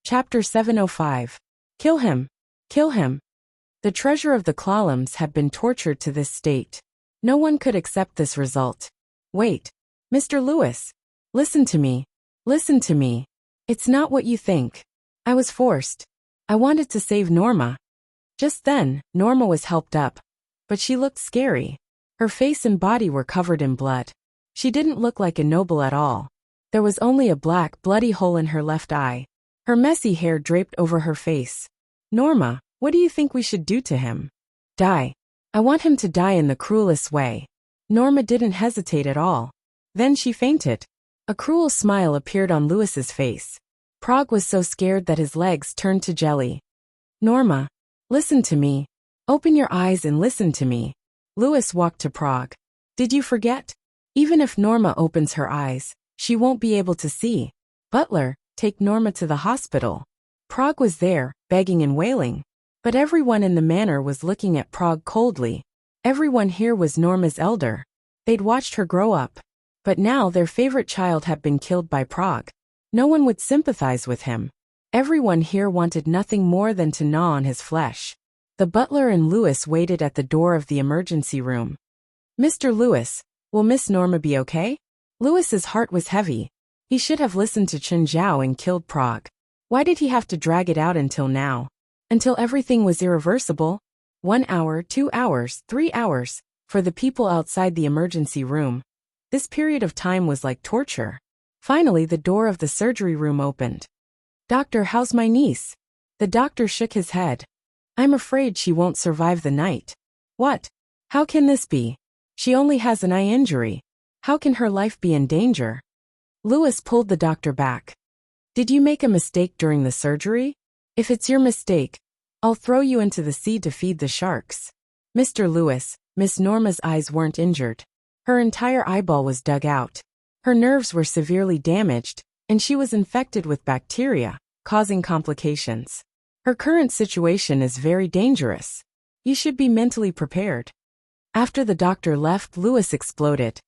Chapter 705. Kill him! Kill him! The treasure of the Clawlums had been tortured to this state. No one could accept this result. Wait. Mr. Lewis. Listen to me. Listen to me. It's not what you think. I was forced. I wanted to save Norma. Just then, Norma was helped up. But she looked scary. Her face and body were covered in blood. She didn't look like a noble at all. There was only a black, bloody hole in her left eye. Her messy hair draped over her face. Norma, what do you think we should do to him? Die. I want him to die in the cruelest way. Norma didn't hesitate at all. Then she fainted. A cruel smile appeared on Lewis's face. Prague was so scared that his legs turned to jelly. Norma, listen to me. Open your eyes and listen to me. Lewis walked to Prague. Did you forget? Even if Norma opens her eyes, she won't be able to see. Butler, take Norma to the hospital. Prague was there, begging and wailing. But everyone in the manor was looking at Prague coldly. Everyone here was Norma's elder. They'd watched her grow up. But now their favorite child had been killed by Prague. No one would sympathize with him. Everyone here wanted nothing more than to gnaw on his flesh. The butler and Lewis waited at the door of the emergency room. Mr. Lewis, will Miss Norma be okay? Lewis's heart was heavy. He should have listened to Chen Zhao and killed Prague. Why did he have to drag it out until now? Until everything was irreversible? 1 hour, 2 hours, 3 hours. For the people outside the emergency room, this period of time was like torture. Finally, the door of the surgery room opened. Doctor, how's my niece? The doctor shook his head. I'm afraid she won't survive the night. What? How can this be? She only has an eye injury. How can her life be in danger? Lewis pulled the doctor back. Did you make a mistake during the surgery? If it's your mistake, I'll throw you into the sea to feed the sharks. Mr. Lewis, Miss Norma's eyes weren't injured. Her entire eyeball was dug out. Her nerves were severely damaged, and she was infected with bacteria, causing complications. Her current situation is very dangerous. You should be mentally prepared. After the doctor left, Lewis exploded.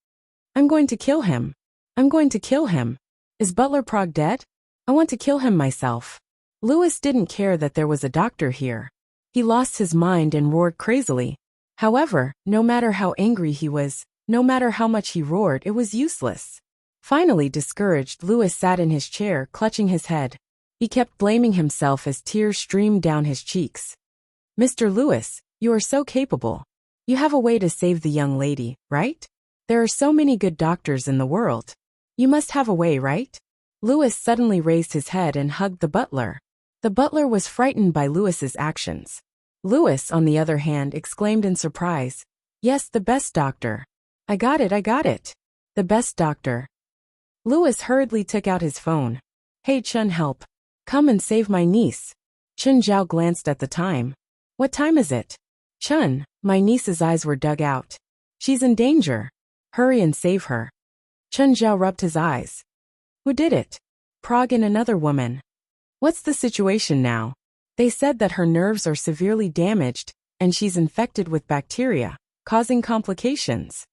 I'm going to kill him. I'm going to kill him. Is Butler Prague dead? I want to kill him myself. Lewis didn't care that there was a doctor here. He lost his mind and roared crazily. However, no matter how angry he was, no matter how much he roared, it was useless. Finally discouraged, Lewis sat in his chair, clutching his head. He kept blaming himself as tears streamed down his cheeks. Mr. Lewis, you are so capable. You have a way to save the young lady, right? There are so many good doctors in the world. You must have a way, right? Lewis suddenly raised his head and hugged the butler. The butler was frightened by Lewis's actions. Lewis, on the other hand, exclaimed in surprise. Yes, the best doctor. I got it, I got it. The best doctor. Lewis hurriedly took out his phone. Hey Chun, help. Come and save my niece. Chen Zhao glanced at the time. What time is it? Chun, my niece's eyes were dug out. She's in danger. Hurry and save her. Chen Zhao rubbed his eyes. Who did it? Prague and another woman. What's the situation now? They said that her nerves are severely damaged, and she's infected with bacteria, causing complications.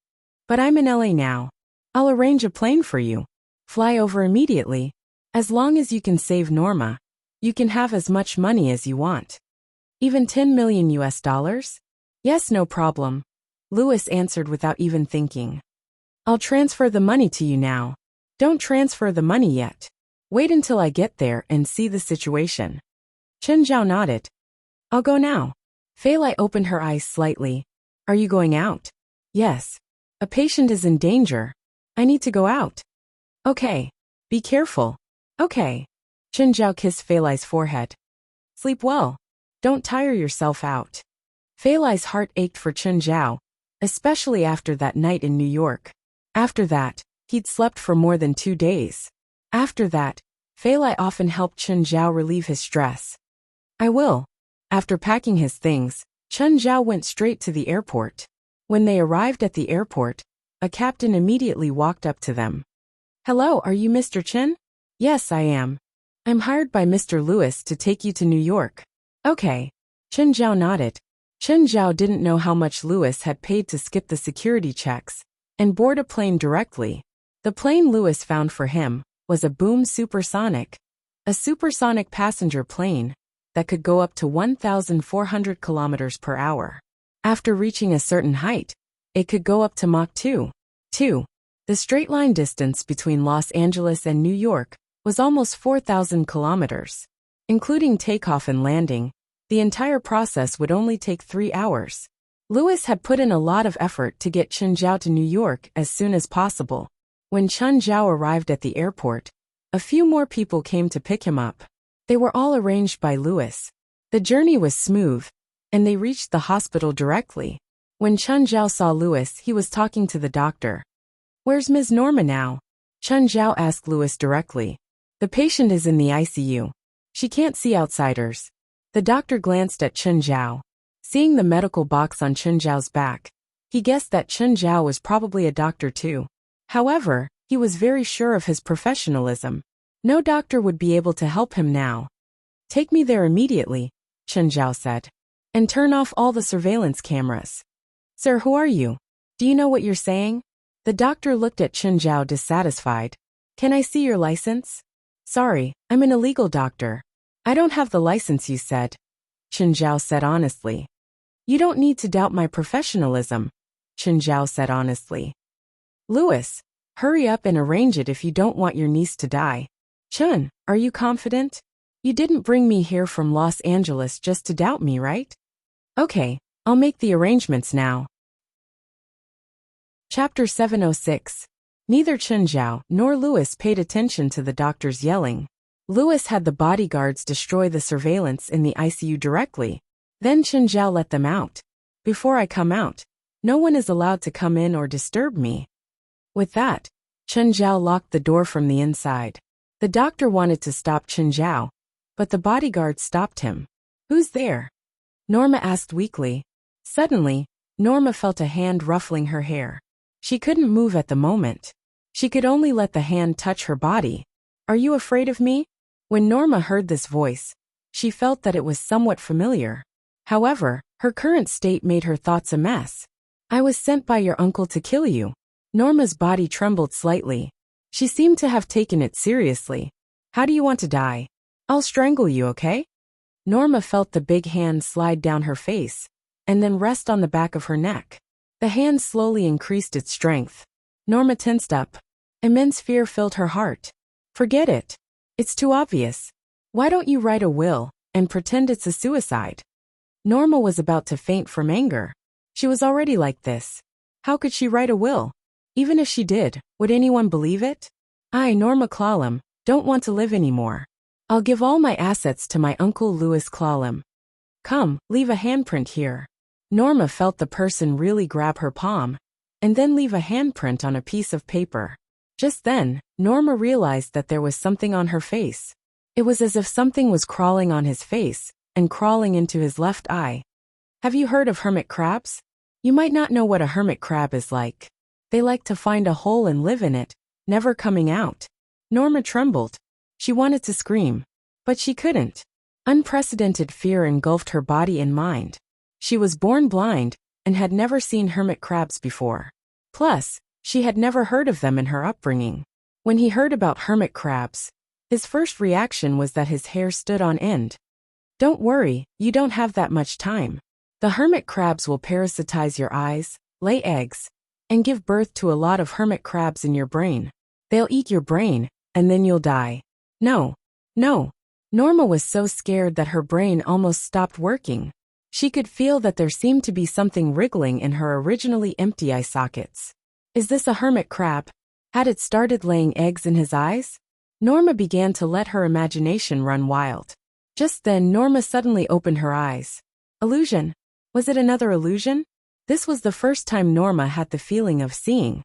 But I'm in LA now. I'll arrange a plane for you. Fly over immediately. As long as you can save Norma, you can have as much money as you want. Even 10 million US dollars? Yes, no problem. Lewis answered without even thinking. I'll transfer the money to you now. Don't transfer the money yet. Wait until I get there and see the situation. Chen Zhao nodded. I'll go now. Fei Lai opened her eyes slightly. Are you going out? Yes. A patient is in danger. I need to go out. Okay. Be careful. Okay. Chen Zhao kissed Fei Lai's forehead. Sleep well. Don't tire yourself out. Fei Lai's heart ached for Chen Zhao, especially after that night in New York. After that, he'd slept for more than 2 days. After that, Fei Lai often helped Chen Zhao relieve his stress. I will. After packing his things, Chen Zhao went straight to the airport. When they arrived at the airport, a captain immediately walked up to them. Hello, are you Mr. Chen? Yes, I am. I'm hired by Mr. Lewis to take you to New York. Okay. Chen Zhao nodded. Chen Zhao didn't know how much Lewis had paid to skip the security checks and board a plane directly. The plane Lewis found for him was a Boom Supersonic. a supersonic passenger plane that could go up to 1,400 kilometers per hour. After reaching a certain height, it could go up to Mach 2. The straight-line distance between Los Angeles and New York was almost 4,000 kilometers. Including takeoff and landing, the entire process would only take 3 hours. Louis had put in a lot of effort to get Chen Zhao to New York as soon as possible. When Chen Zhao arrived at the airport, a few more people came to pick him up. They were all arranged by Louis. The journey was smooth, and they reached the hospital directly. When Chen Zhao saw Louis, he was talking to the doctor. "Where's Ms. Norma now?" Chen Zhao asked Louis directly. "The patient is in the ICU. She can't see outsiders." The doctor glanced at Chen Zhao. Seeing the medical box on Chen Zhao's back, he guessed that Chen Zhao was probably a doctor too. However, he was very sure of his professionalism. No doctor would be able to help him now. "Take me there immediately," Chen Zhao said. "And turn off all the surveillance cameras." "Sir, who are you? Do you know what you're saying?" The doctor looked at Chen Zhao dissatisfied. "Can I see your license?" "Sorry, I'm an illegal doctor. I don't have the license you said," Chen Zhao said honestly. "You don't need to doubt my professionalism," Chen Zhao said honestly. "Louis, hurry up and arrange it if you don't want your niece to die." "Chen, are you confident? You didn't bring me here from Los Angeles just to doubt me, right?" "Okay, I'll make the arrangements now." Chapter 706. Neither Chen Zhao nor Louis paid attention to the doctor's yelling. Louis had the bodyguards destroy the surveillance in the ICU directly. Then Chen Zhao let them out. "Before I come out, no one is allowed to come in or disturb me." With that, Chen Zhao locked the door from the inside. The doctor wanted to stop Chen Zhao, but the bodyguard stopped him. "Who's there?" Norma asked weakly. Suddenly, Norma felt a hand ruffling her hair. She couldn't move at the moment. She could only let the hand touch her body. "Are you afraid of me?" When Norma heard this voice, she felt that it was somewhat familiar. However, her current state made her thoughts a mess. "I was sent by your uncle to kill you." Norma's body trembled slightly. She seemed to have taken it seriously. "How do you want to die?" "I'll strangle you, okay?" Norma felt the big hand slide down her face, and then rest on the back of her neck. The hand slowly increased its strength. Norma tensed up. Immense fear filled her heart. "Forget it. It's too obvious. Why don't you write a will and pretend it's a suicide?" Norma was about to faint from anger. She was already like this. How could she write a will? Even if she did, would anyone believe it? "I, Norma Clallam, don't want to live anymore. I'll give all my assets to my uncle Louis Clallam. Come, leave a handprint here." Norma felt the person really grab her palm, and then leave a handprint on a piece of paper. Just then, Norma realized that there was something on her face. It was as if something was crawling on his face, and crawling into his left eye. Have you heard of hermit crabs? You might not know what a hermit crab is like. They like to find a hole and live in it, never coming out. Norma trembled. She wanted to scream, but she couldn't. Unprecedented fear engulfed her body and mind. She was born blind, and had never seen hermit crabs before. Plus, she had never heard of them in her upbringing. When he heard about hermit crabs, his first reaction was that his hair stood on end. "Don't worry, you don't have that much time. The hermit crabs will parasitize your eyes, lay eggs, and give birth to a lot of hermit crabs in your brain. They'll eat your brain, and then you'll die." No. Norma was so scared that her brain almost stopped working. She could feel that there seemed to be something wriggling in her originally empty eye sockets. Is this a hermit crab? Had it started laying eggs in his eyes? Norma began to let her imagination run wild. Just then Norma suddenly opened her eyes. Illusion. Was it another illusion? This was the first time Norma had the feeling of seeing.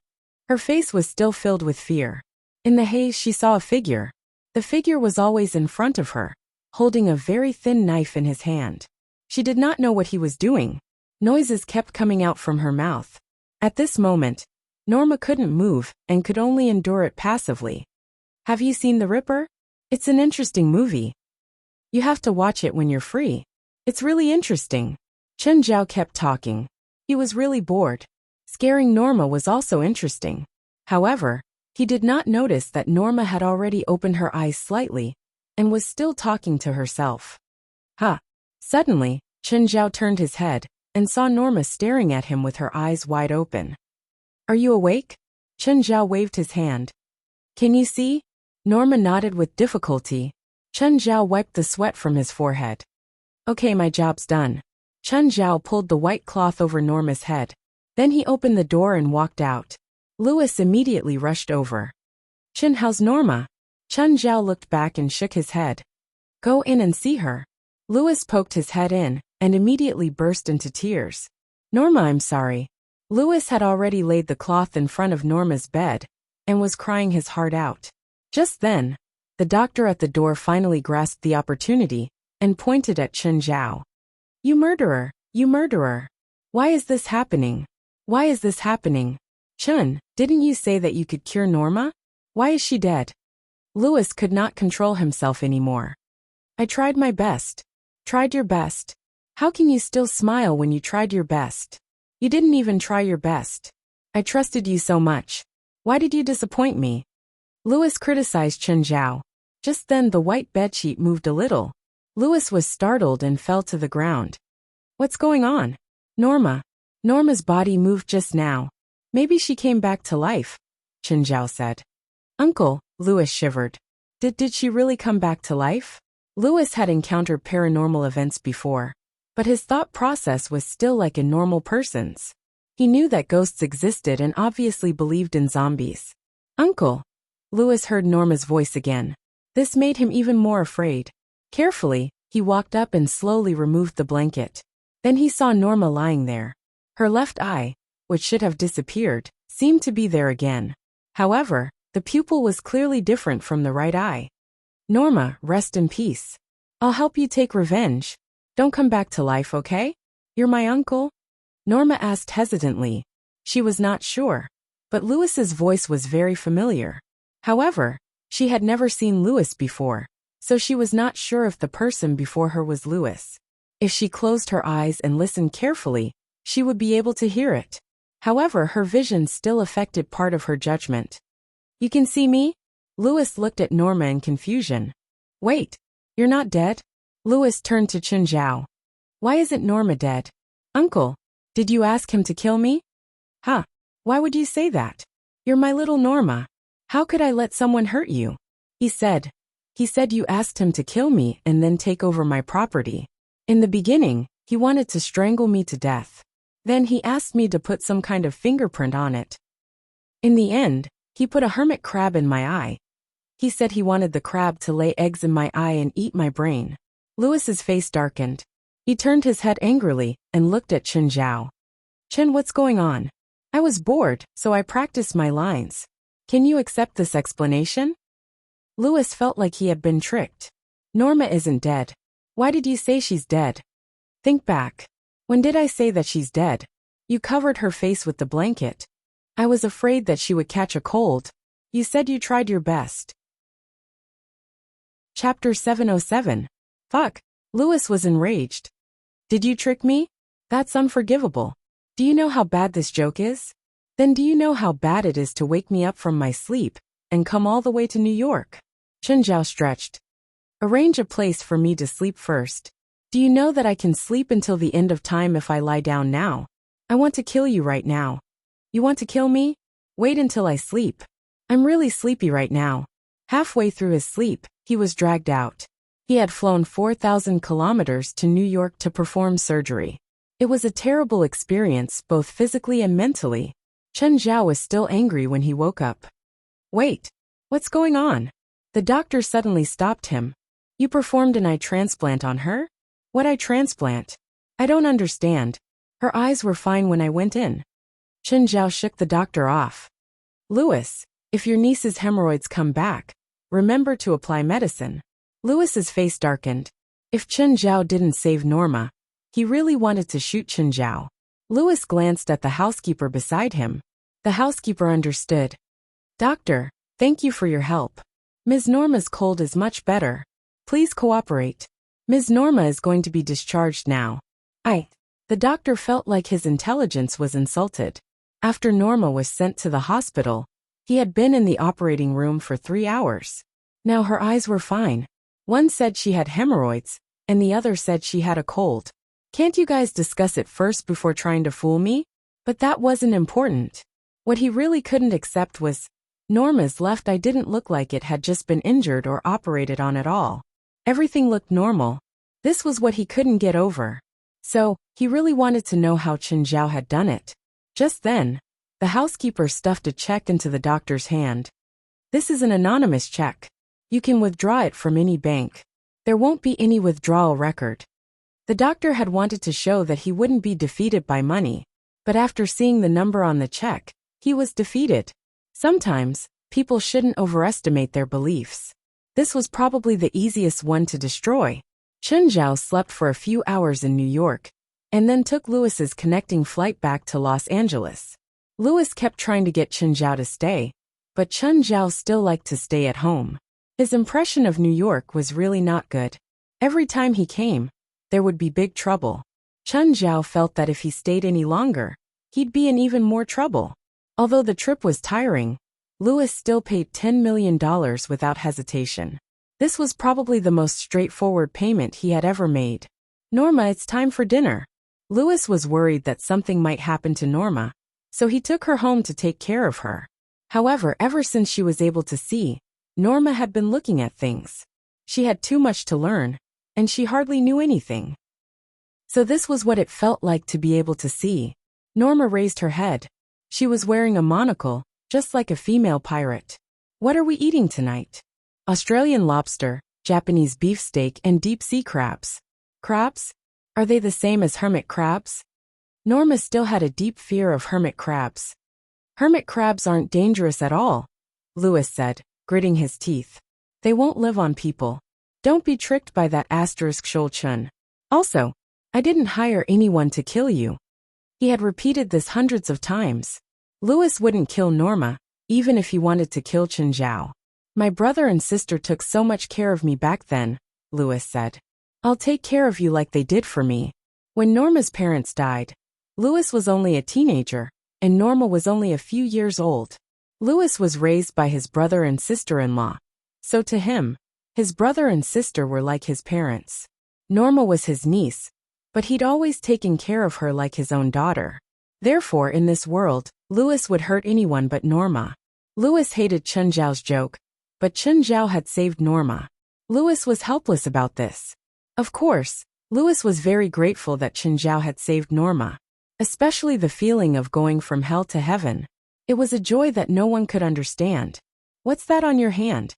Her face was still filled with fear. In the haze she saw a figure. The figure was always in front of her, holding a very thin knife in his hand. She did not know what he was doing. Noises kept coming out from her mouth. At this moment, Norma couldn't move and could only endure it passively. Have you seen The Ripper? It's an interesting movie. You have to watch it when you're free. It's really interesting. Chen Zhao kept talking. He was really bored. Scaring Norma was also interesting. However, he did not notice that Norma had already opened her eyes slightly, and was still talking to herself. Huh. Suddenly, Chen Zhao turned his head and saw Norma staring at him with her eyes wide open. Are you awake? Chen Zhao waved his hand. Can you see? Norma nodded with difficulty. Chen Zhao wiped the sweat from his forehead. Okay, my job's done. Chen Zhao pulled the white cloth over Norma's head. Then he opened the door and walked out. Louis immediately rushed over. Chen, how's Norma? Chen Zhao looked back and shook his head. Go in and see her. Louis poked his head in and immediately burst into tears. Norma, I'm sorry. Louis had already laid the cloth in front of Norma's bed and was crying his heart out. Just then, the doctor at the door finally grasped the opportunity and pointed at Chen Zhao. You murderer! You murderer! Why is this happening? Why is this happening? Chen, didn't you say that you could cure Norma? Why is she dead? Louis could not control himself anymore. I tried my best. Tried your best? How can you still smile when you tried your best? You didn't even try your best. I trusted you so much. Why did you disappoint me? Louis criticized Chen Zhao. Just then the white bedsheet moved a little. Louis was startled and fell to the ground. What's going on? Norma. Norma's body moved just now. Maybe she came back to life, Chen Zhao said. Uncle, Louis shivered. Did she really come back to life? Louis had encountered paranormal events before, but his thought process was still like a normal person's. He knew that ghosts existed and obviously believed in zombies. Uncle. Louis heard Norma's voice again. This made him even more afraid. Carefully, he walked up and slowly removed the blanket. Then he saw Norma lying there. Her left eye, which should have disappeared, seemed to be there again. However, the pupil was clearly different from the right eye. Norma, rest in peace. I'll help you take revenge. Don't come back to life, okay? You're my uncle? Norma asked hesitantly. She was not sure, but Louis's voice was very familiar. However, she had never seen Louis before, so she was not sure if the person before her was Louis. If she closed her eyes and listened carefully, she would be able to hear it. However, her vision still affected part of her judgment. You can see me? Louis looked at Norma in confusion. Wait, you're not dead? Louis turned to Chen Zhao. Why isn't Norma dead? Uncle, did you ask him to kill me? Huh, why would you say that? You're my little Norma. How could I let someone hurt you? He said you asked him to kill me and then take over my property. In the beginning, he wanted to strangle me to death. Then he asked me to put some kind of fingerprint on it. In the end, he put a hermit crab in my eye. He said he wanted the crab to lay eggs in my eye and eat my brain. Louis's face darkened. He turned his head angrily and looked at Chen Zhao. Chen, what's going on? I was bored, so I practiced my lines. Can you accept this explanation? Louis felt like he had been tricked. Norma isn't dead. Why did you say she's dead? Think back. When did I say that she's dead? You covered her face with the blanket. I was afraid that she would catch a cold. You said you tried your best. Chapter 707. Fuck. Louis was enraged. Did you trick me? That's unforgivable. Do you know how bad this joke is? Then do you know how bad it is to wake me up from my sleep and come all the way to New York? Chen Zhao stretched. Arrange a place for me to sleep first. Do you know that I can sleep until the end of time if I lie down now? I want to kill you right now. You want to kill me? Wait until I sleep. I'm really sleepy right now. Halfway through his sleep, he was dragged out. He had flown 4,000 kilometers to New York to perform surgery. It was a terrible experience both physically and mentally. Chen Zhao was still angry when he woke up. Wait, what's going on? The doctor suddenly stopped him. You performed an eye transplant on her? What eye transplant? I don't understand. Her eyes were fine when I went in. Chen Zhao shook the doctor off. Louis, if your niece's hemorrhoids come back, remember to apply medicine. Louis's face darkened. If Chen Zhao didn't save Norma, he really wanted to shoot Chen Zhao. Louis glanced at the housekeeper beside him. The housekeeper understood. Doctor, thank you for your help. Ms. Norma's cold is much better. Please cooperate. Ms. Norma is going to be discharged now. The doctor felt like his intelligence was insulted. After Norma was sent to the hospital, he had been in the operating room for 3 hours. Now her eyes were fine. One said she had hemorrhoids, and the other said she had a cold. Can't you guys discuss it first before trying to fool me? But that wasn't important. What he really couldn't accept was, Norma's left eye didn't look like it had just been injured or operated on at all. Everything looked normal. This was what he couldn't get over. So, he really wanted to know how Chen Zhao had done it. Just then, the housekeeper stuffed a check into the doctor's hand. This is an anonymous check. You can withdraw it from any bank. There won't be any withdrawal record. The doctor had wanted to show that he wouldn't be defeated by money, but after seeing the number on the check, he was defeated. Sometimes, people shouldn't overestimate their beliefs. This was probably the easiest one to destroy. Chen Zhao slept for a few hours in New York, and then took Lewis's connecting flight back to Los Angeles. Lewis kept trying to get Chen Zhao to stay, but Chen Zhao still liked to stay at home. His impression of New York was really not good. Every time he came, there would be big trouble. Chen Zhao felt that if he stayed any longer, he'd be in even more trouble. Although the trip was tiring, Lewis still paid $10 million without hesitation. This was probably the most straightforward payment he had ever made. Norma, it's time for dinner. Lewis was worried that something might happen to Norma, so he took her home to take care of her. However, ever since she was able to see, Norma had been looking at things. She had too much to learn, and she hardly knew anything. So this was what it felt like to be able to see. Norma raised her head. She was wearing a monocle, just like a female pirate. What are we eating tonight? Australian lobster, Japanese beefsteak, and deep-sea crabs. Crabs? Are they the same as hermit crabs? Norma still had a deep fear of hermit crabs. Hermit crabs aren't dangerous at all, Lewis said, gritting his teeth. They won't live on people. Don't be tricked by that Shol Chun. Also, I didn't hire anyone to kill you. He had repeated this hundreds of times. Lewis wouldn't kill Norma, even if he wanted to kill Chen Zhao. My brother and sister took so much care of me back then, Lewis said. I'll take care of you like they did for me. When Norma's parents died, Lewis was only a teenager, and Norma was only a few years old. Lewis was raised by his brother and sister-in-law. So to him, his brother and sister were like his parents. Norma was his niece, but he'd always taken care of her like his own daughter. Therefore, in this world, Lewis would hurt anyone but Norma. Lewis hated Chen Zhao's joke, but Chen Zhao had saved Norma. Lewis was helpless about this. Of course, Lewis was very grateful that Chen Zhao had saved Norma, especially the feeling of going from hell to heaven. It was a joy that no one could understand. What's that on your hand?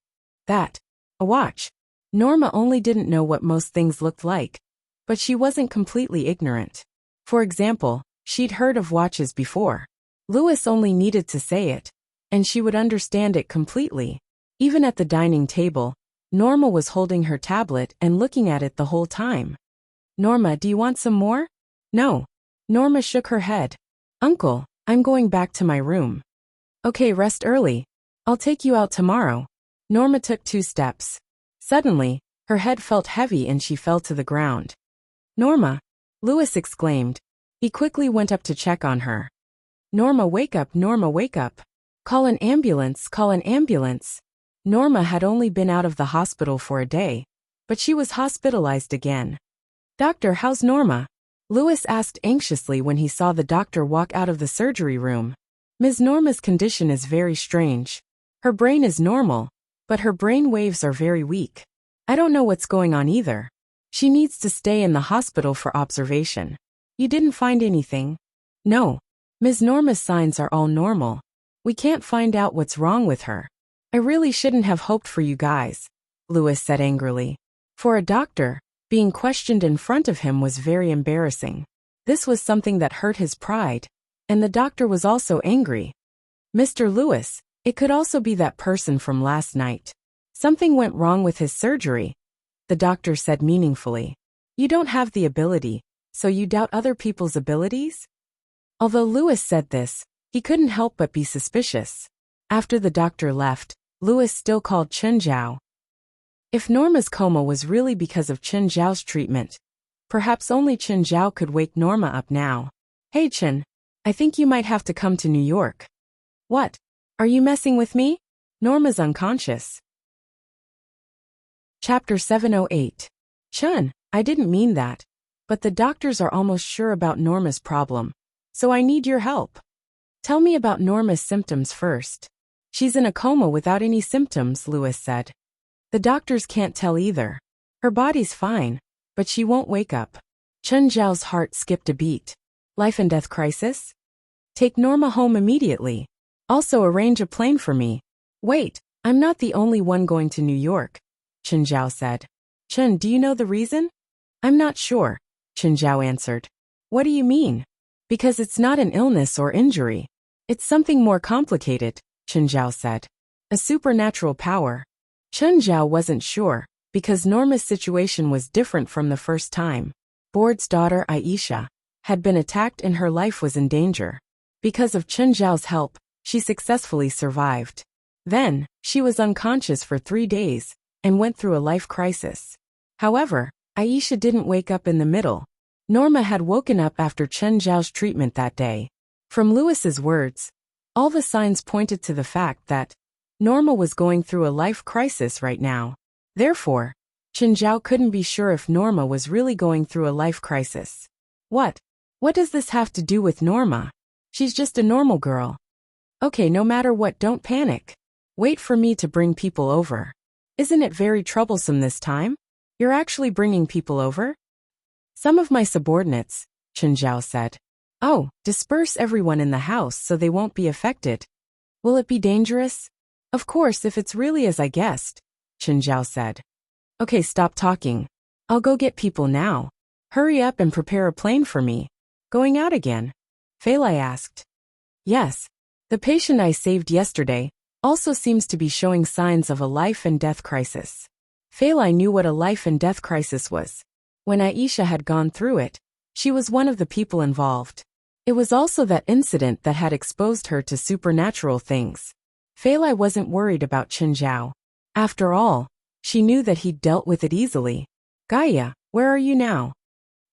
That. A watch. Norma only didn't know what most things looked like, but she wasn't completely ignorant. For example, she'd heard of watches before. Lewis only needed to say it, and she would understand it completely. Even at the dining table, Norma was holding her tablet and looking at it the whole time. Norma, do you want some more? No. Norma shook her head. Uncle, I'm going back to my room. Okay, rest early. I'll take you out tomorrow. Norma took 2 steps. Suddenly, her head felt heavy and she fell to the ground. Norma! Lewis exclaimed. He quickly went up to check on her. Norma, wake up, Norma, wake up. Call an ambulance, call an ambulance. Norma had only been out of the hospital for a day, but she was hospitalized again. Doctor, how's Norma? Lewis asked anxiously when he saw the doctor walk out of the surgery room. Ms. Norma's condition is very strange. Her brain is normal, but her brain waves are very weak. I don't know what's going on either. She needs to stay in the hospital for observation. You didn't find anything? No. Ms. Norma's signs are all normal. We can't find out what's wrong with her. I really shouldn't have hoped for you guys, Lewis said angrily. For a doctor, being questioned in front of him was very embarrassing. This was something that hurt his pride, and the doctor was also angry. Mr. Lewis, it could also be that person from last night. Something went wrong with his surgery, the doctor said meaningfully. You don't have the ability, so you doubt other people's abilities? Although Lewis said this, he couldn't help but be suspicious. After the doctor left, Lewis still called Chen Zhao. If Norma's coma was really because of Chen Zhao's treatment, perhaps only Chen Zhao could wake Norma up now. Hey Chen, I think you might have to come to New York. What? Are you messing with me? Norma's unconscious. Chapter 708. Chun, I didn't mean that. But the doctors are almost sure about Norma's problem. So I need your help. Tell me about Norma's symptoms first. She's in a coma without any symptoms, Lewis said. The doctors can't tell either. Her body's fine, but she won't wake up. Chun Zhao's heart skipped a beat. Life and death crisis? Take Norma home immediately. Also arrange a plane for me. Wait, I'm not the only one going to New York, Chun Zhao said. Chun, do you know the reason? I'm not sure, Chun Zhao answered. What do you mean? Because it's not an illness or injury. It's something more complicated, Chun Zhao said. A supernatural power. Chun Zhao wasn't sure, because Norma's situation was different from the first time. Board's daughter Aisha had been attacked and her life was in danger. Because of Chun Zhao's help, she successfully survived. Then, she was unconscious for 3 days and went through a life crisis. However, Aisha didn't wake up in the middle. Norma had woken up after Chun Zhao's treatment that day. From Lewis's words, all the signs pointed to the fact that Norma was going through a life crisis right now. Therefore, Chun Zhao couldn't be sure if Norma was really going through a life crisis. What? What does this have to do with Norma? She's just a normal girl. Okay, no matter what, don't panic. Wait for me to bring people over. Isn't it very troublesome this time? You're actually bringing people over? Some of my subordinates, Chun Zhao said. Oh, disperse everyone in the house so they won't be affected. Will it be dangerous? Of course, if it's really as I guessed, Chun Zhao said. Okay, stop talking. I'll go get people now. Hurry up and prepare a plane for me. Going out again? Fei Lai asked. Yes. The patient I saved yesterday also seems to be showing signs of a life and death crisis. Fei Lai knew what a life and death crisis was. When Aisha had gone through it, she was one of the people involved. It was also that incident that had exposed her to supernatural things. Fei Lai wasn't worried about Chun Zhao. After all, she knew that he'd dealt with it easily. Gaia, where are you now?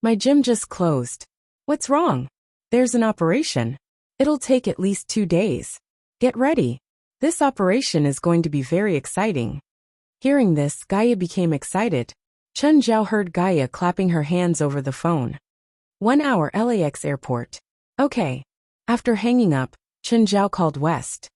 My gym just closed. What's wrong? There's an operation. It'll take at least 2 days. Get ready. This operation is going to be very exciting. Hearing this, Gaia became excited. Chun Zhao heard Gaia clapping her hands over the phone. 1 hour LAX airport. Okay. After hanging up, Chun Zhao called West.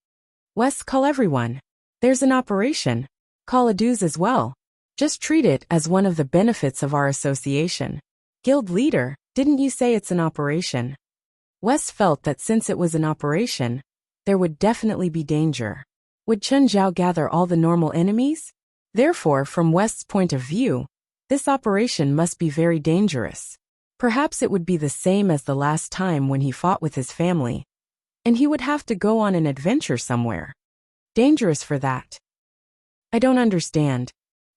West, call everyone. There's an operation. Call Aduz as well. Just treat it as one of the benefits of our association. Guild leader, didn't you say it's an operation? West felt that since it was an operation, there would definitely be danger. Would Chun Zhao gather all the normal enemies? Therefore, from West's point of view, this operation must be very dangerous. Perhaps it would be the same as the last time when he fought with his family. And he would have to go on an adventure somewhere. Dangerous for that. I don't understand.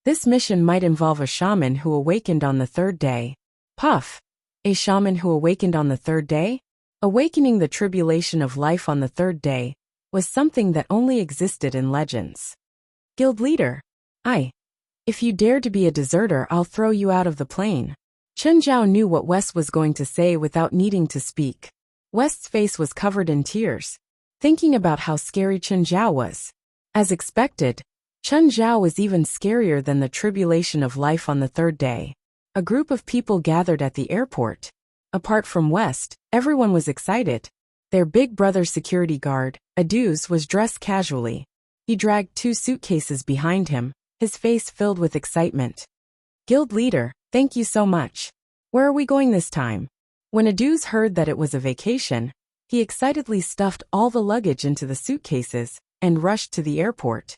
This mission might involve a shaman who awakened on the 3rd day. Puff. A shaman who awakened on the 3rd day? Awakening the tribulation of life on the 3rd day was something that only existed in legends. Guild leader. If you dare to be a deserter, I'll throw you out of the plane. Chun Zhao knew what West was going to say without needing to speak. West's face was covered in tears, thinking about how scary Chun Zhao was. As expected, Chun Zhao was even scarier than the tribulation of life on the 3rd day. A group of people gathered at the airport. Apart from West, everyone was excited. Their big brother security guard, Aduz, was dressed casually. He dragged 2 suitcases behind him, his face filled with excitement. Guild leader, thank you so much. Where are we going this time? When Aduz heard that it was a vacation, he excitedly stuffed all the luggage into the suitcases and rushed to the airport.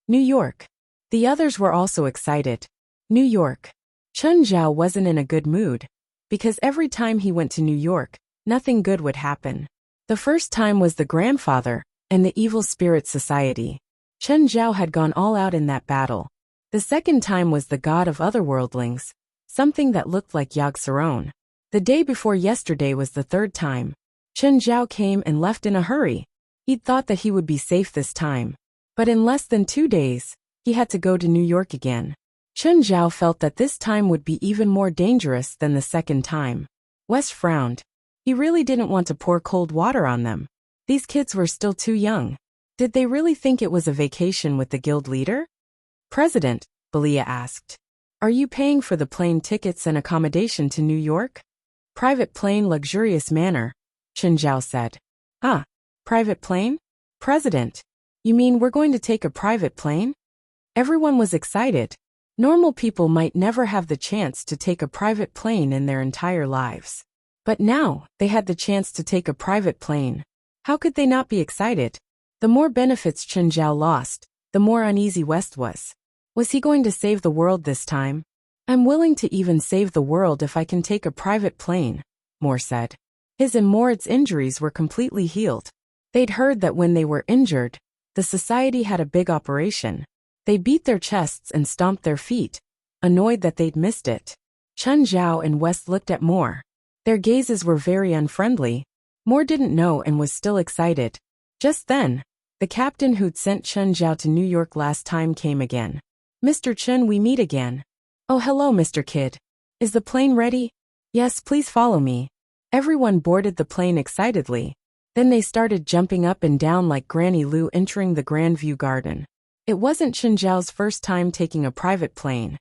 New York. The others were also excited. New York. Chun Zhao wasn't in a good mood, because every time he went to New York, nothing good would happen. The first time was the grandfather and the Evil Spirit Society. Chun Zhao had gone all out in that battle. The second time was the god of otherworldlings, something that looked like Yogg-Saron. The day before yesterday was the 3rd time. Chun Zhao came and left in a hurry. He'd thought that he would be safe this time. But in less than 2 days, he had to go to New York again. Chun Zhao felt that this time would be even more dangerous than the second time. West frowned. He really didn't want to pour cold water on them. These kids were still too young. Did they really think it was a vacation with the guild leader? President, Belia asked. Are you paying for the plane tickets and accommodation to New York? Private plane, luxurious manner, Chen Zhao said. Ah, private plane? President, you mean we're going to take a private plane? Everyone was excited. Normal people might never have the chance to take a private plane in their entire lives. But now, they had the chance to take a private plane. How could they not be excited? The more benefits Chen Zhao lost, the more uneasy West was. Was he going to save the world this time? I'm willing to even save the world if I can take a private plane, Moore said. His and Mord's injuries were completely healed. They'd heard that when they were injured, the society had a big operation. They beat their chests and stomped their feet, annoyed that they'd missed it. Chen Zhao and West looked at Moore. Their gazes were very unfriendly. Moore didn't know and was still excited. Just then, the captain who'd sent Chen Zhao to New York last time came again. Mr. Chen, we meet again. Oh, hello, Mr. Kidd. Is the plane ready? Yes, please follow me. Everyone boarded the plane excitedly. Then they started jumping up and down like Granny Lou entering the Grandview Garden. It wasn't Chen Zhao's first time taking a private plane.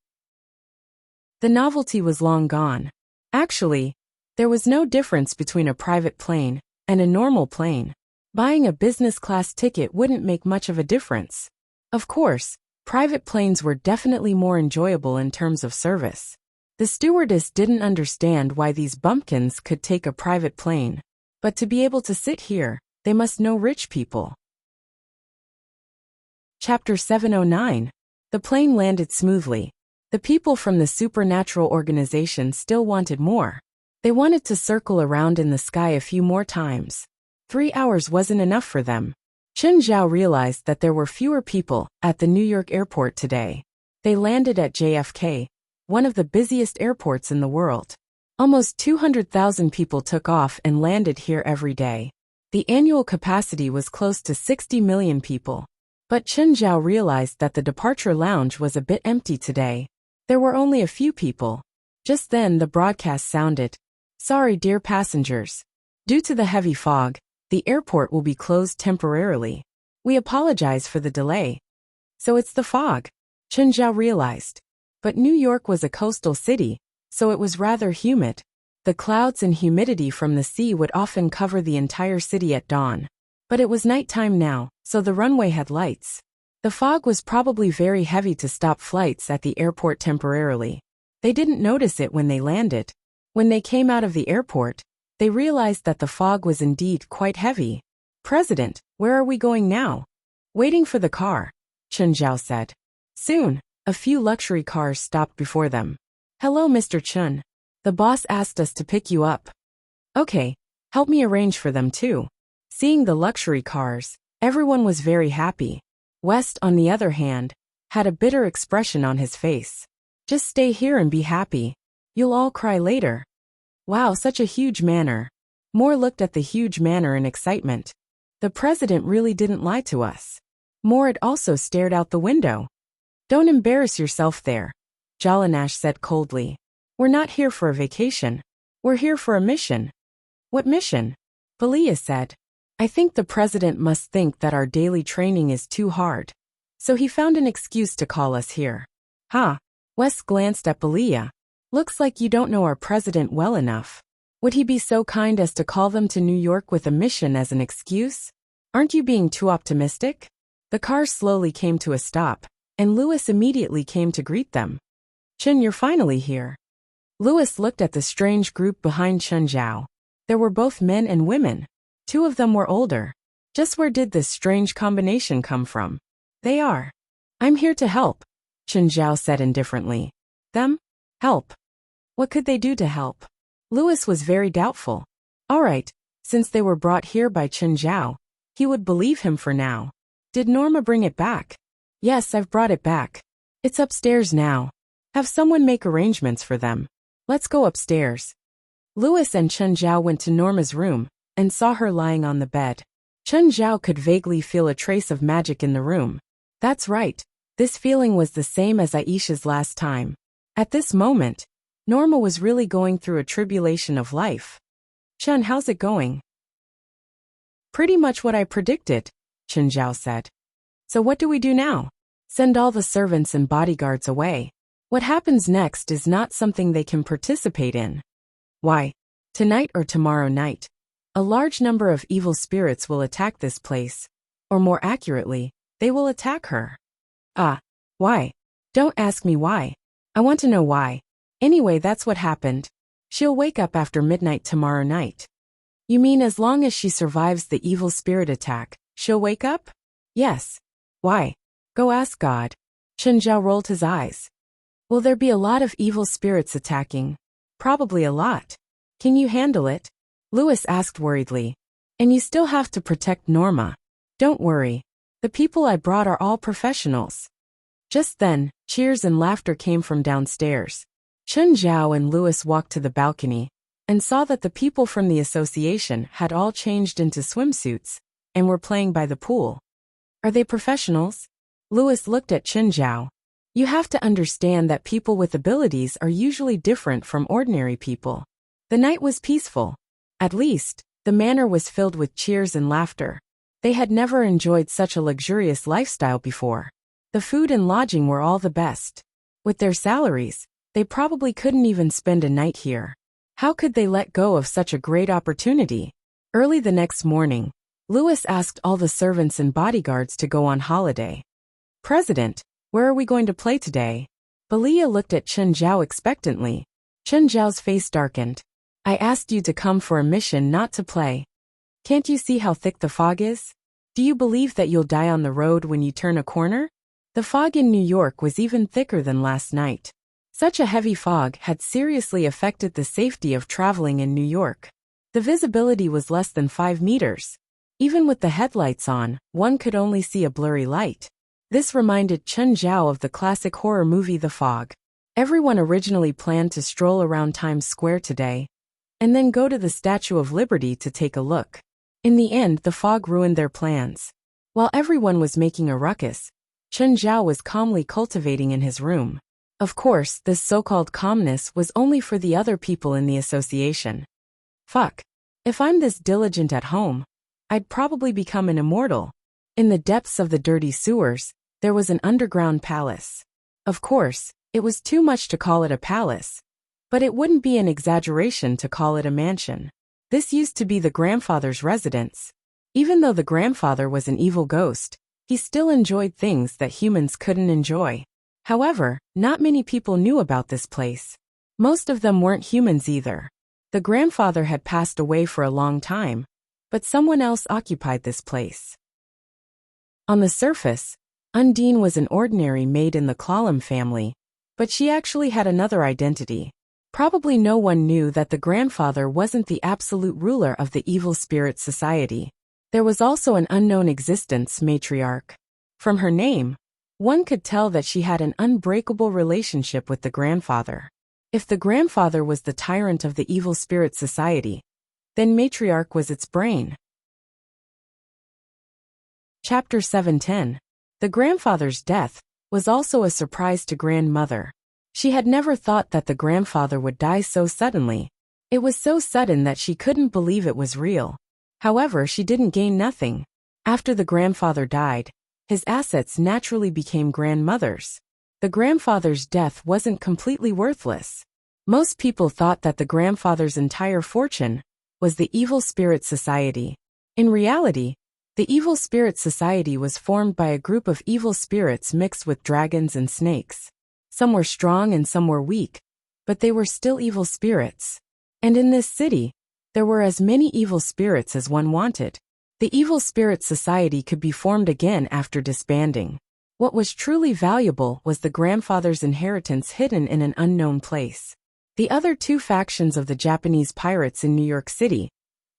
The novelty was long gone. Actually, there was no difference between a private plane and a normal plane. Buying a business class ticket wouldn't make much of a difference. Of course, private planes were definitely more enjoyable in terms of service. The stewardess didn't understand why these bumpkins could take a private plane. But to be able to sit here, they must know rich people. Chapter 709. The plane landed smoothly. The people from the supernatural organization still wanted more. They wanted to circle around in the sky a few more times. 3 hours wasn't enough for them. Chen Zhao realized that there were fewer people at the New York airport today. They landed at JFK, one of the busiest airports in the world. Almost 200,000 people took off and landed here every day. The annual capacity was close to 60 million people. But Chen Zhao realized that the departure lounge was a bit empty today. There were only a few people. Just then the broadcast sounded. Sorry, dear passengers. Due to the heavy fog, the airport will be closed temporarily. We apologize for the delay. So it's the fog, Chen Zhao realized. But New York was a coastal city, so it was rather humid. The clouds and humidity from the sea would often cover the entire city at dawn. But it was nighttime now, so the runway had lights. The fog was probably very heavy to stop flights at the airport temporarily. They didn't notice it when they landed. When they came out of the airport, they realized that the fog was indeed quite heavy. President, where are we going now? Waiting for the car, Chen Zhao said. Soon, a few luxury cars stopped before them. Hello, Mr. Chen. The boss asked us to pick you up. Okay, help me arrange for them too. Seeing the luxury cars, everyone was very happy. West, on the other hand, had a bitter expression on his face. Just stay here and be happy. You'll all cry later. Wow, such a huge manor. Moore looked at the huge manor in excitement. The president really didn't lie to us. Moore had also stared out the window. Don't embarrass yourself there, Jalanash said coldly. We're not here for a vacation. We're here for a mission. What mission? Belia said. I think the president must think that our daily training is too hard. So he found an excuse to call us here. Ha! West glanced at Belia. Looks like you don't know our president well enough. Would he be so kind as to call them to New York with a mission as an excuse? Aren't you being too optimistic? The car slowly came to a stop, and Louis immediately came to greet them. Chen, you're finally here. Louis looked at the strange group behind Chen Zhao. There were both men and women. 2 of them were older. Just where did this strange combination come from? They are. I'm here to help, Chen Zhao said indifferently. Them? Help. What could they do to help? Louis was very doubtful. All right, since they were brought here by Chen Zhao, he would believe him for now. Did Norma bring it back? Yes, I've brought it back. It's upstairs now. Have someone make arrangements for them. Let's go upstairs. Louis and Chen Zhao went to Norma's room and saw her lying on the bed. Chen Zhao could vaguely feel a trace of magic in the room. That's right. This feeling was the same as Aisha's last time. At this moment, Norma was really going through a tribulation of life. Chen, how's it going? Pretty much what I predicted, Chen Zhao said. So what do we do now? Send all the servants and bodyguards away. What happens next is not something they can participate in. Why? Tonight or tomorrow night, a large number of evil spirits will attack this place. Or more accurately, they will attack her. Ah. Why? Don't ask me why. I want to know why. Anyway, that's what happened. She'll wake up after midnight tomorrow night. You mean as long as she survives the evil spirit attack, she'll wake up? Yes. Why? Go ask God. Chen Zhao rolled his eyes. Will there be a lot of evil spirits attacking? Probably a lot. Can you handle it? Louis asked worriedly. And you still have to protect Norma. Don't worry. The people I brought are all professionals. Just then, cheers and laughter came from downstairs. Chen Zhao and Louis walked to the balcony and saw that the people from the association had all changed into swimsuits and were playing by the pool. Are they professionals? Louis looked at Chen Zhao. You have to understand that people with abilities are usually different from ordinary people. The night was peaceful. At least, the manor was filled with cheers and laughter. They had never enjoyed such a luxurious lifestyle before. The food and lodging were all the best. With their salaries, they probably couldn't even spend a night here. How could they let go of such a great opportunity? Early the next morning, Louis asked all the servants and bodyguards to go on holiday. President, where are we going to play today? Belia looked at Chen Zhao expectantly. Chen Zhao's face darkened. I asked you to come for a mission, not to play. Can't you see how thick the fog is? Do you believe that you'll die on the road when you turn a corner? The fog in New York was even thicker than last night. Such a heavy fog had seriously affected the safety of traveling in New York. The visibility was less than 5 meters. Even with the headlights on, one could only see a blurry light. This reminded Chen Zhao of the classic horror movie The Fog. Everyone originally planned to stroll around Times Square today, and then go to the Statue of Liberty to take a look. In the end, the fog ruined their plans. While everyone was making a ruckus, Chen Zhao was calmly cultivating in his room. Of course, this so-called calmness was only for the other people in the association. Fuck. If I'm this diligent at home, I'd probably become an immortal. In the depths of the dirty sewers, there was an underground palace. Of course, it was too much to call it a palace, but it wouldn't be an exaggeration to call it a mansion. This used to be the grandfather's residence. Even though the grandfather was an evil ghost, he still enjoyed things that humans couldn't enjoy. However, not many people knew about this place. Most of them weren't humans either. The grandfather had passed away for a long time, but someone else occupied this place. On the surface, Undine was an ordinary maid in the Clallam family, but she actually had another identity. Probably no one knew that the grandfather wasn't the absolute ruler of the evil spirit society. There was also an unknown existence matriarch. From her name, one could tell that she had an unbreakable relationship with the grandfather. If the grandfather was the tyrant of the evil spirit society, then matriarch was its brain. Chapter 710. The grandfather's death was also a surprise to grandmother. She had never thought that the grandfather would die so suddenly. It was so sudden that she couldn't believe it was real. However, she didn't gain nothing. After the grandfather died, his assets naturally became grandmother's. The grandfather's death wasn't completely worthless. Most people thought that the grandfather's entire fortune was the evil spirit society. In reality, the evil spirit society was formed by a group of evil spirits mixed with dragons and snakes. Some were strong and some were weak, but they were still evil spirits. And in this city, there were as many evil spirits as one wanted. The evil spirit society could be formed again after disbanding. What was truly valuable was the grandfather's inheritance hidden in an unknown place. The other two factions of the Japanese pirates in New York City,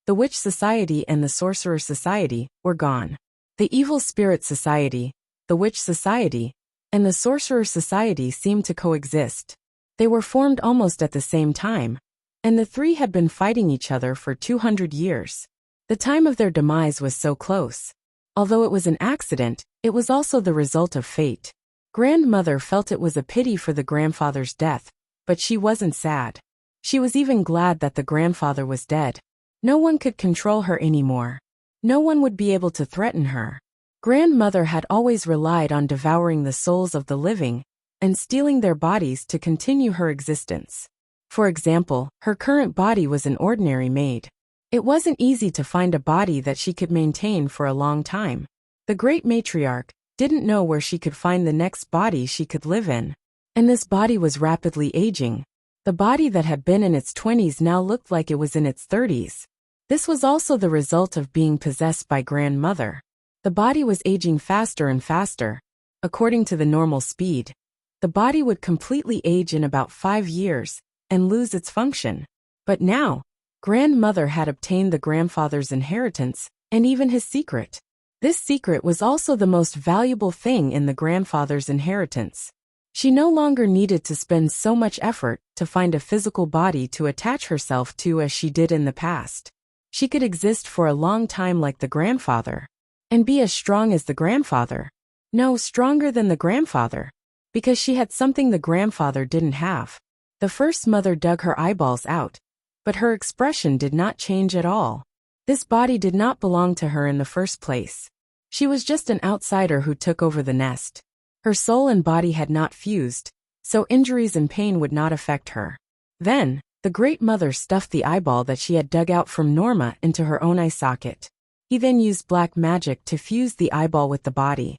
the Witch Society and the Sorcerer Society, were gone. The Evil Spirit Society, the Witch Society, and the Sorcerer Society seemed to coexist. They were formed almost at the same time, and the three had been fighting each other for 200 years. The time of their demise was so close. Although it was an accident, it was also the result of fate. Grandmother felt it was a pity for the grandfather's death, but she wasn't sad. She was even glad that the grandfather was dead. No one could control her anymore. No one would be able to threaten her. Grandmother had always relied on devouring the souls of the living and stealing their bodies to continue her existence. For example, her current body was an ordinary maid. It wasn't easy to find a body that she could maintain for a long time. The great matriarch didn't know where she could find the next body she could live in. And this body was rapidly aging. The body that had been in its 20s now looked like it was in its 30s. This was also the result of being possessed by grandmother. The body was aging faster and faster. According to the normal speed, the body would completely age in about 5 years and lose its function. But now, grandmother had obtained the grandfather's inheritance and even his secret. This secret was also the most valuable thing in the grandfather's inheritance. She no longer needed to spend so much effort to find a physical body to attach herself to as she did in the past. She could exist for a long time like the grandfather. And be as strong as the grandfather. No, stronger than the grandfather. Because she had something the grandfather didn't have. The first mother dug her eyeballs out. But her expression did not change at all. This body did not belong to her in the first place. She was just an outsider who took over the nest. Her soul and body had not fused, so injuries and pain would not affect her. Then, the great mother stuffed the eyeball that she had dug out from Norma into her own eye socket. He then used black magic to fuse the eyeball with the body.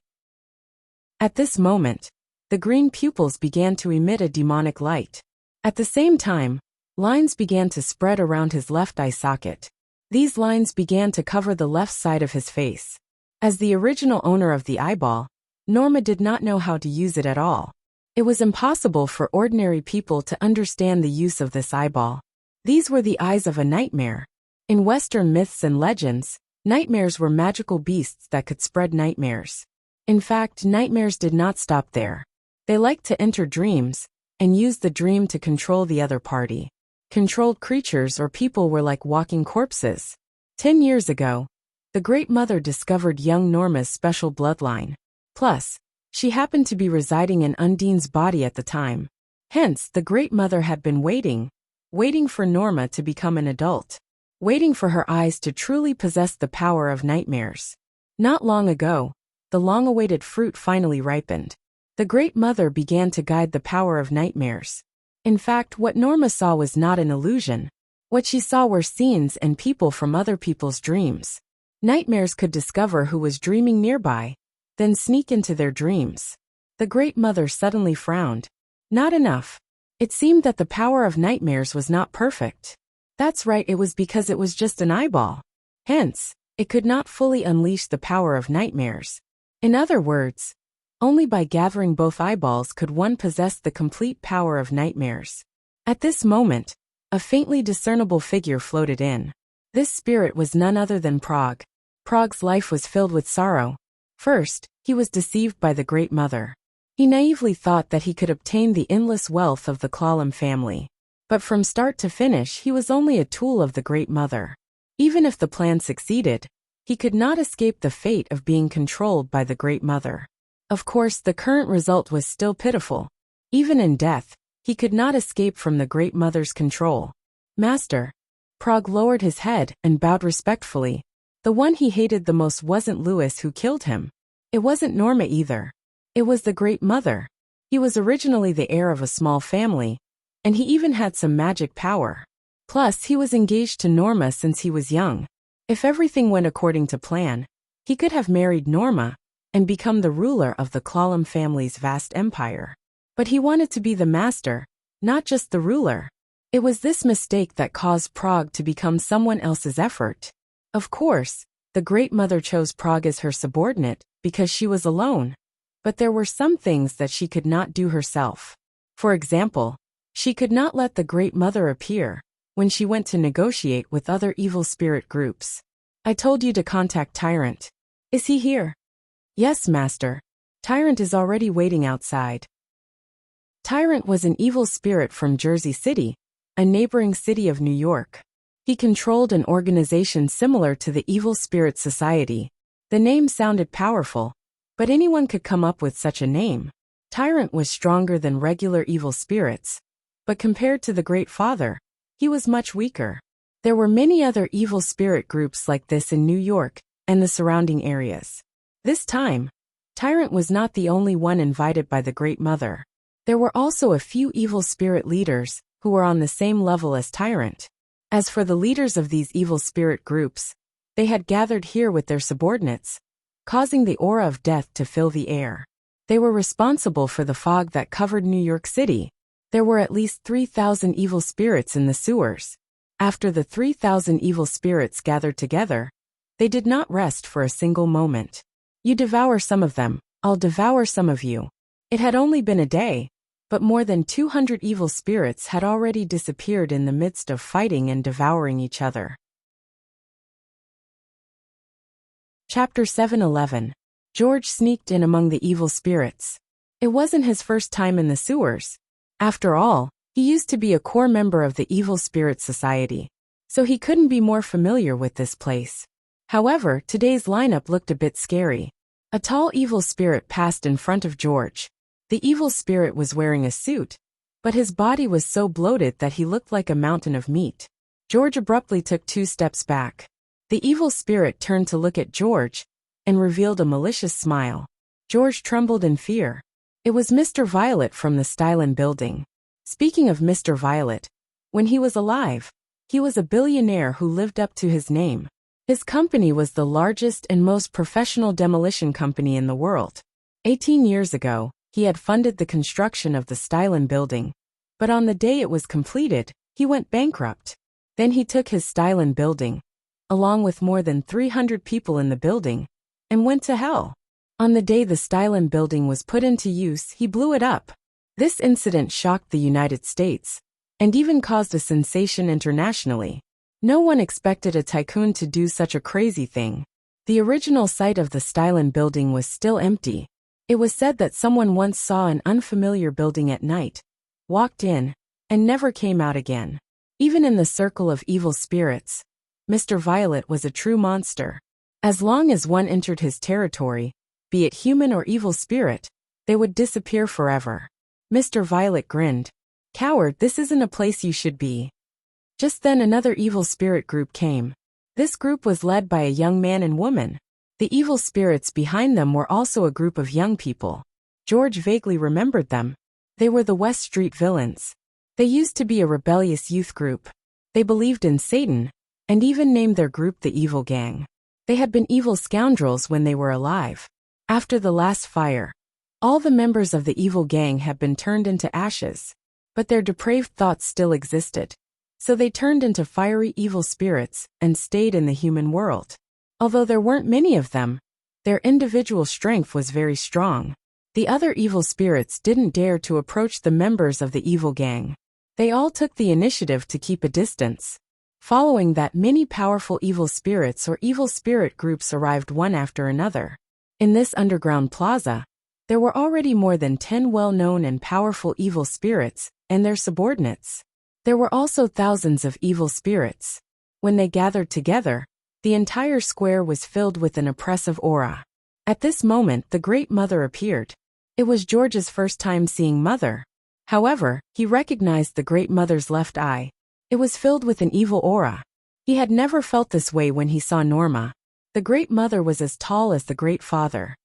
At this moment, the green pupils began to emit a demonic light. At the same time, lines began to spread around his left eye socket. These lines began to cover the left side of his face. As the original owner of the eyeball, Norma did not know how to use it at all. It was impossible for ordinary people to understand the use of this eyeball. These were the eyes of a nightmare. In Western myths and legends, nightmares were magical beasts that could spread nightmares. In fact, nightmares did not stop there. They liked to enter dreams and use the dream to control the other party. Controlled creatures or people were like walking corpses. 10 years ago, the Great Mother discovered young Norma's special bloodline. Plus, she happened to be residing in Undine's body at the time. Hence, the Great Mother had been waiting for Norma to become an adult. Waiting for her eyes to truly possess the power of nightmares. Not long ago, the long-awaited fruit finally ripened. The Great Mother began to guide the power of nightmares. In fact, what Norma saw was not an illusion. What she saw were scenes and people from other people's dreams. Nightmares could discover who was dreaming nearby, then sneak into their dreams. The Great Mother suddenly frowned. Not enough. It seemed that the power of nightmares was not perfect. That's right, it was because it was just an eyeball. Hence, it could not fully unleash the power of nightmares. In other words, only by gathering both eyeballs could one possess the complete power of nightmares. At this moment, a faintly discernible figure floated in. This spirit was none other than Prague. Prague's life was filled with sorrow. First, he was deceived by the Great Mother. He naively thought that he could obtain the endless wealth of the Klallam family. But from start to finish he was only a tool of the Great Mother. Even if the plan succeeded, he could not escape the fate of being controlled by the Great Mother. Of course, the current result was still pitiful. Even in death, he could not escape from the Great Mother's control. Master. Prague lowered his head and bowed respectfully. The one he hated the most wasn't Louis who killed him. It wasn't Norma either. It was the Great Mother. He was originally the heir of a small family, and he even had some magic power. Plus, he was engaged to Norma since he was young. If everything went according to plan, he could have married Norma and become the ruler of the Klallam family's vast empire. But he wanted to be the master, not just the ruler. It was this mistake that caused Prague to become someone else's effort. Of course, the Great Mother chose Prague as her subordinate because she was alone. But there were some things that she could not do herself. For example, she could not let the Great Mother appear when she went to negotiate with other evil spirit groups. I told you to contact Tyrant. Is he here? Yes, Master. Tyrant is already waiting outside. Tyrant was an evil spirit from Jersey City, a neighboring city of New York. He controlled an organization similar to the Evil Spirit Society. The name sounded powerful, but anyone could come up with such a name. Tyrant was stronger than regular evil spirits, but compared to the Great Father, he was much weaker. There were many other evil spirit groups like this in New York and the surrounding areas. This time, Tyrant was not the only one invited by the Great Mother. There were also a few evil spirit leaders who were on the same level as Tyrant. As for the leaders of these evil spirit groups, they had gathered here with their subordinates, causing the aura of death to fill the air. They were responsible for the fog that covered New York City. There were at least 3,000 evil spirits in the sewers. After the 3,000 evil spirits gathered together, they did not rest for a single moment. You devour some of them, I'll devour some of you. It had only been a day, but more than 200 evil spirits had already disappeared in the midst of fighting and devouring each other. Chapter 7:11. George sneaked in among the evil spirits. It wasn't his first time in the sewers. After all, he used to be a core member of the Evil Spirit Society, so he couldn't be more familiar with this place. However, today's lineup looked a bit scary. A tall evil spirit passed in front of George. The evil spirit was wearing a suit, but his body was so bloated that he looked like a mountain of meat. George abruptly took 2 steps back. The evil spirit turned to look at George and revealed a malicious smile. George trembled in fear. It was Mr. Violet from the Stylin building. Speaking of Mr. Violet, when he was alive, he was a billionaire who lived up to his name. His company was the largest and most professional demolition company in the world. 18 years ago, he had funded the construction of the Stylin building, but on the day it was completed, he went bankrupt. Then he took his Stylin building, along with more than 300 people in the building, and went to hell. On the day the Stylin building was put into use, he blew it up. This incident shocked the United States, and even caused a sensation internationally. No one expected a tycoon to do such a crazy thing. The original site of the Stylin building was still empty. It was said that someone once saw an unfamiliar building at night, walked in, and never came out again. Even in the circle of evil spirits, Mr. Violet was a true monster. As long as one entered his territory, be it human or evil spirit, they would disappear forever. Mr. Violet grinned. "Coward, this isn't a place you should be." Just then another evil spirit group came. This group was led by a young man and woman. The evil spirits behind them were also a group of young people. George vaguely remembered them. They were the West Street Villains. They used to be a rebellious youth group. They believed in Satan, and even named their group the Evil Gang. They had been evil scoundrels when they were alive. After the last fire, all the members of the Evil Gang had been turned into ashes, but their depraved thoughts still existed. So they turned into fiery evil spirits and stayed in the human world. Although there weren't many of them, their individual strength was very strong. The other evil spirits didn't dare to approach the members of the Evil Gang. They all took the initiative to keep a distance. Following that, many powerful evil spirits or evil spirit groups arrived one after another. In this underground plaza, there were already more than 10 well-known and powerful evil spirits and their subordinates. There were also thousands of evil spirits. When they gathered together, the entire square was filled with an oppressive aura. At this moment, the Great Mother appeared. It was George's first time seeing Mother. However, he recognized the Great Mother's left eye. It was filled with an evil aura. He had never felt this way when he saw Norma. The Great Mother was as tall as the Great Father,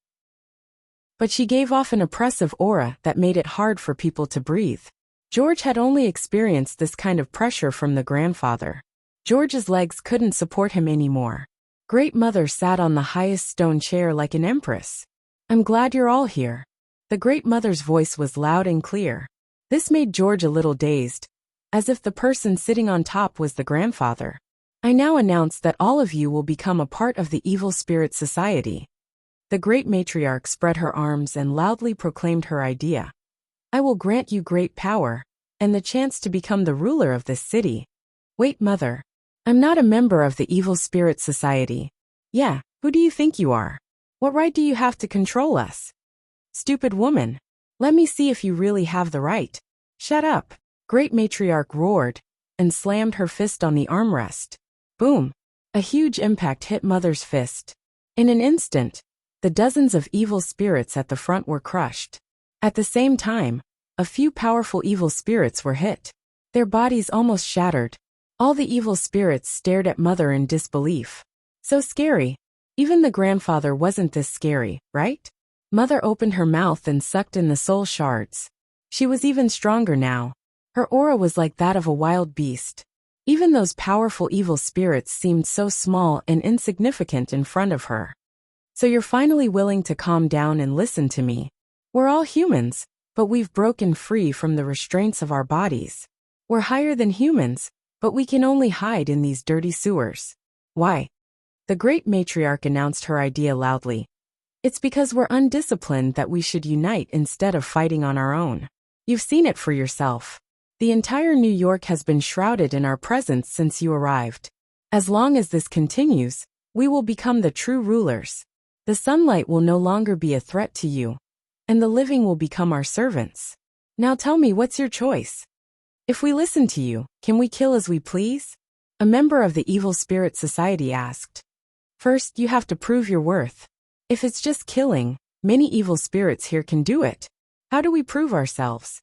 but she gave off an oppressive aura that made it hard for people to breathe. George had only experienced this kind of pressure from the grandfather. George's legs couldn't support him anymore. Great Mother sat on the highest stone chair like an empress. "I'm glad you're all here." The Great Mother's voice was loud and clear. This made George a little dazed, as if the person sitting on top was the grandfather. "I now announce that all of you will become a part of the Evil Spirit Society." The great matriarch spread her arms and loudly proclaimed her idea. "I will grant you great power, and the chance to become the ruler of this city." "Wait, Mother. I'm not a member of the Evil Spirit Society." "Yeah, who do you think you are? What right do you have to control us?" "Stupid woman. Let me see if you really have the right." "Shut up." Great matriarch roared, and slammed her fist on the armrest. Boom! A huge impact hit Mother's fist. In an instant, the dozens of evil spirits at the front were crushed. At the same time, a few powerful evil spirits were hit. Their bodies almost shattered. All the evil spirits stared at Mother in disbelief. "So scary. Even the grandfather wasn't this scary, right? Mother opened her mouth and sucked in the soul shards. She was even stronger now. Her aura was like that of a wild beast. Even those powerful evil spirits seemed so small and insignificant in front of her. So you're finally willing to calm down and listen to me. We're all humans, but we've broken free from the restraints of our bodies. We're higher than humans, but we can only hide in these dirty sewers. Why? The great matriarch announced her idea loudly. It's because we're undisciplined that we should unite instead of fighting on our own. You've seen it for yourself. The entire New York has been shrouded in our presence since you arrived. As long as this continues, we will become the true rulers. The sunlight will no longer be a threat to you, and the living will become our servants. Now tell me, what's your choice? If we listen to you, can we kill as we please? A member of the Evil Spirit Society asked. First, you have to prove your worth. If it's just killing, many evil spirits here can do it. How do we prove ourselves?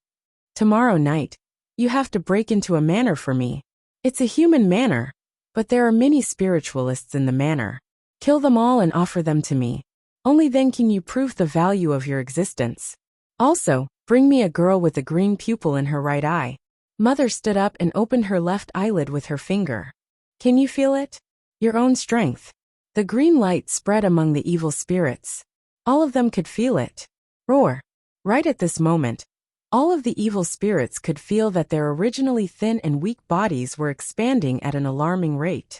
Tomorrow night, you have to break into a manor for me. It's a human manor, but there are many spiritualists in the manor. Kill them all and offer them to me. Only then can you prove the value of your existence. Also, bring me a girl with a green pupil in her right eye. Mother stood up and opened her left eyelid with her finger. Can you feel it? Your own strength. The green light spread among the evil spirits. All of them could feel it. Roar. Right at this moment, all of the evil spirits could feel that their originally thin and weak bodies were expanding at an alarming rate.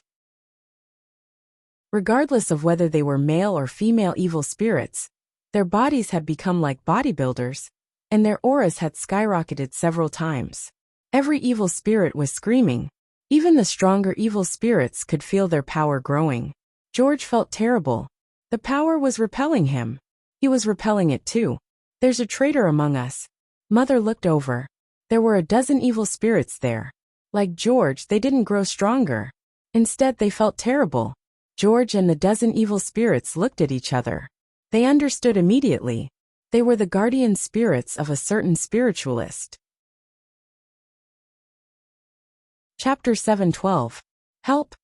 Regardless of whether they were male or female evil spirits, their bodies had become like bodybuilders, and their auras had skyrocketed several times. Every evil spirit was screaming. Even the stronger evil spirits could feel their power growing. George felt terrible. The power was repelling him. He was repelling it too. There's a traitor among us. Mother looked over. There were a dozen evil spirits there. Like George, they didn't grow stronger. Instead, they felt terrible. George and the dozen evil spirits looked at each other. They understood immediately. They were the guardian spirits of a certain spiritualist. Chapter 7:12. Help!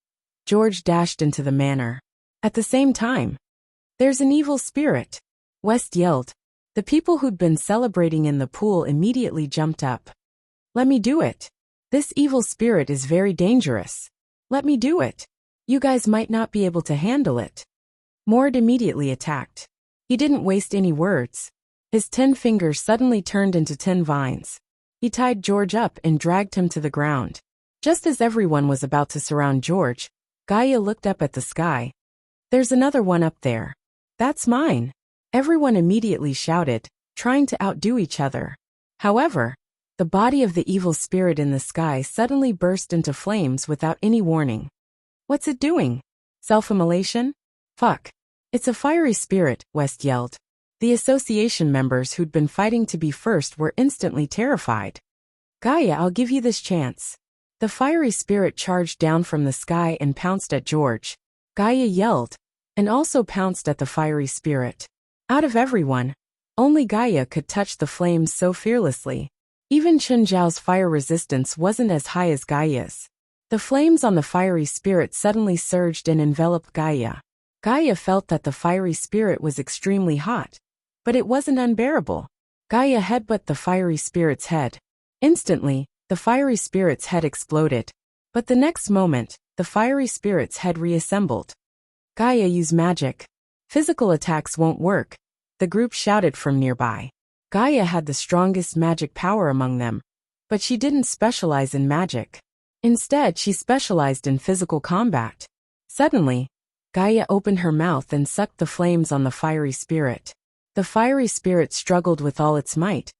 George dashed into the manor. At the same time, there's an evil spirit, West yelled. The people who'd been celebrating in the pool immediately jumped up. Let me do it. This evil spirit is very dangerous. Let me do it. You guys might not be able to handle it. Mord immediately attacked. He didn't waste any words. His 10 fingers suddenly turned into 10 vines. He tied George up and dragged him to the ground. Just as everyone was about to surround George, Gaia looked up at the sky. There's another one up there. That's mine. Everyone immediately shouted, trying to outdo each other. However, the body of the evil spirit in the sky suddenly burst into flames without any warning. What's it doing? Self-immolation? Fuck. It's a fiery spirit, West yelled. The association members who'd been fighting to be first were instantly terrified. Gaia, I'll give you this chance. The fiery spirit charged down from the sky and pounced at George. Gaia yelled, and also pounced at the fiery spirit. Out of everyone, only Gaia could touch the flames so fearlessly. Even Chen Zhao's fire resistance wasn't as high as Gaia's. The flames on the fiery spirit suddenly surged and enveloped Gaia. Gaia felt that the fiery spirit was extremely hot, but it wasn't unbearable. Gaia headbutted the fiery spirit's head. Instantly, the fiery spirit's head exploded. But the next moment, the fiery spirit's head reassembled. Gaia, use magic. Physical attacks won't work, the group shouted from nearby. Gaia had the strongest magic power among them, but she didn't specialize in magic. Instead, she specialized in physical combat. Suddenly, Gaia opened her mouth and sucked the flames on the fiery spirit. The fiery spirit struggled with all its might,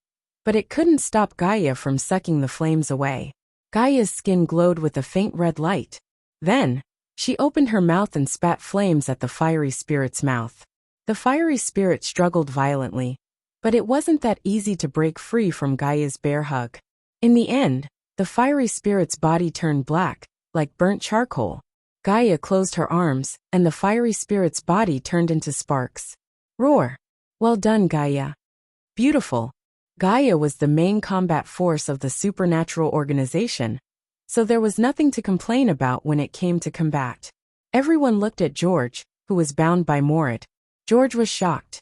but it couldn't stop Gaia from sucking the flames away. Gaia's skin glowed with a faint red light. Then, she opened her mouth and spat flames at the fiery spirit's mouth. The fiery spirit struggled violently, but it wasn't that easy to break free from Gaia's bear hug. In the end, the fiery spirit's body turned black, like burnt charcoal. Gaia closed her arms, and the fiery spirit's body turned into sparks. Roar! Well done, Gaia. Beautiful. Gaia was the main combat force of the supernatural organization, so there was nothing to complain about when it came to combat. Everyone looked at George, who was bound by Morit. George was shocked.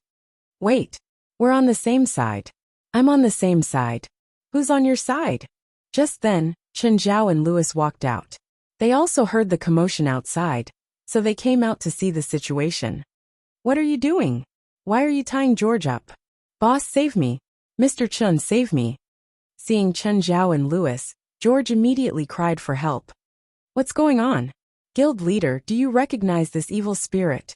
Wait. We're on the same side. I'm on the same side. Who's on your side? Just then, Chen Zhao and Louis walked out. They also heard the commotion outside, so they came out to see the situation. What are you doing? Why are you tying George up? Boss, save me. Mr. Chen, save me. Seeing Chen Zhao and Louis, George immediately cried for help. What's going on? Guild leader, do you recognize this evil spirit?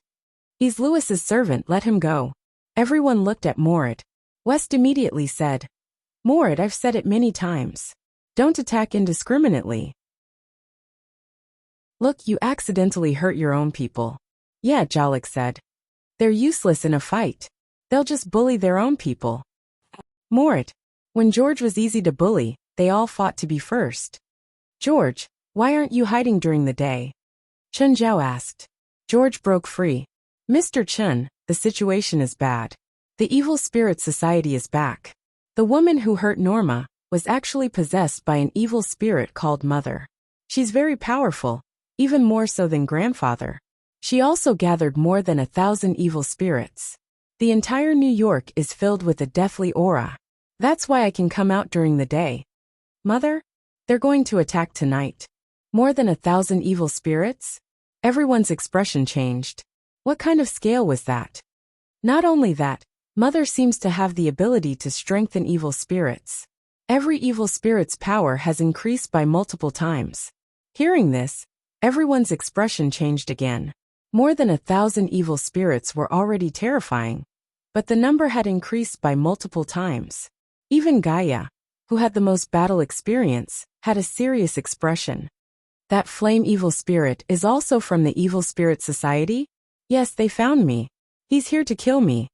He's Louis's servant, let him go. Everyone looked at Morit. West immediately said, Morit, I've said it many times. Don't attack indiscriminately. Look, you accidentally hurt your own people. Yeah, Jalik said. They're useless in a fight. They'll just bully their own people. Morit. When George was easy to bully, they all fought to be first. George, why aren't you hiding during the day? Chen Zhao asked. George broke free. Mr. Chen, the situation is bad. The evil spirit society is back. The woman who hurt Norma was actually possessed by an evil spirit called Mother. She's very powerful, even more so than grandfather. She also gathered more than 1,000 evil spirits. The entire New York is filled with a deathly aura. That's why I can come out during the day. Mother? They're going to attack tonight. More than 1,000 evil spirits? Everyone's expression changed. What kind of scale was that? Not only that, Mother seems to have the ability to strengthen evil spirits. Every evil spirit's power has increased by multiple times. Hearing this, everyone's expression changed again. More than 1,000 evil spirits were already terrifying, but the number had increased by multiple times. Even Gaia, who had the most battle experience, had a serious expression. That flame evil spirit is also from the Evil Spirit Society? Yes, they found me. He's here to kill me.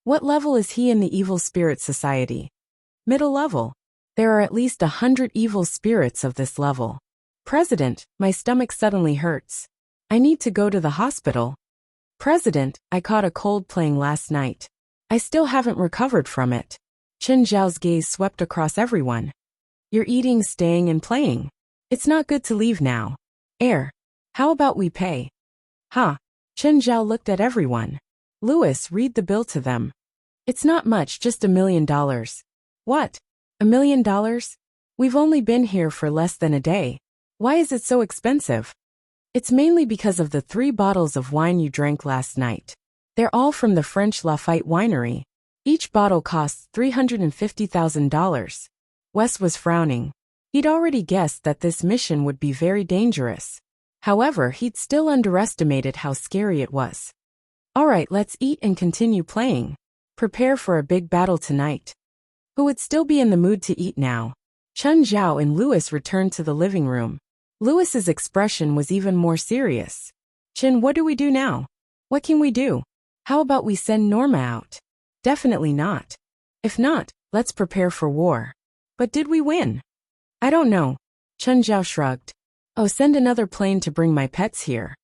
What level is he in the Evil Spirit Society? Middle level. There are at least 100 evil spirits of this level. President, my stomach suddenly hurts. I need to go to the hospital. President, I caught a cold playing last night. I still haven't recovered from it. Chen Zhao's gaze swept across everyone. You're eating, staying, and playing. It's not good to leave now. How about we pay? Huh? Chen Zhao looked at everyone. Louis, read the bill to them. It's not much, just $1 million. What? $1 million? We've only been here for less than a day. Why is it so expensive? It's mainly because of the 3 bottles of wine you drank last night. They're all from the French Lafite winery. Each bottle costs $350,000. Wes was frowning. He'd already guessed that this mission would be very dangerous. However, he'd still underestimated how scary it was. Alright, let's eat and continue playing. Prepare for a big battle tonight. Who would still be in the mood to eat now? Chen Zhao and Louis returned to the living room. Louis's expression was even more serious. Chen, what do we do now? What can we do? How about we send Norma out? Definitely not. If not, let's prepare for war. But did we win? I don't know. Chen Zhao shrugged. Oh, send another plane to bring my pets here.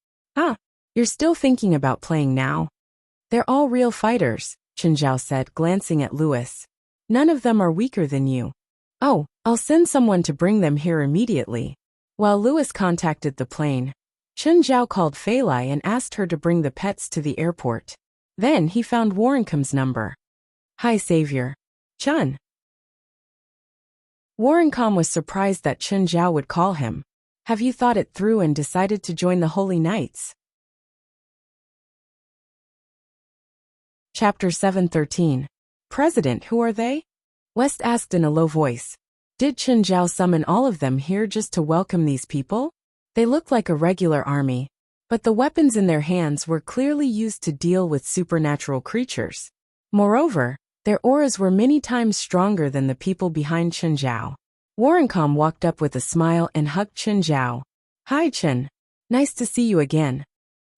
You're still thinking about playing now? They're all real fighters, Chen Zhao said, glancing at Louis. None of them are weaker than you. Oh, I'll send someone to bring them here immediately. While Louis contacted the plane, Chen Zhao called Fei Lai and asked her to bring the pets to the airport. Then he found Warrencomb's number. Hi, Savior. Chen. Warrencomb was surprised that Chen Zhao would call him. Have you thought it through and decided to join the Holy Knights? Chapter 713. President, who are they? West asked in a low voice. Did Chen Zhao summon all of them here just to welcome these people? They looked like a regular army, but the weapons in their hands were clearly used to deal with supernatural creatures. Moreover, their auras were many times stronger than the people behind Chen Zhao. Warrencomb walked up with a smile and hugged Chen Zhao. Hi, Chen. Nice to see you again.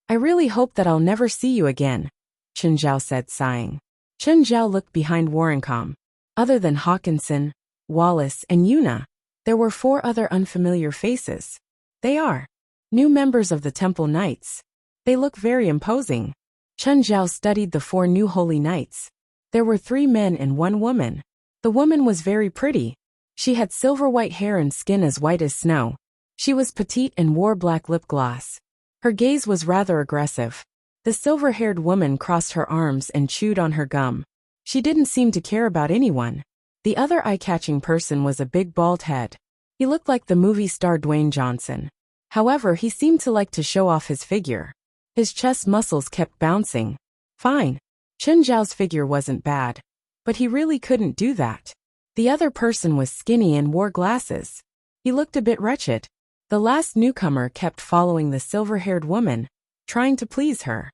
I really hope that I'll never see you again, Chen Zhao said, sighing. Chen Zhao looked behind Warrencomb. Other than Hawkinson, Wallace, and Yuna, there were 4 other unfamiliar faces. They are new members of the Temple Knights. They look very imposing. Chen Zhao studied the 4 new Holy Knights. There were 3 men and 1 woman. The woman was very pretty. She had silver white hair and skin as white as snow. She was petite and wore black lip gloss. Her gaze was rather aggressive. The silver-haired woman crossed her arms and chewed on her gum. She didn't seem to care about anyone. The other eye-catching person was a big bald head. He looked like the movie star Dwayne Johnson. However, he seemed to like to show off his figure. His chest muscles kept bouncing. Fine. Chen Zhao's figure wasn't bad. But he really couldn't do that. The other person was skinny and wore glasses. He looked a bit wretched. The last newcomer kept following the silver-haired woman, trying to please her.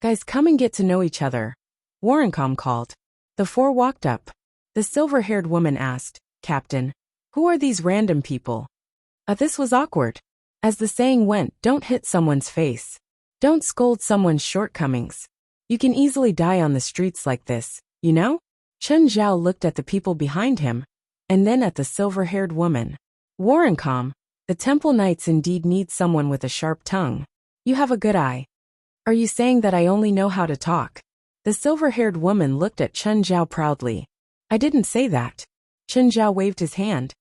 Guys, come and get to know each other, Warrencom called. The four walked up. The silver-haired woman asked, Captain, who are these random people? This was awkward. As the saying went, don't hit someone's face. Don't scold someone's shortcomings. You can easily die on the streets like this, you know? Chen Zhao looked at the people behind him, and then at the silver-haired woman. Warrencom, the temple knights indeed need someone with a sharp tongue. You have a good eye. Are you saying that I only know how to talk? The silver-haired woman looked at Chen Zhao proudly. I didn't say that. Chen Zhao waved his hand.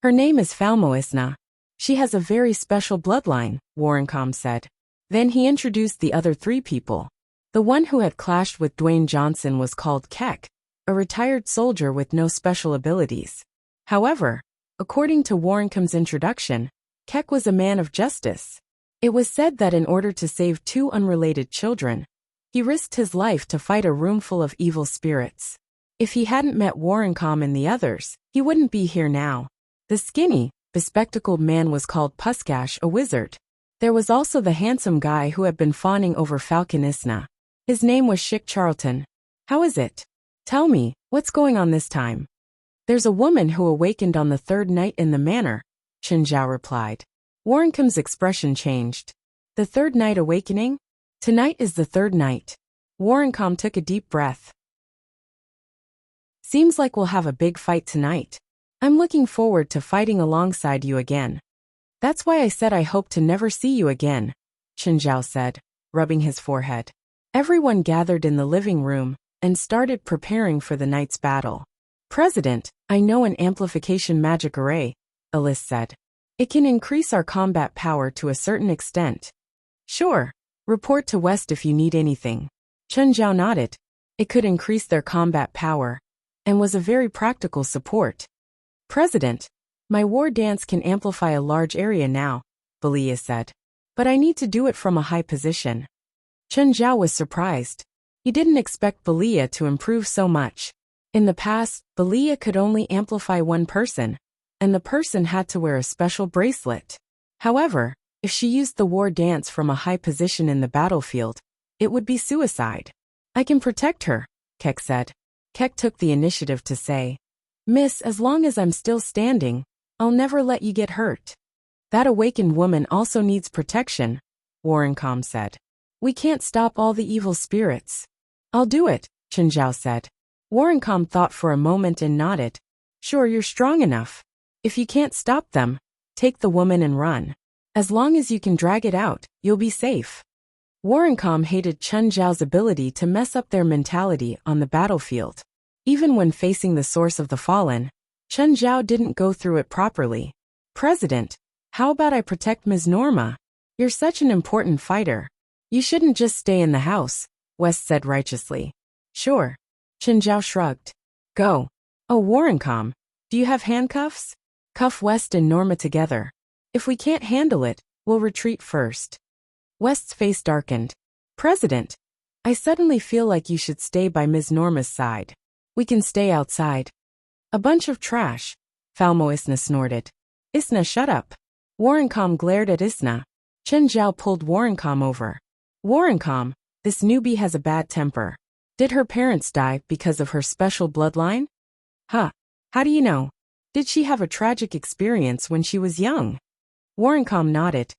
Her name is Falmoisna. She has a very special bloodline, Warrencom said. Then he introduced the other three people. The one who had clashed with Dwayne Johnson was called Keck, a retired soldier with no special abilities. However, according to Warrencom's introduction, Keck was a man of justice. It was said that in order to save two unrelated children, he risked his life to fight a room full of evil spirits. If he hadn't met Warrencom and the others, he wouldn't be here now. The skinny, bespectacled man was called Puskash, a wizard. There was also the handsome guy who had been fawning over Falcon Isna. His name was Schick Charlton. How is it? Tell me, what's going on this time? There's a woman who awakened on the third night in the manor, Chen Zhao replied. Warrencom's expression changed. The third night awakening? Tonight is the third night. Warrencom took a deep breath. Seems like we'll have a big fight tonight. I'm looking forward to fighting alongside you again. That's why I said I hope to never see you again, Chen Zhao said, rubbing his forehead. Everyone gathered in the living room and started preparing for the night's battle. President, I know an amplification magic array, Alice said. It can increase our combat power to a certain extent. Sure. Report to West if you need anything. Chen Zhao nodded. It could increase their combat power, and was a very practical support. President, my war dance can amplify a large area now, Belia said. But I need to do it from a high position. Chen Zhao was surprised. He didn't expect Belia to improve so much. In the past, Belia could only amplify one person, and the person had to wear a special bracelet. However, if she used the war dance from a high position in the battlefield, it would be suicide. I can protect her, Keck said. Keck took the initiative to say, Miss, as long as I'm still standing, I'll never let you get hurt. That awakened woman also needs protection, Warrencom said. We can't stop all the evil spirits. I'll do it, Chen Zhao said. Warrencom thought for a moment and nodded. Sure, you're strong enough. If you can't stop them, take the woman and run. As long as you can drag it out, you'll be safe. Warrencom hated Chen Zhao's ability to mess up their mentality on the battlefield. Even when facing the source of the fallen, Chen Zhao didn't go through it properly. President, how about I protect Ms. Norma? You're such an important fighter. You shouldn't just stay in the house, West said righteously. Sure. Chen Zhao shrugged. Go. Oh, Warrencom, do you have handcuffs? Cuff West and Norma together. If we can't handle it, we'll retreat first. West's face darkened. President, I suddenly feel like you should stay by Ms. Norma's side. We can stay outside. A bunch of trash, Falmo Isna snorted. Isna, shut up. Warrencom glared at Isna. Chen Zhao pulled Warrencom over. Warrencom, this newbie has a bad temper. Did her parents die because of her special bloodline? Huh. How do you know? Did she have a tragic experience when she was young? Warrencom nodded.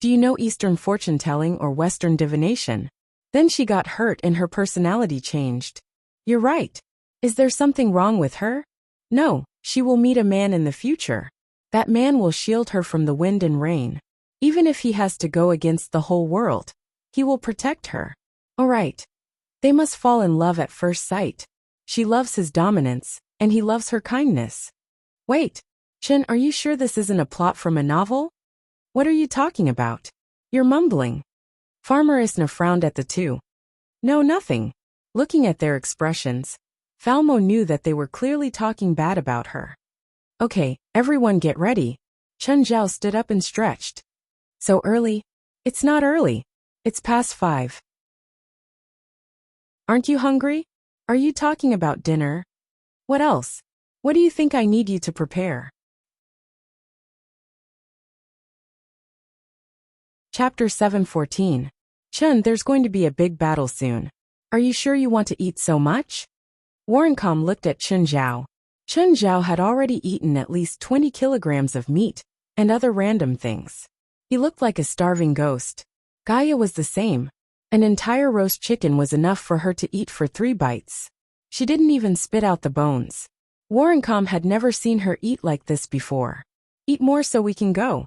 Do you know Eastern fortune-telling or Western divination? Then she got hurt and her personality changed. You're right. Is there something wrong with her? No, she will meet a man in the future. That man will shield her from the wind and rain. Even if he has to go against the whole world, he will protect her. All right. They must fall in love at first sight. She loves his dominance, and he loves her kindness. Wait, Chen, are you sure this isn't a plot from a novel? What are you talking about? You're mumbling. Farmer Isna frowned at the two. No, nothing. Looking at their expressions, Falmo knew that they were clearly talking bad about her. Okay, everyone get ready. Chen Zhao stood up and stretched. So early? It's not early. It's past 5. Aren't you hungry? Are you talking about dinner? What else? What do you think I need you to prepare? Chapter 7:14. Chen, there's going to be a big battle soon. Are you sure you want to eat so much? Warrencom looked at Chen Zhao. Chen Zhao had already eaten at least 20 kilograms of meat and other random things. He looked like a starving ghost. Gaia was the same. An entire roast chicken was enough for her to eat for 3 bites. She didn't even spit out the bones. Warrencom had never seen her eat like this before. Eat more so we can go.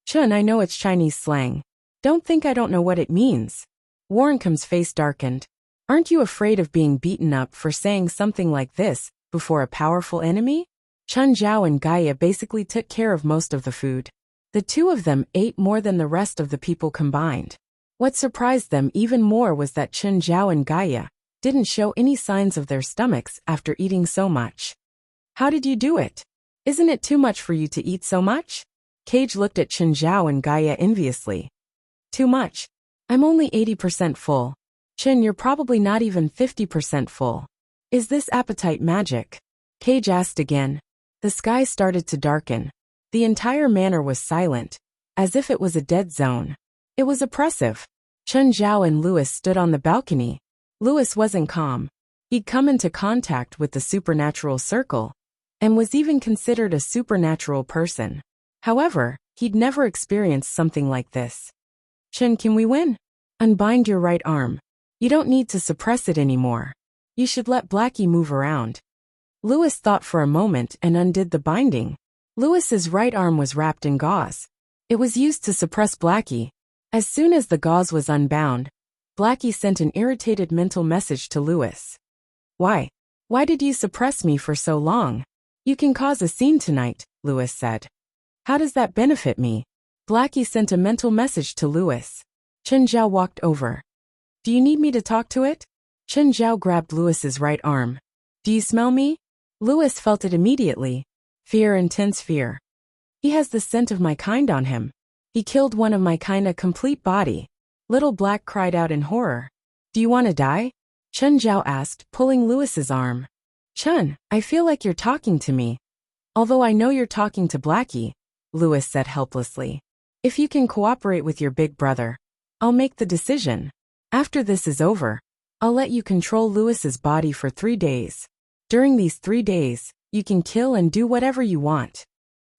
Chen, I know it's Chinese slang. Don't think I don't know what it means. Warrencom's face darkened. Aren't you afraid of being beaten up for saying something like this before a powerful enemy? Chen Zhao and Gaia basically took care of most of the food. The two of them ate more than the rest of the people combined. What surprised them even more was that Chen Zhao and Gaia didn't show any signs of their stomachs after eating so much. How did you do it? Isn't it too much for you to eat so much? Cage looked at Chen Zhao and Gaia enviously. Too much. I'm only 80% full. Chen, you're probably not even 50% full. Is this appetite magic? Cage asked again. The sky started to darken. The entire manor was silent, as if it was a dead zone. It was oppressive. Chen Zhao and Louis stood on the balcony. Louis wasn't calm. He'd come into contact with the supernatural circle, and was even considered a supernatural person. However, he'd never experienced something like this. Chen, can we win? Unbind your right arm. You don't need to suppress it anymore. You should let Blackie move around. Louis thought for a moment and undid the binding. Louis's right arm was wrapped in gauze. It was used to suppress Blackie. As soon as the gauze was unbound, Blackie sent an irritated mental message to Louis. Why? Why did you suppress me for so long? You can cause a scene tonight, Louis said. How does that benefit me? Blackie sent a mental message to Louis. Chen Zhao walked over. Do you need me to talk to it? Chen Zhao grabbed Louis's right arm. Do you smell me? Louis felt it immediately. Fear, intense fear. He has the scent of my kind on him. He killed one of my kind, a complete body. Little Black cried out in horror. Do you want to die? Chen Zhao asked, pulling Louis's arm. Chen, I feel like you're talking to me. Although I know you're talking to Blackie, Louis said helplessly. If you can cooperate with your big brother, I'll make the decision. After this is over, I'll let you control Louis's body for 3 days. During these 3 days, you can kill and do whatever you want.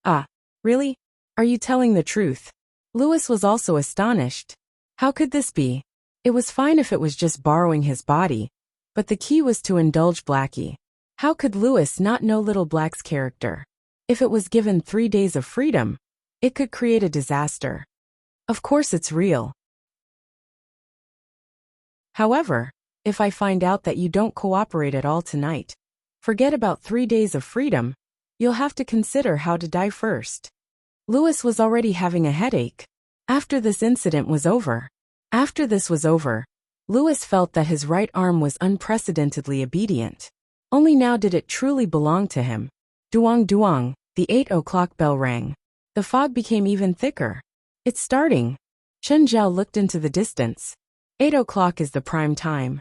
Ah, really? Are you telling the truth? Louis was also astonished. How could this be? It was fine if it was just borrowing his body, but the key was to indulge Blackie. How could Louis not know Little Black's character? If it was given 3 days of freedom, it could create a disaster. Of course it's real. However, if I find out that you don't cooperate at all tonight, forget about 3 days of freedom, you'll have to consider how to die first. Louis was already having a headache. After this was over, Louis felt that his right arm was unprecedentedly obedient. Only now did it truly belong to him. Duang duang, the 8 o'clock bell rang. The fog became even thicker. It's starting. Chen Zhao looked into the distance. 8 o'clock is the prime time.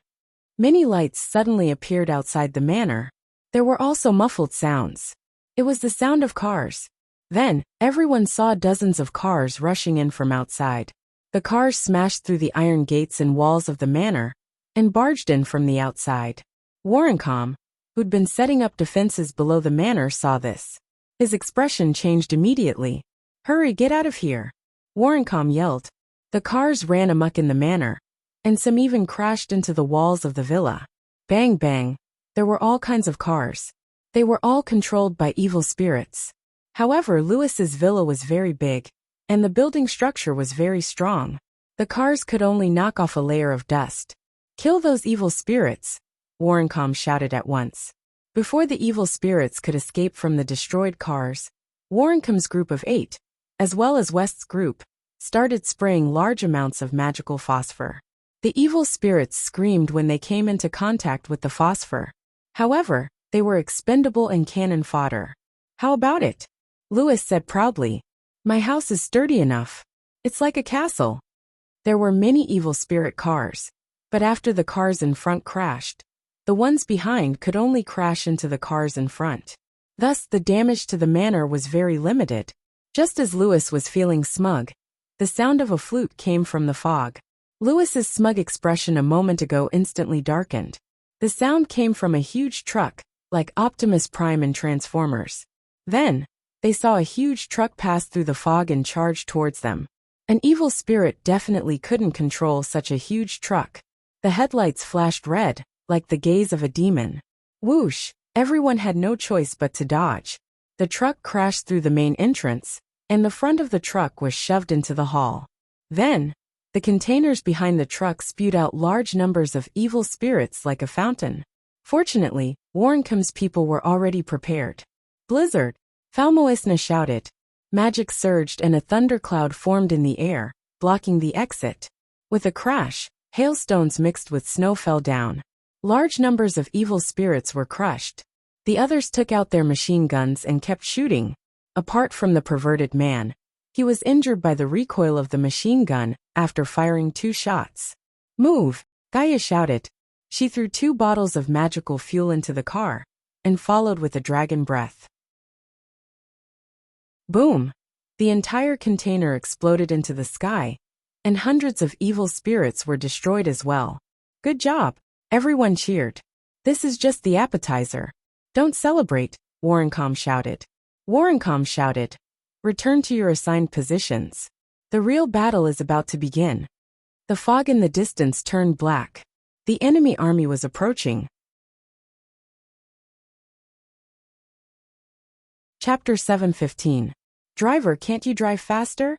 Many lights suddenly appeared outside the manor. There were also muffled sounds. It was the sound of cars. Then, everyone saw dozens of cars rushing in from outside. The cars smashed through the iron gates and walls of the manor and barged in from the outside. Warrencom, who'd been setting up defenses below the manor, saw this. His expression changed immediately. Hurry, get out of here! Warrencom yelled. The cars ran amok in the manor, and some even crashed into the walls of the villa. Bang bang, there were all kinds of cars. They were all controlled by evil spirits. However, Louis's villa was very big, and the building structure was very strong. The cars could only knock off a layer of dust. Kill those evil spirits, Warrencom shouted at once. Before the evil spirits could escape from the destroyed cars, Warrencom's group of 8, as well as West's group, started spraying large amounts of magical phosphor. The evil spirits screamed when they came into contact with the phosphor. However, they were expendable and cannon fodder. "How about it?" Louis said proudly. "My house is sturdy enough. It's like a castle." There were many evil spirit cars. But after the cars in front crashed, the ones behind could only crash into the cars in front. Thus, the damage to the manor was very limited. Just as Louis was feeling smug, the sound of a flute came from the fog. Louis's smug expression a moment ago instantly darkened. The sound came from a huge truck, like Optimus Prime in Transformers. Then, they saw a huge truck pass through the fog and charge towards them. An evil spirit definitely couldn't control such a huge truck. The headlights flashed red, like the gaze of a demon. Whoosh! Everyone had no choice but to dodge. The truck crashed through the main entrance, and the front of the truck was shoved into the hall. Then, the containers behind the truck spewed out large numbers of evil spirits like a fountain. Fortunately, Warrencombe's people were already prepared. "Blizzard!" Falmoisna shouted. Magic surged and a thundercloud formed in the air, blocking the exit. With a crash, hailstones mixed with snow fell down. Large numbers of evil spirits were crushed. The others took out their machine guns and kept shooting. Apart from the perverted man, he was injured by the recoil of the machine gun after firing 2 shots. "Move!" Gaia shouted. She threw 2 bottles of magical fuel into the car, and followed with a dragon breath. Boom! The entire container exploded into the sky, and hundreds of evil spirits were destroyed as well. "Good job!" Everyone cheered. "This is just the appetizer. Don't celebrate," Warrencombe shouted. Warrencombe shouted. "Return to your assigned positions. The real battle is about to begin." The fog in the distance turned black. The enemy army was approaching. Chapter 7:15. "Driver, can't you drive faster?"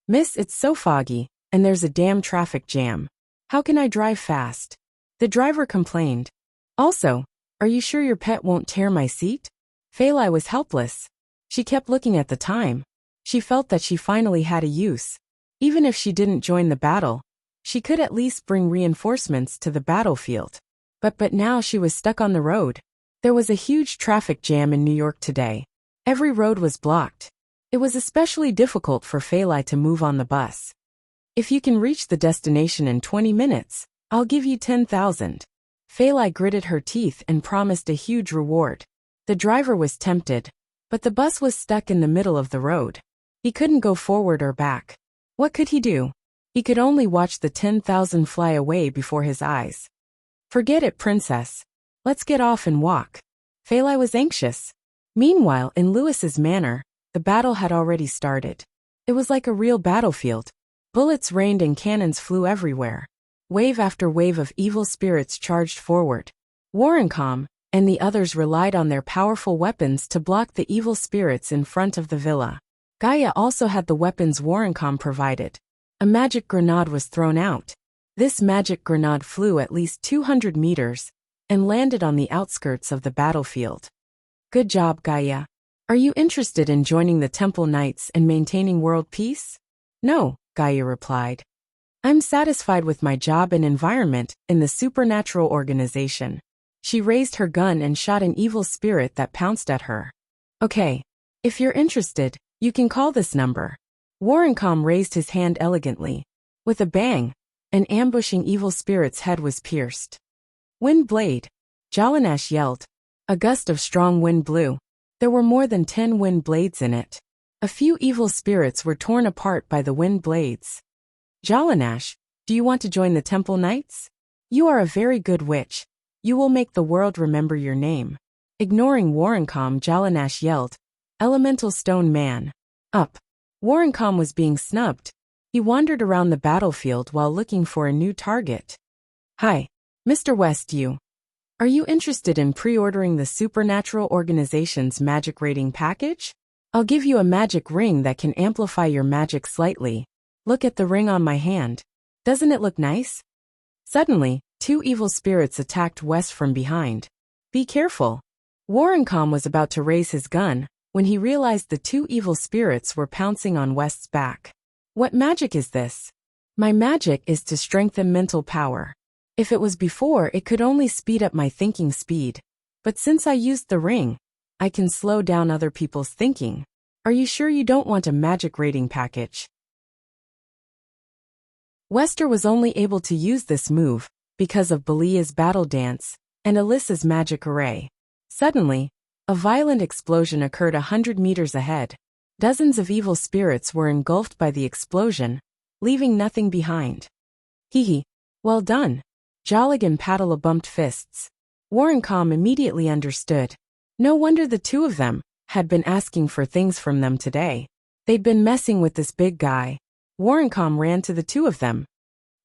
"Miss, it's so foggy, and there's a damn traffic jam. How can I drive fast?" The driver complained. "Also, are you sure your pet won't tear my seat?" Phalai was helpless. She kept looking at the time. She felt that she finally had a use. Even if she didn't join the battle, she could at least bring reinforcements to the battlefield. But now she was stuck on the road. There was a huge traffic jam in New York today. Every road was blocked. It was especially difficult for Phalai to move on the bus. "If you can reach the destination in 20 minutes, I'll give you 10,000. Phalai gritted her teeth and promised a huge reward. The driver was tempted, but the bus was stuck in the middle of the road. He couldn't go forward or back. What could he do? He could only watch the 10,000 fly away before his eyes. "Forget it, princess. Let's get off and walk." Phalai was anxious. Meanwhile, in Louis's manor, the battle had already started. It was like a real battlefield. Bullets rained and cannons flew everywhere. Wave after wave of evil spirits charged forward. Warrencombe and the others relied on their powerful weapons to block the evil spirits in front of the villa. Gaia also had the weapons Warrencombe provided. A magic grenade was thrown out. This magic grenade flew at least 200 meters and landed on the outskirts of the battlefield. "Good job, Gaia. Are you interested in joining the Temple Knights and maintaining world peace?" "No," Gaia replied. "I'm satisfied with my job and environment in the supernatural organization." She raised her gun and shot an evil spirit that pounced at her. "Okay. If you're interested, you can call this number." Warrencombe raised his hand elegantly. With a bang, an ambushing evil spirit's head was pierced. "Wind blade!" Jalanash yelled. A gust of strong wind blew. There were more than 10 wind blades in it. A few evil spirits were torn apart by the wind blades. "Jalanash, do you want to join the Temple Knights? You are a very good witch. You will make the world remember your name." Ignoring Warrencombe, Jalanash yelled, "Elemental Stone Man. Up." Warrencombe was being snubbed. He wandered around the battlefield while looking for a new target. "Hi, Mr. West, you. Are you interested in pre-ordering the Supernatural Organization's magic rating package? I'll give you a magic ring that can amplify your magic slightly. Look at the ring on my hand. Doesn't it look nice?" Suddenly, 2 evil spirits attacked West from behind. "Be careful." Warrencombe was about to raise his gun when he realized the 2 evil spirits were pouncing on West's back. What magic is this? My magic is to strengthen mental power. If it was before, it could only speed up my thinking speed. But since I used the ring, I can slow down other people's thinking. Are you sure you don't want a magic rating package? Wester was only able to use this move because of Belia's battle dance and Alyssa's magic array. Suddenly, a violent explosion occurred 100 meters ahead. Dozens of evil spirits were engulfed by the explosion, leaving nothing behind. Hee. Well done. Jollig and Padala bumped fists. Warrencom immediately understood. No wonder the two of them had been asking for things from them today. They'd been messing with this big guy. Warrencom ran to the two of them.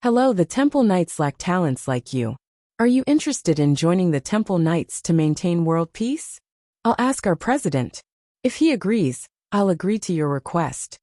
Hello, the Temple Knights lack talents like you. Are you interested in joining the Temple Knights to maintain world peace? I'll ask our president. If he agrees, I'll agree to your request.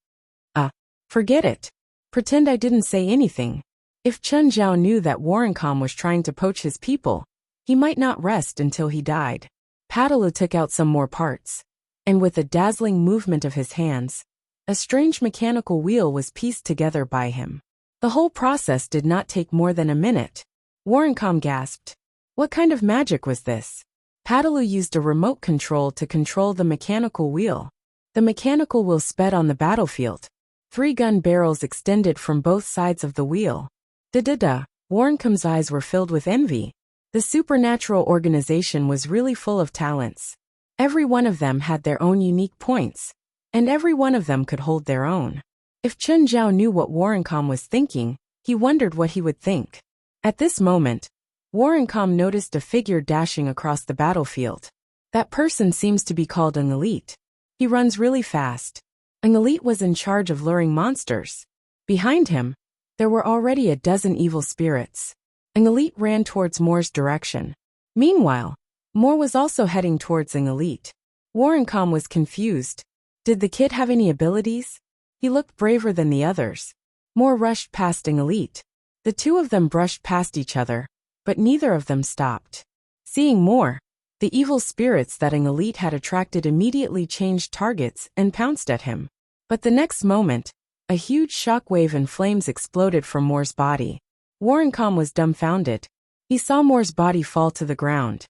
Forget it. Pretend I didn't say anything. If Chun Zhao knew that Warrencom was trying to poach his people, he might not rest until he died. Padala took out some more parts, and with a dazzling movement of his hands, a strange mechanical wheel was pieced together by him. The whole process did not take more than a minute. Warrencom gasped. What kind of magic was this? Padala used a remote control to control the mechanical wheel. The mechanical wheel sped on the battlefield. 3 gun barrels extended from both sides of the wheel. Da-da-da. Warrencom's eyes were filled with envy. The supernatural organization was really full of talents. Every one of them had their own unique points, and every one of them could hold their own. If Chun Zhao knew what Warrencom was thinking, he wondered what he would think. At this moment, Warrencom noticed a figure dashing across the battlefield. That person seems to be called an elite. He runs really fast. An elite was in charge of luring monsters. Behind him, there were already a dozen evil spirits. An elite ran towards Moore's direction. Meanwhile, Moore was also heading towards an elite. Warrencom was confused. Did the kid have any abilities? He looked braver than the others. Moore rushed past an elite. The two of them brushed past each other, but neither of them stopped. Seeing Moore, the evil spirits that an elite had attracted immediately changed targets and pounced at him. But the next moment, a huge shockwave and flames exploded from Moore's body. Warrencom was dumbfounded. He saw Moore's body fall to the ground.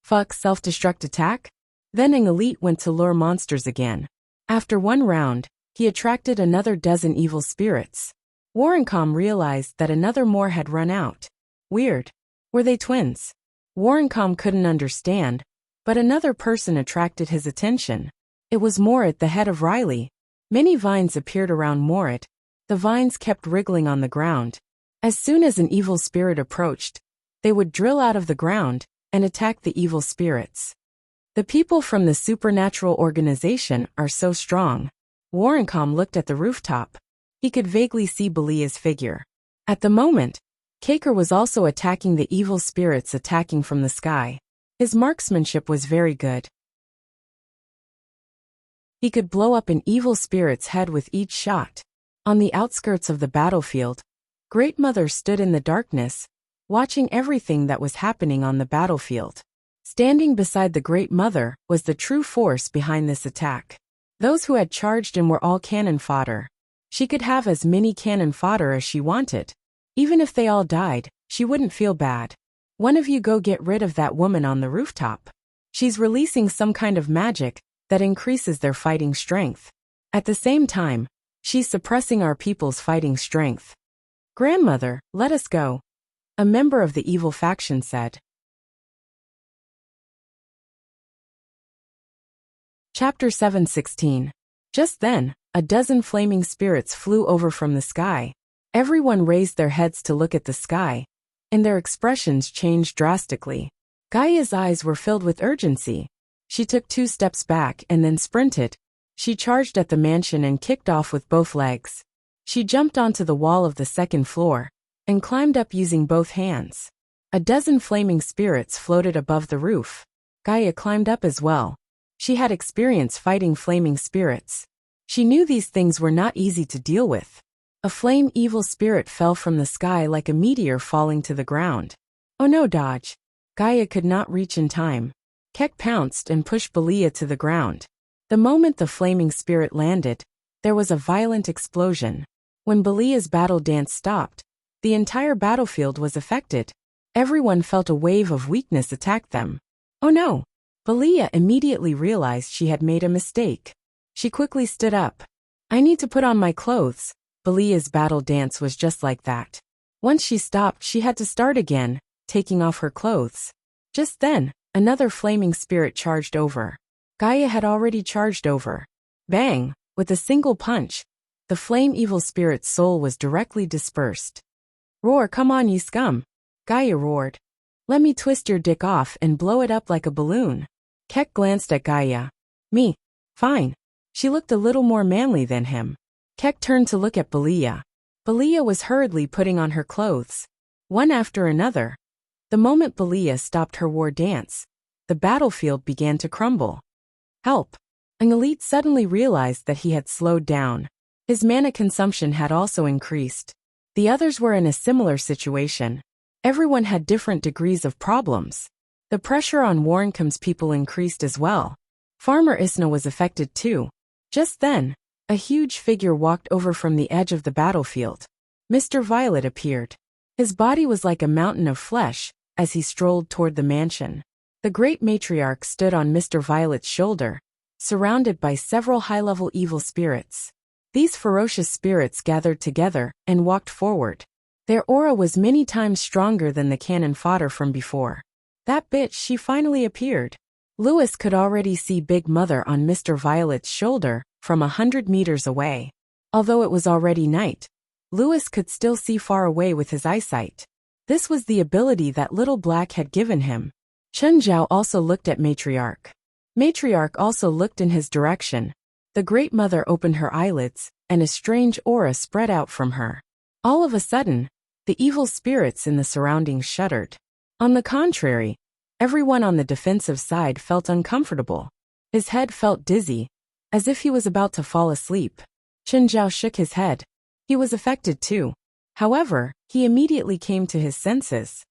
Fuck, self-destruct attack? Then an elite went to lure monsters again. After one round, he attracted another dozen evil spirits. Warrencom realized that another Moore had run out. Weird. Were they twins? Warrencom couldn't understand, but another person attracted his attention. It was Morit, the head of Riley. Many vines appeared around Morit. The vines kept wriggling on the ground. As soon as an evil spirit approached, they would drill out of the ground and attack the evil spirits. The people from the supernatural organization are so strong. Warrencom looked at the rooftop. He could vaguely see Belia's figure. At the moment, Kaker was also attacking the evil spirits attacking from the sky. His marksmanship was very good. He could blow up an evil spirit's head with each shot. On the outskirts of the battlefield, Great Mother stood in the darkness, watching everything that was happening on the battlefield. Standing beside the Great Mother was the true force behind this attack. Those who had charged in were all cannon fodder. She could have as many cannon fodder as she wanted. Even if they all died, she wouldn't feel bad. One of you go get rid of that woman on the rooftop. She's releasing some kind of magic that increases their fighting strength. At the same time, she's suppressing our people's fighting strength. Grandmother, let us go, a member of the evil faction said. Chapter 7:16. Just then, a dozen flaming spirits flew over from the sky. Everyone raised their heads to look at the sky, and their expressions changed drastically. Gaia's eyes were filled with urgency. She took 2 steps back and then sprinted. She charged at the mansion and kicked off with both legs. She jumped onto the wall of the 2nd floor and climbed up using both hands. A dozen flaming spirits floated above the roof. Gaia climbed up as well. She had experience fighting flaming spirits. She knew these things were not easy to deal with. A flame evil spirit fell from the sky like a meteor falling to the ground. Oh no, dodge. Gaia could not reach in time. Kek pounced and pushed Belia to the ground. The moment the flaming spirit landed, there was a violent explosion. When Belia's battle dance stopped, the entire battlefield was affected. Everyone felt a wave of weakness attack them. Oh no! Belia immediately realized she had made a mistake. She quickly stood up. I need to put on my clothes. Belia's battle dance was just like that. Once she stopped, she had to start again, taking off her clothes. Just then, another flaming spirit charged over. Gaia had already charged over. Bang! With a single punch, the flame evil spirit's soul was directly dispersed. Roar, come on, you scum! Gaia roared. Let me twist your dick off and blow it up like a balloon. Kek glanced at Gaia. Me? Fine. She looked a little more manly than him. Kek turned to look at Belia. Belia was hurriedly putting on her clothes, one after another. The moment Belia stopped her war dance, the battlefield began to crumble. Help! An elite suddenly realized that he had slowed down. His mana consumption had also increased. The others were in a similar situation. Everyone had different degrees of problems. The pressure on Warrencomb's people increased as well. Farmer Isna was affected too. Just then, a huge figure walked over from the edge of the battlefield. Mr. Violet appeared. His body was like a mountain of flesh as he strolled toward the mansion. The great matriarch stood on Mr. Violet's shoulder, surrounded by several high-level evil spirits. These ferocious spirits gathered together and walked forward. Their aura was many times stronger than the cannon fodder from before. That bitch, she finally appeared. Lewis could already see Big Mother on Mr. Violet's shoulder from 100 meters away. Although it was already night, Lewis could still see far away with his eyesight. This was the ability that Little Black had given him. Chen Zhao also looked at Matriarch. Matriarch also looked in his direction. The Great Mother opened her eyelids, and a strange aura spread out from her. All of a sudden, the evil spirits in the surroundings shuddered. On the contrary, everyone on the defensive side felt uncomfortable. His head felt dizzy, as if he was about to fall asleep. Chen Zhao shook his head. He was affected too. However, he immediately came to his senses.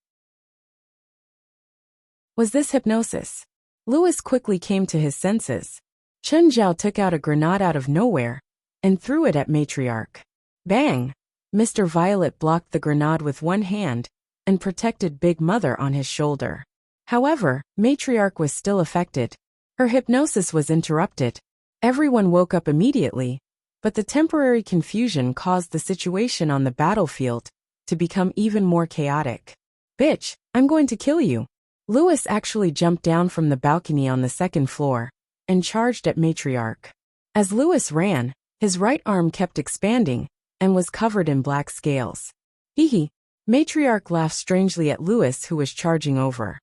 Was this hypnosis? Lewis quickly came to his senses. Chen Zhao took out a grenade out of nowhere and threw it at Matriarch. Bang! Mr. Violet blocked the grenade with one hand and protected Big Mother on his shoulder. However, Matriarch was still affected. Her hypnosis was interrupted. Everyone woke up immediately, but the temporary confusion caused the situation on the battlefield to become even more chaotic. Bitch, I'm going to kill you. Lewis actually jumped down from the balcony on the second floor and charged at Matriarch. As Lewis ran, his right arm kept expanding and was covered in black scales. Hee. Matriarch laughed strangely at Lewis, who was charging over.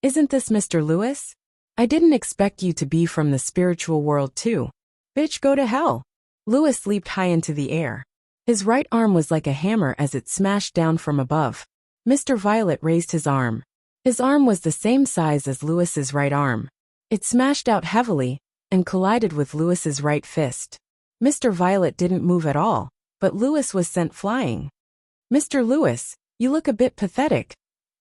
Isn't this Mr. Lewis? I didn't expect you to be from the spiritual world too. Bitch, go to hell. Lewis leaped high into the air. His right arm was like a hammer as it smashed down from above. Mr. Violet raised his arm. His arm was the same size as Lewis's right arm. It smashed out heavily and collided with Lewis's right fist. Mr. Violet didn't move at all, but Lewis was sent flying. Mr. Lewis, you look a bit pathetic.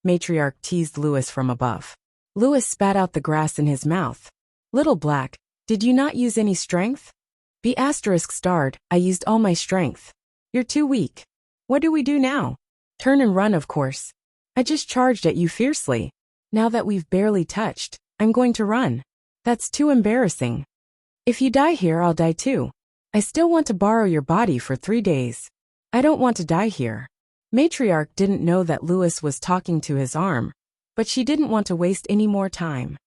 Matriarch teased Lewis from above. Lewis spat out the grass in his mouth. Little Black, did you not use any strength? B*** starred, I used all my strength. You're too weak. What do we do now? Turn and run, of course. I just charged at you fiercely. Now that we've barely touched, I'm going to run. That's too embarrassing. If you die here, I'll die too. I still want to borrow your body for 3 days. I don't want to die here. Matriarch didn't know that Lewis was talking to his arm, but she didn't want to waste any more time.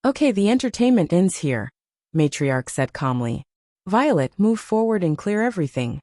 Okay, the entertainment ends here, Matriarch said calmly. Violet, move forward and clear everything.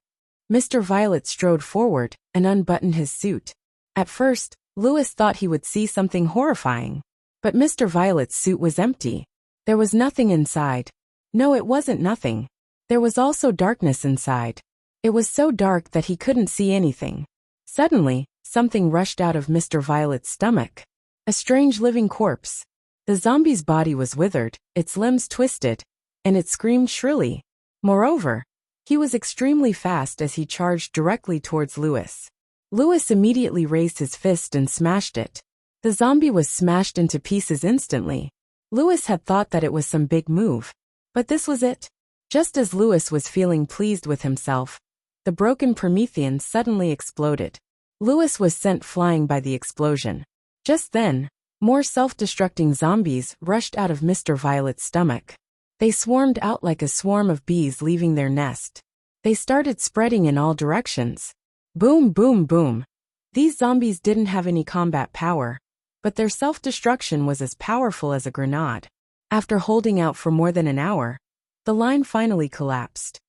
Mr. Violet strode forward and unbuttoned his suit. At first, Lewis thought he would see something horrifying. But Mr. Violet's suit was empty. There was nothing inside. No, it wasn't nothing. There was also darkness inside. It was so dark that he couldn't see anything. Suddenly, something rushed out of Mr. Violet's stomach. A strange living corpse. The zombie's body was withered, its limbs twisted, and it screamed shrilly. Moreover, he was extremely fast as he charged directly towards Lewis. Lewis immediately raised his fist and smashed it. The zombie was smashed into pieces instantly. Lewis had thought that it was some big move. But this was it. Just as Lewis was feeling pleased with himself, the broken Promethean suddenly exploded. Louis was sent flying by the explosion. Just then, more self-destructing zombies rushed out of Mr. Violet's stomach. They swarmed out like a swarm of bees leaving their nest. They started spreading in all directions. Boom, boom, boom. These zombies didn't have any combat power, but their self-destruction was as powerful as a grenade. After holding out for more than an hour, the line finally collapsed.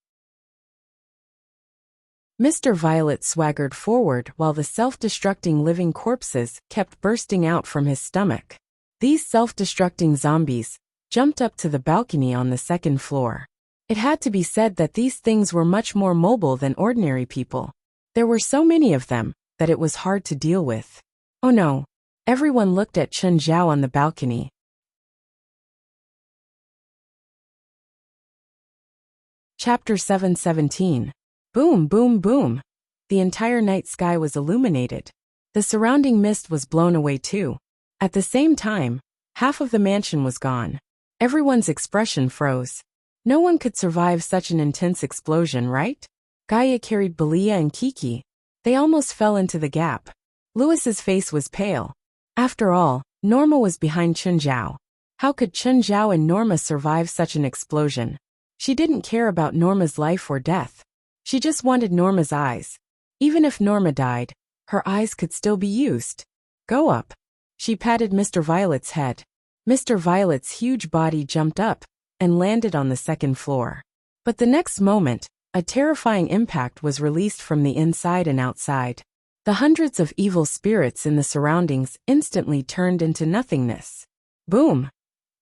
Mr. Violet swaggered forward while the self-destructing living corpses kept bursting out from his stomach. These self-destructing zombies jumped up to the balcony on the second floor. It had to be said that these things were much more mobile than ordinary people. There were so many of them that it was hard to deal with. Oh no! Everyone looked at Chen Zhao on the balcony. Chapter 717. Boom, boom, boom. The entire night sky was illuminated. The surrounding mist was blown away too. At the same time, half of the mansion was gone. Everyone's expression froze. No one could survive such an intense explosion, right? Gaia carried Belia and Kiki. They almost fell into the gap. Louis's face was pale. After all, Norma was behind Chen Zhao. How could Chen Zhao and Norma survive such an explosion? She didn't care about Norma's life or death. She just wanted Norma's eyes. Even if Norma died, her eyes could still be used. Go up. She patted Mr. Violet's head. Mr. Violet's huge body jumped up and landed on the second floor. But the next moment, a terrifying impact was released from the inside and outside. The hundreds of evil spirits in the surroundings instantly turned into nothingness. Boom!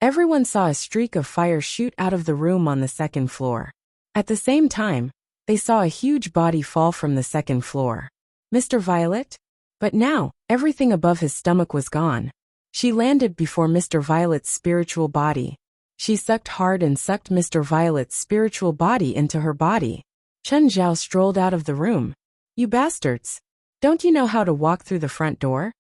Everyone saw a streak of fire shoot out of the room on the second floor. At the same time, they saw a huge body fall from the second floor. Mr. Violet? But now, everything above his stomach was gone. She landed before Mr. Violet's spiritual body. She sucked hard and sucked Mr. Violet's spiritual body into her body. Chen Zhao strolled out of the room. You bastards! Don't you know how to walk through the front door?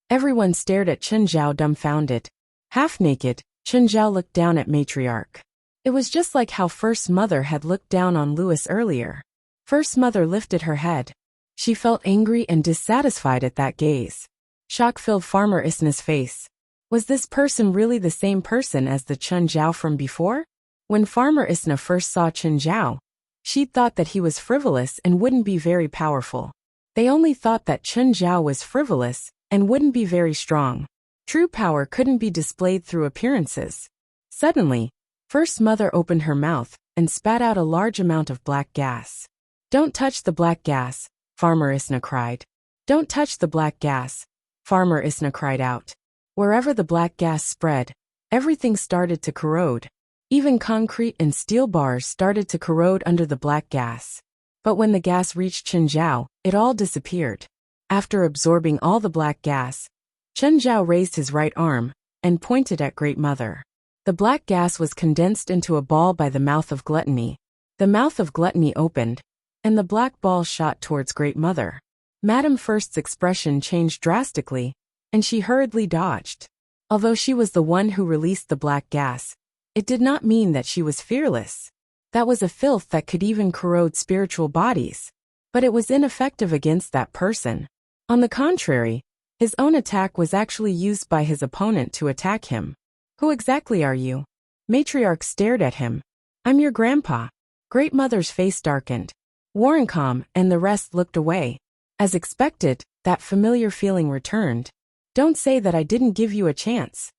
Everyone stared at Chen Zhao dumbfounded. Half-naked, Chen Zhao looked down at Matriarch. It was just like how First Mother had looked down on Louis earlier. First Mother lifted her head. She felt angry and dissatisfied at that gaze. Shock filled Farmer Isna's face. Was this person really the same person as the Chen Zhao from before? When Farmer Isna first saw Chen Zhao, she'd thought that he was frivolous and wouldn't be very powerful. They only thought that Chen Zhao was frivolous and wouldn't be very strong. True power couldn't be displayed through appearances. Suddenly, First Mother opened her mouth and spat out a large amount of black gas. Don't touch the black gas, Farmer Isna cried. Don't touch the black gas, Farmer Isna cried out. Wherever the black gas spread, everything started to corrode. Even concrete and steel bars started to corrode under the black gas. But when the gas reached Chen Zhao, it all disappeared. After absorbing all the black gas, Chen Zhao raised his right arm and pointed at Great Mother. The black gas was condensed into a ball by the mouth of Gluttony. The mouth of Gluttony opened, and the black ball shot towards Great Mother. Madame First's expression changed drastically, and she hurriedly dodged. Although she was the one who released the black gas, it did not mean that she was fearless. That was a filth that could even corrode spiritual bodies. But it was ineffective against that person. On the contrary, his own attack was actually used by his opponent to attack him. Who exactly are you? Matriarch stared at him. I'm your grandpa. Great Mother's face darkened. Warrencom and the rest looked away. As expected, that familiar feeling returned. Don't say that I didn't give you a chance.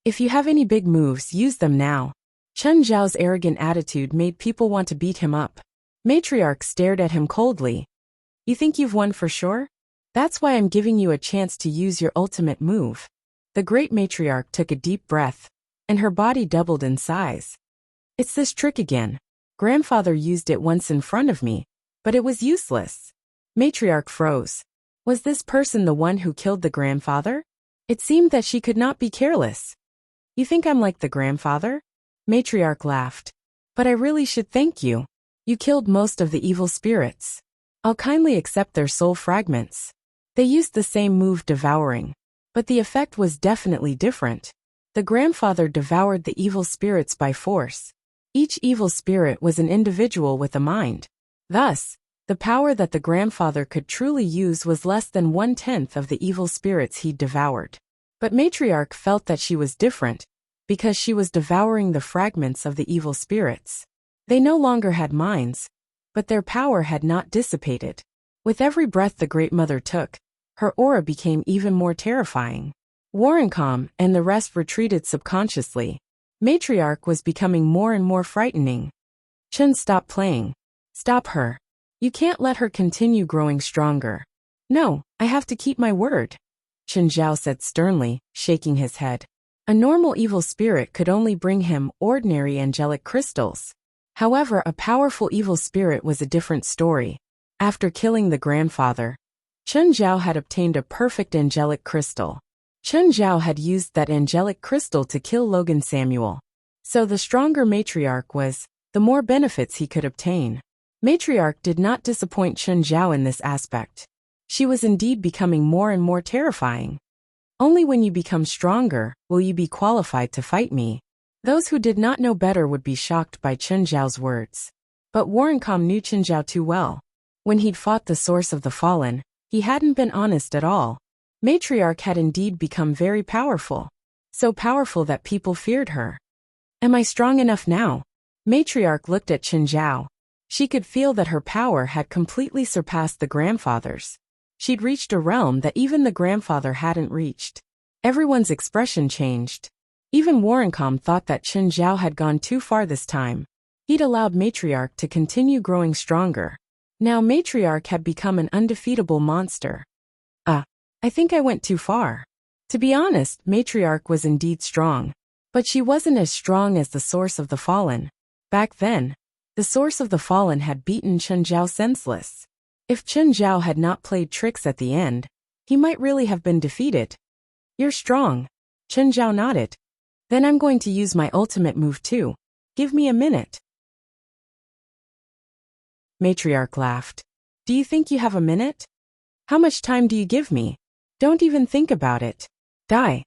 If you have any big moves, use them now. Chen Zhao's arrogant attitude made people want to beat him up. Matriarch stared at him coldly. You think you've won for sure? That's why I'm giving you a chance to use your ultimate move. The great matriarch took a deep breath, and her body doubled in size. It's this trick again. Grandfather used it once in front of me, but it was useless. Matriarch froze. Was this person the one who killed the grandfather? It seemed that she could not be careless. You think I'm like the grandfather? Matriarch laughed. But I really should thank you. You killed most of the evil spirits. I'll kindly accept their soul fragments. They used the same move, devouring. But the effect was definitely different. The grandfather devoured the evil spirits by force. Each evil spirit was an individual with a mind. Thus, the power that the grandfather could truly use was less than 1/10 of the evil spirits he'd devoured. But Matriarch felt that she was different, because she was devouring the fragments of the evil spirits. They no longer had minds, but their power had not dissipated. With every breath the Great Mother took, her aura became even more terrifying. Warrencom and the rest retreated subconsciously. Matriarch was becoming more and more frightening. Chen, stop playing. Stop her. You can't let her continue growing stronger. No, I have to keep my word, Chen Zhao said sternly, shaking his head. A normal evil spirit could only bring him ordinary angelic crystals. However, a powerful evil spirit was a different story. After killing the grandfather, Chen Zhao had obtained a perfect angelic crystal. Chen Zhao had used that angelic crystal to kill Logan Samuel. So the stronger Matriarch was, the more benefits he could obtain. Matriarch did not disappoint Chen Zhao in this aspect. She was indeed becoming more and more terrifying. Only when you become stronger will you be qualified to fight me. Those who did not know better would be shocked by Chen Zhao's words. But Warrencom knew Chen Zhao too well. When he'd fought the source of the fallen, he hadn't been honest at all. Matriarch had indeed become very powerful. So powerful that people feared her. Am I strong enough now? Matriarch looked at Chen Zhao. She could feel that her power had completely surpassed the grandfather's. She'd reached a realm that even the grandfather hadn't reached. Everyone's expression changed. Even Warrencom thought that Chen Zhao had gone too far this time. He'd allowed Matriarch to continue growing stronger. Now Matriarch had become an undefeatable monster. I think I went too far. To be honest, Matriarch was indeed strong. But she wasn't as strong as the source of the fallen. Back then, the source of the fallen had beaten Chen Zhao senseless. If Chen Zhao had not played tricks at the end, he might really have been defeated. You're strong. Chen Zhao nodded. Then I'm going to use my ultimate move too. Give me a minute. Matriarch laughed. Do you think you have a minute? How much time do you give me? Don't even think about it. Die.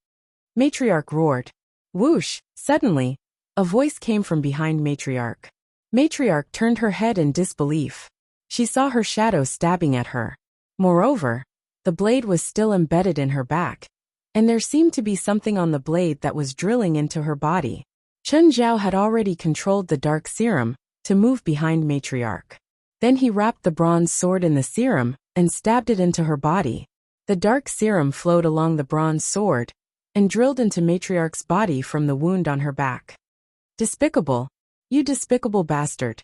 Matriarch roared. Whoosh! Suddenly, a voice came from behind Matriarch. Matriarch turned her head in disbelief. She saw her shadow stabbing at her. Moreover, the blade was still embedded in her back, and there seemed to be something on the blade that was drilling into her body. Chen Zhao had already controlled the dark serum to move behind Matriarch. Then he wrapped the bronze sword in the serum and stabbed it into her body. The dark serum flowed along the bronze sword and drilled into Matriarch's body from the wound on her back. Despicable. You despicable bastard.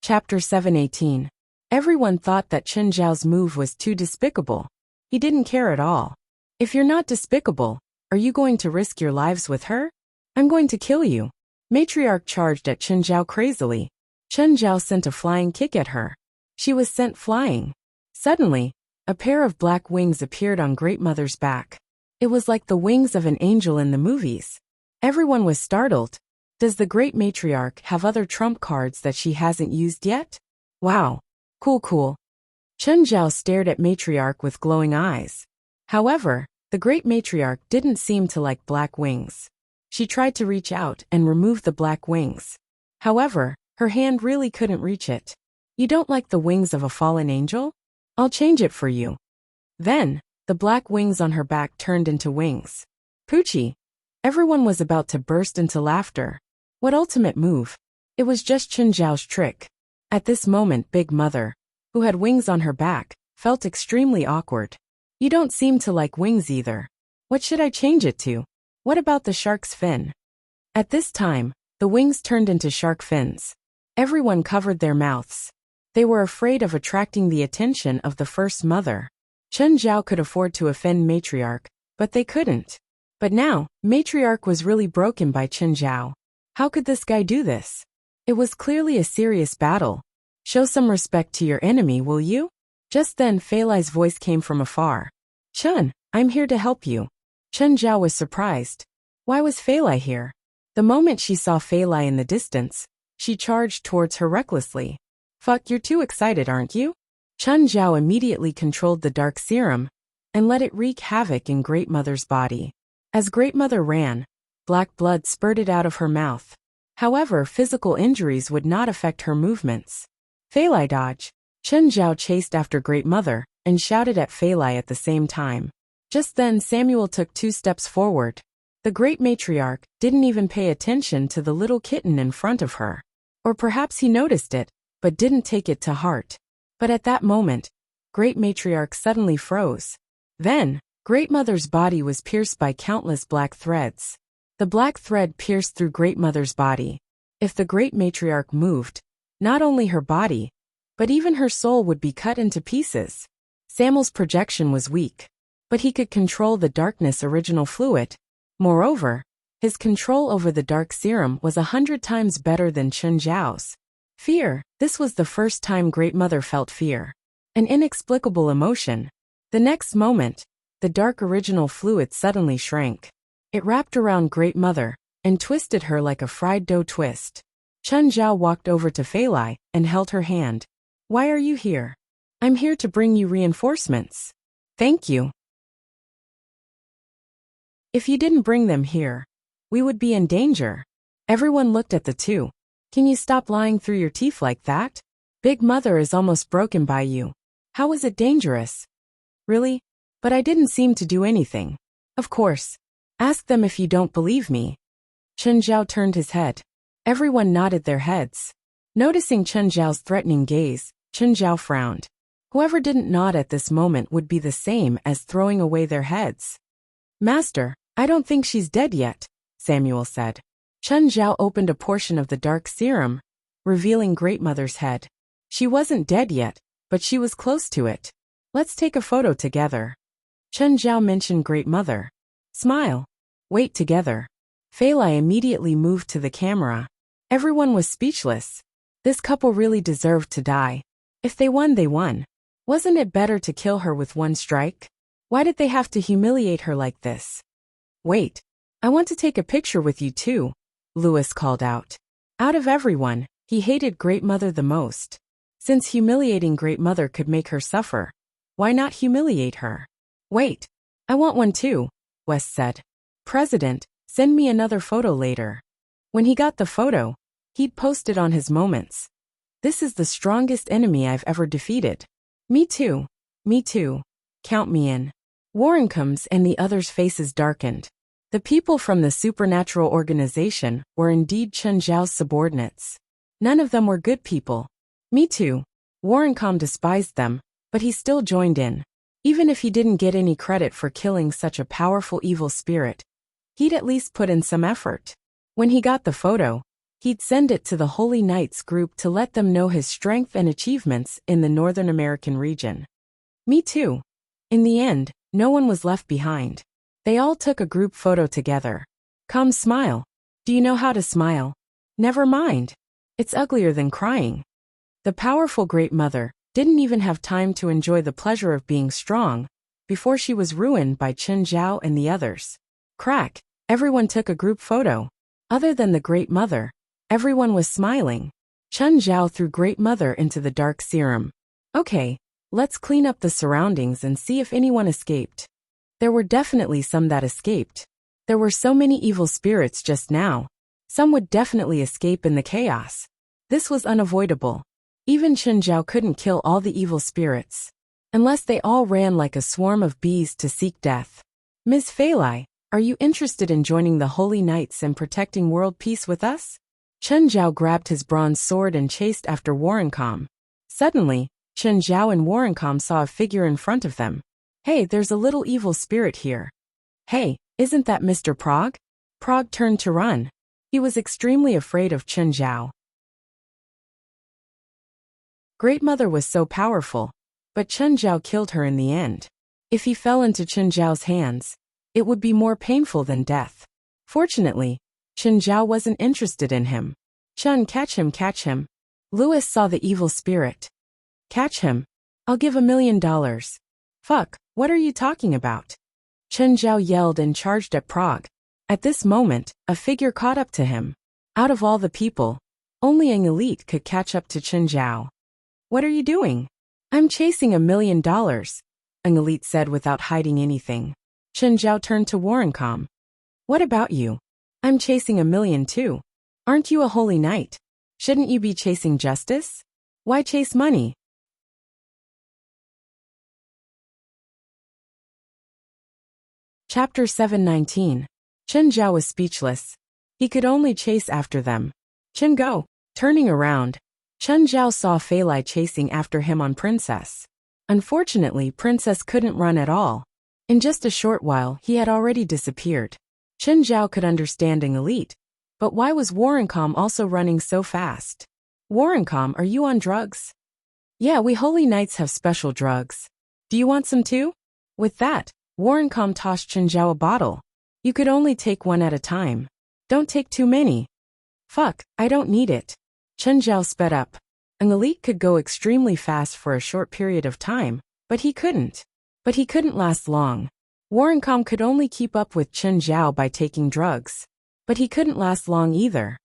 Chapter 718. Everyone thought that Chen Zhao's move was too despicable. He didn't care at all. If you're not despicable, are you going to risk your lives with her? I'm going to kill you. Matriarch charged at Chen Zhao crazily. Chen Zhao sent a flying kick at her. She was sent flying. Suddenly, a pair of black wings appeared on Great Mother's back. It was like the wings of an angel in the movies. Everyone was startled. Does the Great Matriarch have other trump cards that she hasn't used yet? Wow. Cool. Chen Zhao stared at Matriarch with glowing eyes. However, the Great Matriarch didn't seem to like black wings. She tried to reach out and remove the black wings. However, her hand really couldn't reach it. You don't like the wings of a fallen angel? I'll change it for you. Then, the black wings on her back turned into wings. Poochie. Everyone was about to burst into laughter. What ultimate move? It was just Chen Zhao's trick. At this moment Big Mother, who had wings on her back, felt extremely awkward. You don't seem to like wings either. What should I change it to? What about the shark's fin? At this time, the wings turned into shark fins. Everyone covered their mouths. They were afraid of attracting the attention of the First Mother. Chen Zhao could afford to offend Matriarch, but they couldn't. But now, Matriarch was really broken by Chen Zhao. How could this guy do this? It was clearly a serious battle. Show some respect to your enemy, will you? Just then Fei Lai's voice came from afar. Chen, I'm here to help you. Chen Zhao was surprised. Why was Fei Lai here? The moment she saw Fei Lai in the distance, she charged towards her recklessly. Fuck, you're too excited, aren't you? Chen Zhao immediately controlled the dark serum and let it wreak havoc in Great Mother's body. As Great Mother ran, black blood spurted out of her mouth. However, physical injuries would not affect her movements. Fei Lai dodge. Chen Zhao chased after Great Mother and shouted at Fei Lai at the same time. Just then Samuel took 2 steps forward. The great matriarch didn't even pay attention to the little kitten in front of her. Or perhaps he noticed it, but didn't take it to heart. But at that moment, Great Matriarch suddenly froze. Then, Great Mother's body was pierced by countless black threads. The black thread pierced through Great Mother's body. If the Great Matriarch moved, not only her body, but even her soul would be cut into pieces. Samuel's projection was weak, but he could control the darkness original fluid. Moreover, his control over the dark serum was 100 times better than Chen Zhao's. Fear. This was the first time Great Mother felt fear. An inexplicable emotion. The next moment, the dark original fluid suddenly shrank. It wrapped around Great Mother and twisted her like a fried dough twist. Chen Zhao walked over to Fei Lai and held her hand. Why are you here? I'm here to bring you reinforcements. Thank you. If you didn't bring them here, we would be in danger. Everyone looked at the two. Can you stop lying through your teeth like that? Big Mother is almost broken by you. How is it dangerous? Really? But I didn't seem to do anything. Of course. Ask them if you don't believe me. Chen Zhao turned his head. Everyone nodded their heads. Noticing Chen Zhao's threatening gaze, Chen Zhao frowned. Whoever didn't nod at this moment would be the same as throwing away their heads. Master, I don't think she's dead yet, Samuel said. Chen Zhao opened a portion of the dark serum, revealing Great Mother's head. She wasn't dead yet, but she was close to it. Let's take a photo together. Chen Zhao mentioned Great Mother. Smile. Wait together. Fei Lai immediately moved to the camera. Everyone was speechless. This couple really deserved to die. If they won, they won. Wasn't it better to kill her with one strike? Why did they have to humiliate her like this? Wait. I want to take a picture with you too, Louis called out. Out of everyone, he hated Great Mother the most. Since humiliating Great Mother could make her suffer, why not humiliate her? Wait. I want one too, West said. President, send me another photo later. When he got the photo, he'd post it on his moments. This is the strongest enemy I've ever defeated. Me too. Me too. Count me in. Warrencomb's and the others' faces darkened. The people from the supernatural organization were indeed Chen Zhao's subordinates. None of them were good people. Me too. Warrencomb despised them, but he still joined in. Even if he didn't get any credit for killing such a powerful evil spirit, he'd at least put in some effort. When he got the photo, he'd send it to the Holy Knights group to let them know his strength and achievements in the Northern American region. Me too. In the end, no one was left behind. They all took a group photo together. Come smile. Do you know how to smile? Never mind. It's uglier than crying. The powerful Great Mother didn't even have time to enjoy the pleasure of being strong before she was ruined by Chen Zhao and the others. Crack. Everyone took a group photo. Other than the Great Mother, everyone was smiling. Chen Zhao threw Great Mother into the dark serum. Okay, let's clean up the surroundings and see if anyone escaped. There were definitely some that escaped. There were so many evil spirits just now. Some would definitely escape in the chaos. This was unavoidable. Even Chen Zhao couldn't kill all the evil spirits, unless they all ran like a swarm of bees to seek death. Ms. Fei Lai, are you interested in joining the Holy Knights and protecting world peace with us? Chen Zhao grabbed his bronze sword and chased after Warrencomb. Suddenly, Chen Zhao and Warrencomb saw a figure in front of them. Hey, there's a little evil spirit here. Hey, isn't that Mr. Prague? Prague turned to run. He was extremely afraid of Chen Zhao. Great Mother was so powerful, but Chen Zhao killed her in the end. If he fell into Chen Zhao's hands, it would be more painful than death. Fortunately, Chen Zhao wasn't interested in him. Chen, catch him, catch him. Louis saw the evil spirit. Catch him. I'll give $1 million. Fuck, what are you talking about? Chen Zhao yelled and charged at Prague. At this moment, a figure caught up to him. Out of all the people, only an elite could catch up to Chen Zhao. What are you doing? I'm chasing $1 million, an elite said without hiding anything. Chen Zhao turned to Warrencomb. What about you? I'm chasing 1,000,000 too. Aren't you a holy knight? Shouldn't you be chasing justice? Why chase money? Chapter 719. Chen Zhao was speechless. He could only chase after them. Chen go. Turning around, Chen Zhao saw Fei Lai chasing after him on Princess. Unfortunately, Princess couldn't run at all. In just a short while, he had already disappeared. Chen Zhao could understand an elite. But why was Warrencom also running so fast? Warrencom, are you on drugs? Yeah, we holy knights have special drugs. Do you want some too? With that, Warrencom tossed Chen Zhao a bottle. You could only take one at a time. Don't take too many. Fuck, I don't need it. Chen Zhao sped up. An elite could go extremely fast for a short period of time, but he couldn't. But he couldn't last long. Warrencom could only keep up with Chen Zhao by taking drugs. But he couldn't last long either.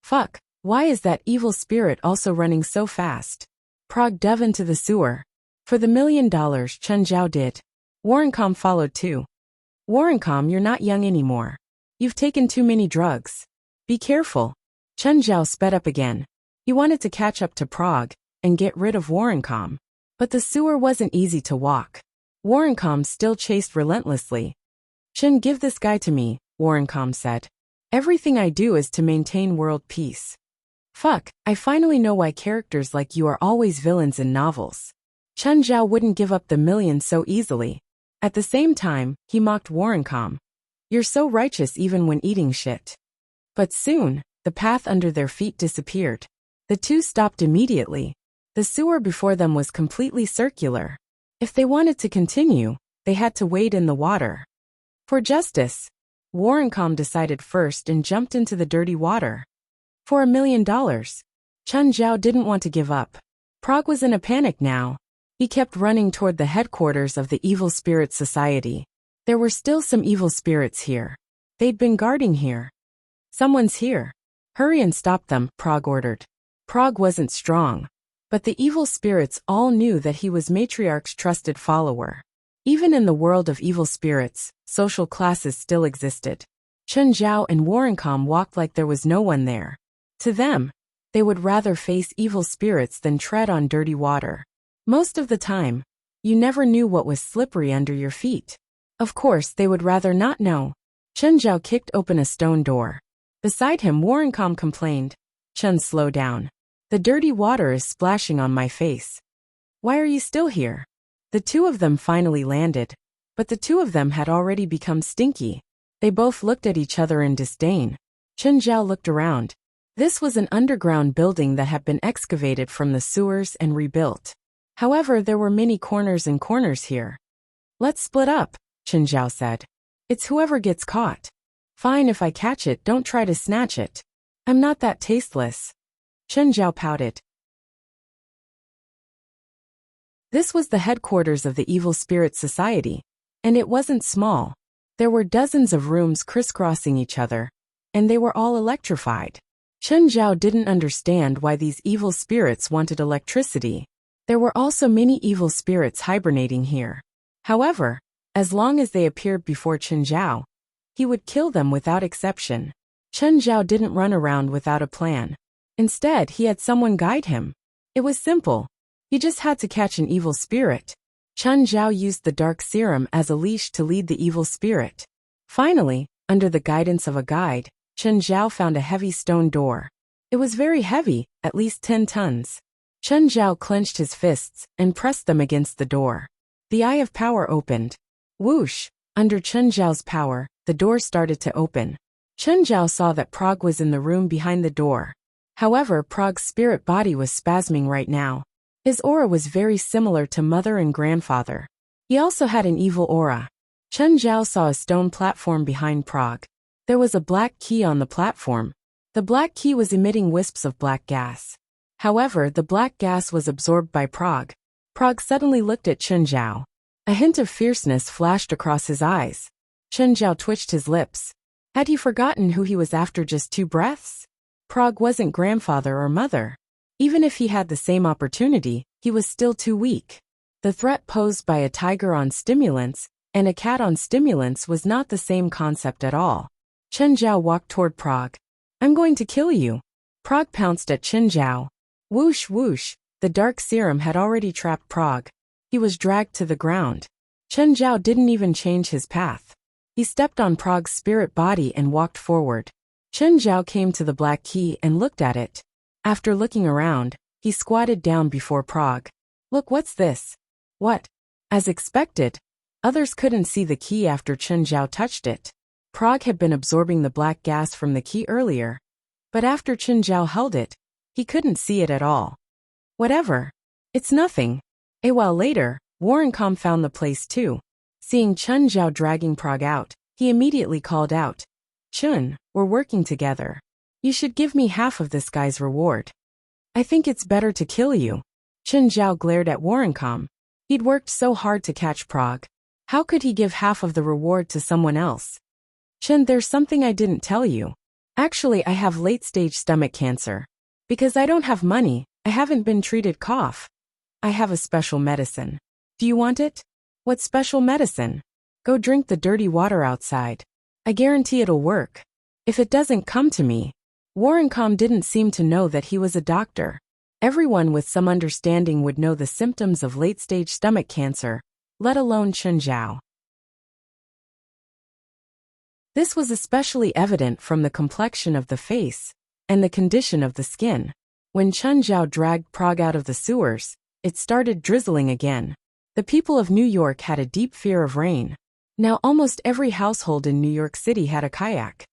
Fuck, why is that evil spirit also running so fast? Prague dove into the sewer. For the $1,000,000 Chen Zhao did. Warrencom followed too. Warrencom, you're not young anymore. You've taken too many drugs. Be careful. Chen Zhao sped up again. He wanted to catch up to Prague and get rid of Warrencom. But the sewer wasn't easy to walk. Warrencom still chased relentlessly. Chen, give this guy to me, Warrencom said. Everything I do is to maintain world peace. Fuck, I finally know why characters like you are always villains in novels. Chen Zhao wouldn't give up the million so easily. At the same time, he mocked Warrencom. You're so righteous even when eating shit. But soon, the path under their feet disappeared. The two stopped immediately. The sewer before them was completely circular. If they wanted to continue, they had to wade in the water. For justice, Warrencom decided first and jumped into the dirty water. For $1,000,000. Chen Zhao didn't want to give up. Prague was in a panic now. He kept running toward the headquarters of the Evil Spirit Society. There were still some evil spirits here. They'd been guarding here. Someone's here. Hurry and stop them, Prague ordered. Prague wasn't strong. But the evil spirits all knew that he was Matriarch's trusted follower. Even in the world of evil spirits, social classes still existed. Chen Zhao and Warrencom walked like there was no one there. To them, they would rather face evil spirits than tread on dirty water. Most of the time, you never knew what was slippery under your feet. Of course, they would rather not know. Chen Zhao kicked open a stone door. Beside him, Warrencom complained. Chen, slow down. The dirty water is splashing on my face. Why are you still here? The two of them finally landed. But the two of them had already become stinky. They both looked at each other in disdain. Chen Zhao looked around. This was an underground building that had been excavated from the sewers and rebuilt. However, there were many corners and corners here. Let's split up, Chen Zhao said. It's whoever gets caught. Fine, if I catch it, don't try to snatch it. I'm not that tasteless. Chen Zhao pouted. This was the headquarters of the Evil Spirit Society, and it wasn't small. There were dozens of rooms crisscrossing each other, and they were all electrified. Chen Zhao didn't understand why these evil spirits wanted electricity. There were also many evil spirits hibernating here. However, as long as they appeared before Chen Zhao, he would kill them without exception. Chen Zhao didn't run around without a plan. Instead, he had someone guide him. It was simple. He just had to catch an evil spirit. Chen Zhao used the dark serum as a leash to lead the evil spirit. Finally, under the guidance of a guide, Chen Zhao found a heavy stone door. It was very heavy, at least 10 tons. Chen Zhao clenched his fists and pressed them against the door. The Eye of Power opened. Whoosh! Under Chen Zhao's power, the door started to open. Chen Zhao saw that Prague was in the room behind the door. However, Prague's spirit body was spasming right now. His aura was very similar to mother and grandfather. He also had an evil aura. Chen Zhao saw a stone platform behind Prague. There was a black key on the platform. The black key was emitting wisps of black gas. However, the black gas was absorbed by Prague. Prague suddenly looked at Chen Zhao. A hint of fierceness flashed across his eyes. Chen Zhao twitched his lips. Had he forgotten who he was after just 2 breaths? Prague wasn't grandfather or mother. Even if he had the same opportunity, he was still too weak. The threat posed by a tiger on stimulants and a cat on stimulants was not the same concept at all. Chen Zhao walked toward Prague. I'm going to kill you. Prague pounced at Chen Zhao. Whoosh whoosh, the dark serum had already trapped Prague. He was dragged to the ground. Chen Zhao didn't even change his path. He stepped on Prague's spirit body and walked forward. Chen Zhao came to the black key and looked at it. After looking around, he squatted down before Prague. Look, what's this? What? As expected, others couldn't see the key after Chen Zhao touched it. Prague had been absorbing the black gas from the key earlier, but after Chen Zhao held it, he couldn't see it at all. Whatever. It's nothing. A while later, Warrencom found the place too. Seeing Chen Zhao dragging Prague out, he immediately called out, Chun, we're working together. You should give me half of this guy's reward. I think it's better to kill you. Chen Zhao glared at Warrencom. He'd worked so hard to catch Prague. How could he give half of the reward to someone else? Chen, there's something I didn't tell you. Actually, I have late-stage stomach cancer. Because I don't have money, I haven't been treated cough. I have a special medicine. Do you want it? What special medicine? Go drink the dirty water outside. I guarantee it'll work. If it doesn't come to me. Warrencom didn't seem to know that he was a doctor. Everyone with some understanding would know the symptoms of late-stage stomach cancer, let alone Chen Zhao. This was especially evident from the complexion of the face and the condition of the skin. When Chen Zhao dragged Prague out of the sewers, it started drizzling again. The people of New York had a deep fear of rain. Now almost every household in New York City had a kayak.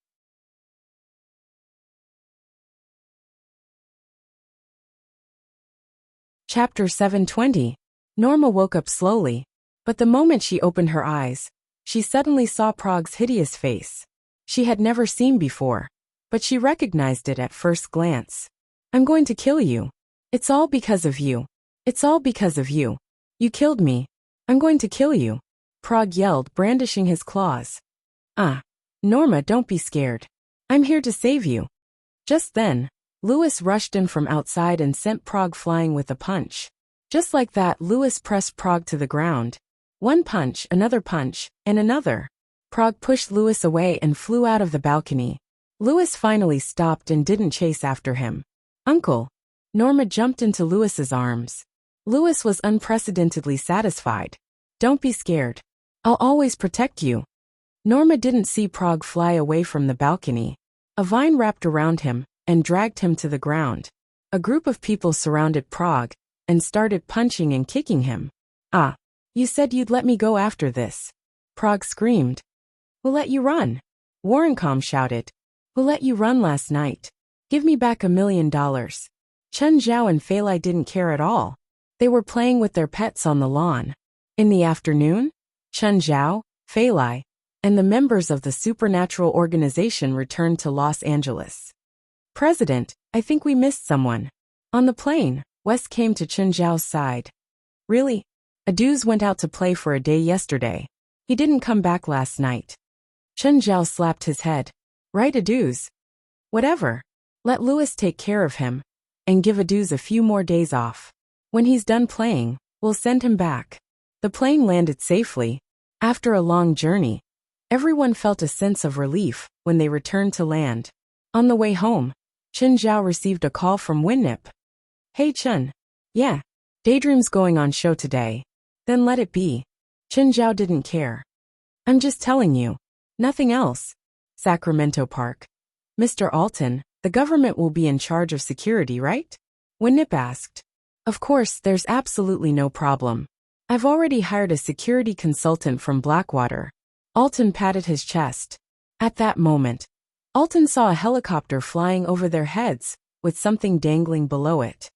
Chapter 720. Norma woke up slowly, but the moment she opened her eyes, she suddenly saw Prague's hideous face. She had never seen before, but she recognized it at first glance. I'm going to kill you. It's all because of you. It's all because of you. You killed me. I'm going to kill you. Prague yelled, brandishing his claws. Norma, don't be scared. I'm here to save you. Just then, Louis rushed in from outside and sent Prague flying with a punch. Just like that, Louis pressed Prague to the ground. One punch, and another. Prague pushed Louis away and flew out of the balcony. Louis finally stopped and didn't chase after him. Uncle. Norma jumped into Louis's arms. Louis was unprecedentedly satisfied. Don't be scared. I'll always protect you. Norma didn't see Prague fly away from the balcony. A vine wrapped around him and dragged him to the ground. A group of people surrounded Prague and started punching and kicking him. You said you'd let me go after this. Prague screamed. Who let you run? Warrencom shouted. Who let you run last night? Give me back $1 million. Chen Zhao and Fei Lai didn't care at all. They were playing with their pets on the lawn. In the afternoon, Chen Zhao, Fei Lai, and the members of the supernatural organization returned to Los Angeles. President, I think we missed someone. On the plane, Wes came to Chen Zhao's side. Really? Aduz went out to play for a day yesterday. He didn't come back last night. Chen Zhao slapped his head. Right, Aduz? Whatever. Let Louis take care of him, and give Aduz a few more days off. When he's done playing, we'll send him back. The plane landed safely. After a long journey, everyone felt a sense of relief when they returned to land. On the way home, Chen Zhao received a call from Winnip. Hey Chen. Yeah. Daydream's going on show today. Then let it be. Chen Zhao didn't care. I'm just telling you. Nothing else. Sacramento Park. Mr. Alton, the government will be in charge of security, right? Winnip asked. Of course, there's absolutely no problem. I've already hired a security consultant from Blackwater. Alton patted his chest. At that moment, Alton saw a helicopter flying over their heads, with something dangling below it.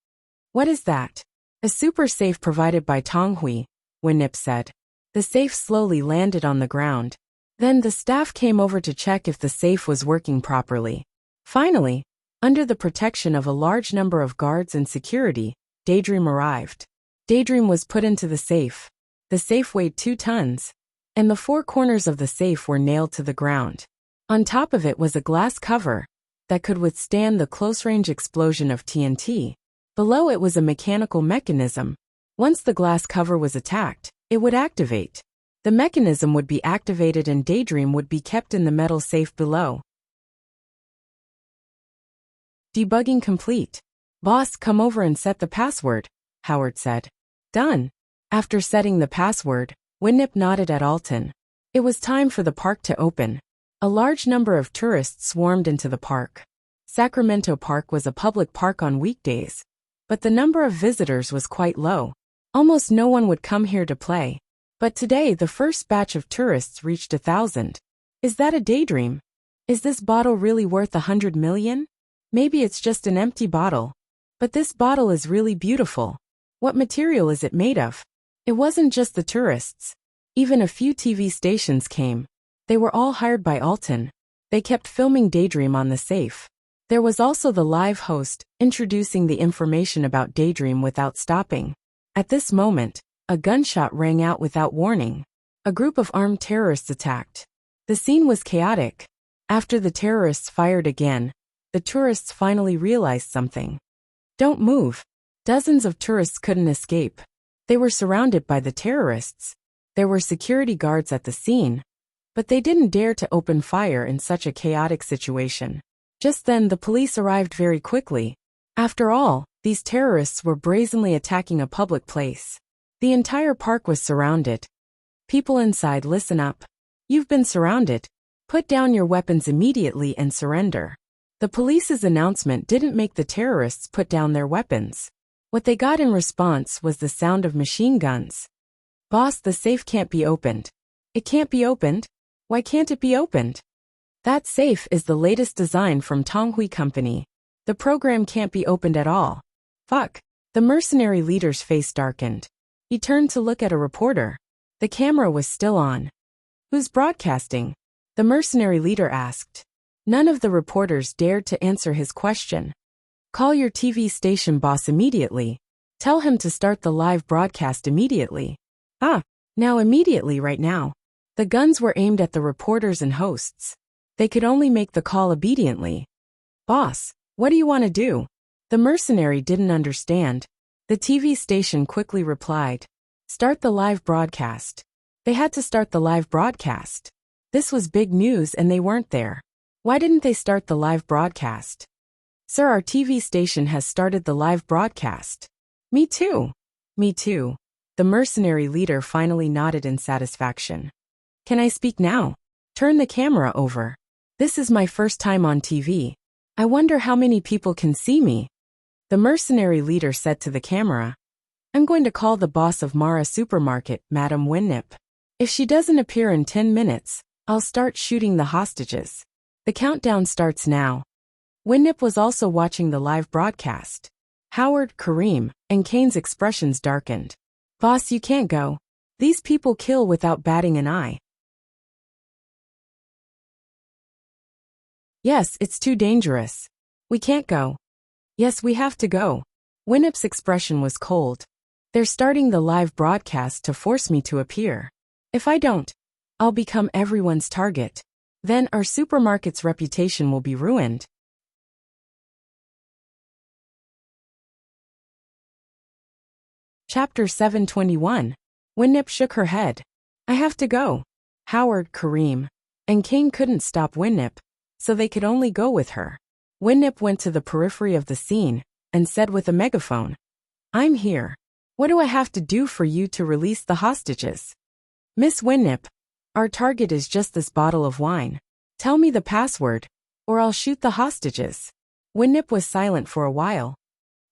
What is that? A super safe provided by Tonghui, Winnip said. The safe slowly landed on the ground. Then the staff came over to check if the safe was working properly. Finally, under the protection of a large number of guards and security, Daydream arrived. Daydream was put into the safe. The safe weighed 2 tons, and the 4 corners of the safe were nailed to the ground. On top of it was a glass cover that could withstand the close-range explosion of TNT. Below it was a mechanical mechanism. Once the glass cover was attacked, it would activate. The mechanism would be activated and Daydream would be kept in the metal safe below. Debugging complete. Boss, come over and set the password, Howard said. Done. After setting the password, Winnip nodded at Alton. It was time for the park to open. A large number of tourists swarmed into the park. Sacramento Park was a public park on weekdays, but the number of visitors was quite low. Almost no one would come here to play. But today the first batch of tourists reached 1,000. Is that a daydream? Is this bottle really worth 100 million? Maybe it's just an empty bottle. But this bottle is really beautiful. What material is it made of? It wasn't just the tourists. Even a few TV stations came. They were all hired by Alton. They kept filming Daydream on the safe. There was also the live host, introducing the information about Daydream without stopping. At this moment, a gunshot rang out without warning. A group of armed terrorists attacked. The scene was chaotic. After the terrorists fired again, the tourists finally realized something. Don't move. Dozens of tourists couldn't escape. They were surrounded by the terrorists. There were security guards at the scene, but they didn't dare to open fire in such a chaotic situation. Just then the police arrived very quickly. After all, these terrorists were brazenly attacking a public place. The entire park was surrounded. People inside, listen up. You've been surrounded. Put down your weapons immediately and surrender. The police's announcement didn't make the terrorists put down their weapons. What they got in response was the sound of machine guns. Boss, the safe can't be opened. It can't be opened? Why can't it be opened? That safe is the latest design from Tonghui Company. The program can't be opened at all. Fuck. The mercenary leader's face darkened. He turned to look at a reporter. The camera was still on. Who's broadcasting? The mercenary leader asked. None of the reporters dared to answer his question. Call your TV station boss immediately. Tell him to start the live broadcast immediately. Now immediately right now. The guns were aimed at the reporters and hosts. They could only make the call obediently. Boss, what do you want to do? The mercenary didn't understand. The TV station quickly replied. Start the live broadcast. They had to start the live broadcast. This was big news and they weren't there. Why didn't they start the live broadcast? Sir, our TV station has started the live broadcast. Me too. Me too. The mercenary leader finally nodded in satisfaction. Can I speak now? Turn the camera over. This is my first time on TV. I wonder how many people can see me. The mercenary leader said to the camera. I'm going to call the boss of Mara Supermarket, Madam Winnip. If she doesn't appear in 10 minutes, I'll start shooting the hostages. The countdown starts now. Winnip was also watching the live broadcast. Howard, Kareem, and Kane's expressions darkened. Boss, you can't go. These people kill without batting an eye. Yes, it's too dangerous. We can't go. Yes, we have to go. Winnip's expression was cold. They're starting the live broadcast to force me to appear. If I don't, I'll become everyone's target. Then our supermarket's reputation will be ruined. Chapter 721. Winnip shook her head. I have to go. Howard, Kareem, and Kane couldn't stop Winnip, so they could only go with her. Winnip went to the periphery of the scene and said with a megaphone, I'm here. What do I have to do for you to release the hostages? Miss Winnip, our target is just this bottle of wine. Tell me the password, or I'll shoot the hostages. Winnip was silent for a while.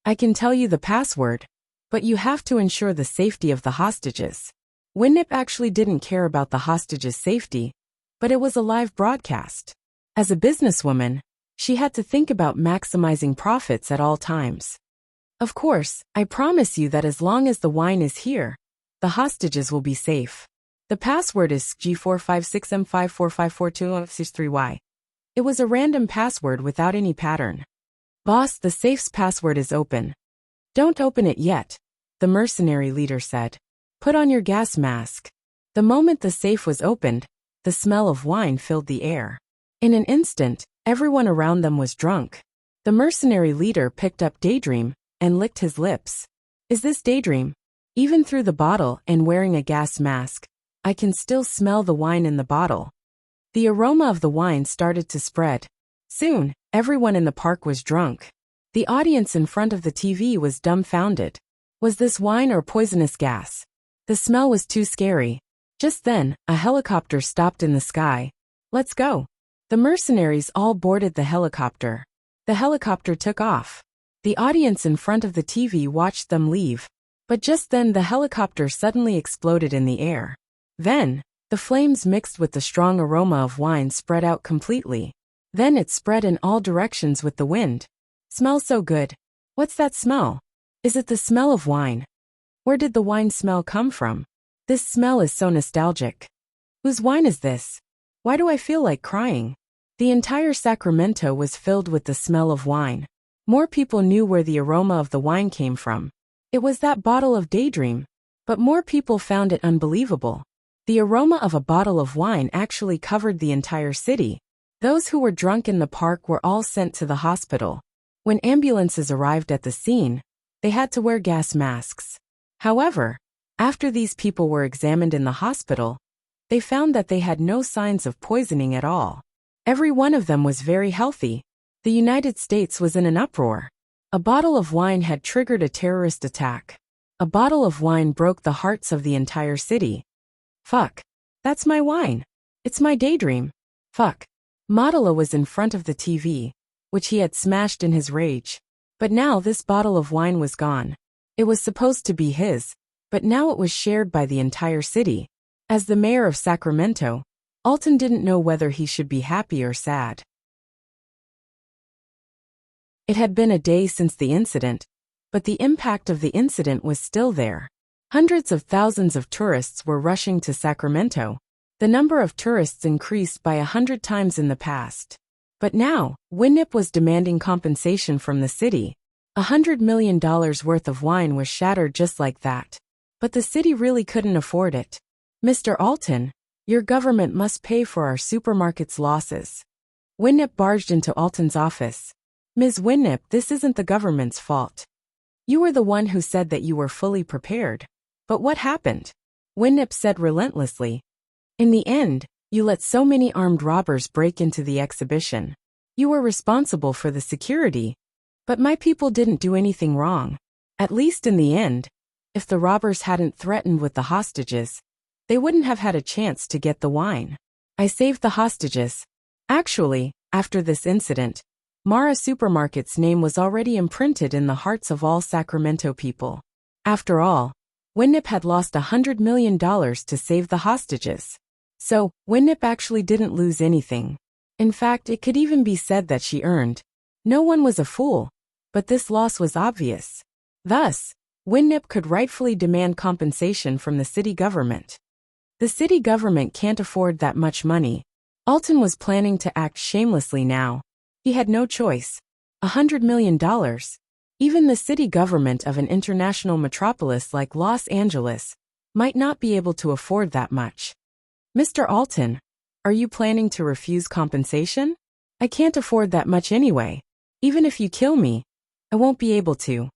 I can tell you the password, but you have to ensure the safety of the hostages. Winnip actually didn't care about the hostages' safety, but it was a live broadcast. As a businesswoman, she had to think about maximizing profits at all times. Of course, I promise you that as long as the wine is here, the hostages will be safe. The password is G456M54542063Y. It was a random password without any pattern. Boss, the safe's password is open. Don't open it yet, the mercenary leader said. Put on your gas mask. The moment the safe was opened, the smell of wine filled the air. In an instant, everyone around them was drunk. The mercenary leader picked up Daydream and licked his lips. Is this Daydream? Even through the bottle and wearing a gas mask, I can still smell the wine in the bottle. The aroma of the wine started to spread. Soon, everyone in the park was drunk. The audience in front of the TV was dumbfounded. Was this wine or poisonous gas? The smell was too scary. Just then, a helicopter stopped in the sky. Let's go. The mercenaries all boarded the helicopter. The helicopter took off. The audience in front of the TV watched them leave. But just then the helicopter suddenly exploded in the air. Then, the flames mixed with the strong aroma of wine spread out completely. Then it spread in all directions with the wind. Smells so good. What's that smell? Is it the smell of wine? Where did the wine smell come from? This smell is so nostalgic. Whose wine is this? Why do I feel like crying? The entire Sacramento was filled with the smell of wine. More people knew where the aroma of the wine came from. It was that bottle of Daydream. But more people found it unbelievable. The aroma of a bottle of wine actually covered the entire city. Those who were drunk in the park were all sent to the hospital. When ambulances arrived at the scene, they had to wear gas masks. However, after these people were examined in the hospital, they found that they had no signs of poisoning at all. Every one of them was very healthy. The United States was in an uproar. A bottle of wine had triggered a terrorist attack. A bottle of wine broke the hearts of the entire city. Fuck. That's my wine. It's my Daydream. Fuck. Modela was in front of the TV, which he had smashed in his rage. But now this bottle of wine was gone. It was supposed to be his, but now it was shared by the entire city. As the mayor of Sacramento, Alton didn't know whether he should be happy or sad. It had been a day since the incident, but the impact of the incident was still there. Hundreds of thousands of tourists were rushing to Sacramento. The number of tourists increased by 100 times in the past. But now, Winnip was demanding compensation from the city. $100 million worth of wine was shattered just like that. But the city really couldn't afford it. Mr. Alton, your government must pay for our supermarket's losses. Winnip barged into Alton's office. Ms. Winnip, this isn't the government's fault. You were the one who said that you were fully prepared. But what happened? Winnip said relentlessly. In the end, you let so many armed robbers break into the exhibition. You were responsible for the security. But my people didn't do anything wrong. At least in the end, if the robbers hadn't threatened with the hostages, they wouldn't have had a chance to get the wine. I saved the hostages. Actually, after this incident, Mara Supermarket's name was already imprinted in the hearts of all Sacramento people. After all, Winnip had lost $100 million to save the hostages. So, Winnip actually didn't lose anything. In fact, it could even be said that she earned. No one was a fool, but this loss was obvious. Thus, Winnip could rightfully demand compensation from the city government. The city government can't afford that much money. Alton was planning to act shamelessly now. He had no choice. $100 million. Even the city government of an international metropolis like Los Angeles might not be able to afford that much. Mr. Alton, are you planning to refuse compensation? I can't afford that much anyway. Even if you kill me, I won't be able to.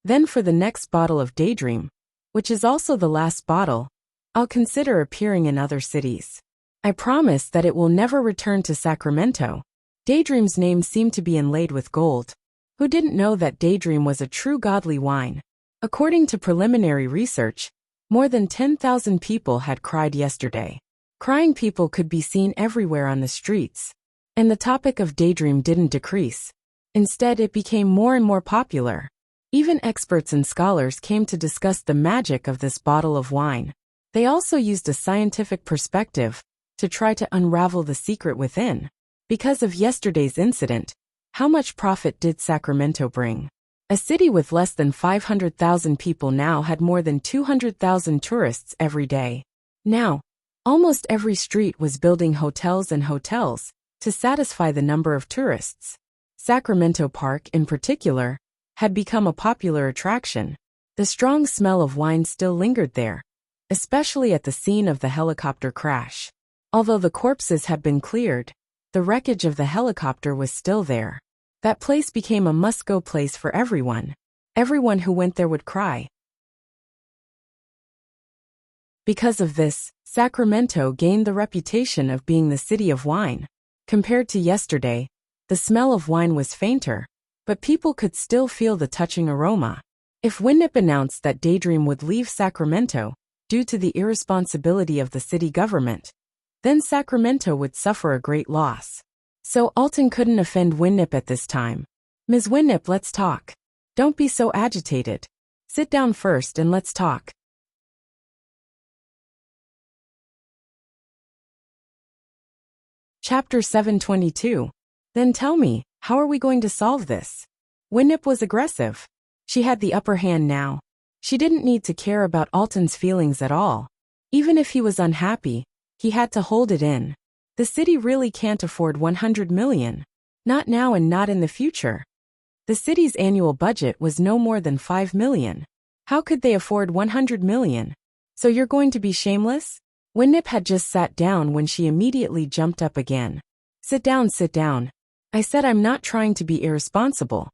Then for the next bottle of Daydream, which is also the last bottle, I'll consider appearing in other cities. I promise that it will never return to Sacramento. Daydream's name seemed to be inlaid with gold. Who didn't know that Daydream was a true godly wine? According to preliminary research, more than 10,000 people had cried yesterday. Crying people could be seen everywhere on the streets. And the topic of Daydream didn't decrease. Instead, it became more and more popular. Even experts and scholars came to discuss the magic of this bottle of wine. They also used a scientific perspective to try to unravel the secret within. Because of yesterday's incident, how much profit did Sacramento bring? A city with less than 500,000 people now had more than 200,000 tourists every day. Now, almost every street was building hotels and hotels to satisfy the number of tourists. Sacramento Park, in particular, had become a popular attraction. The strong smell of wine still lingered there, especially at the scene of the helicopter crash. Although the corpses had been cleared, the wreckage of the helicopter was still there. That place became a must-go place for everyone. Everyone who went there would cry. Because of this, Sacramento gained the reputation of being the city of wine. Compared to yesterday, the smell of wine was fainter, but people could still feel the touching aroma. If Winnip announced that Daydream would leave Sacramento due to the irresponsibility of the city government, then Sacramento would suffer a great loss. So Alton couldn't offend Winnip at this time. "Ms. Winnip, let's talk. Don't be so agitated. Sit down first and let's talk." Chapter 722. Then tell me, how are we going to solve this? Winnip was aggressive. She had the upper hand now. She didn't need to care about Alton's feelings at all. Even if he was unhappy, he had to hold it in. The city really can't afford 100 million. Not now and not in the future. The city's annual budget was no more than 5 million. How could they afford 100 million? "So you're going to be shameless?" Winnip had just sat down when she immediately jumped up again. Sit down, sit down. I said I'm not trying to be irresponsible."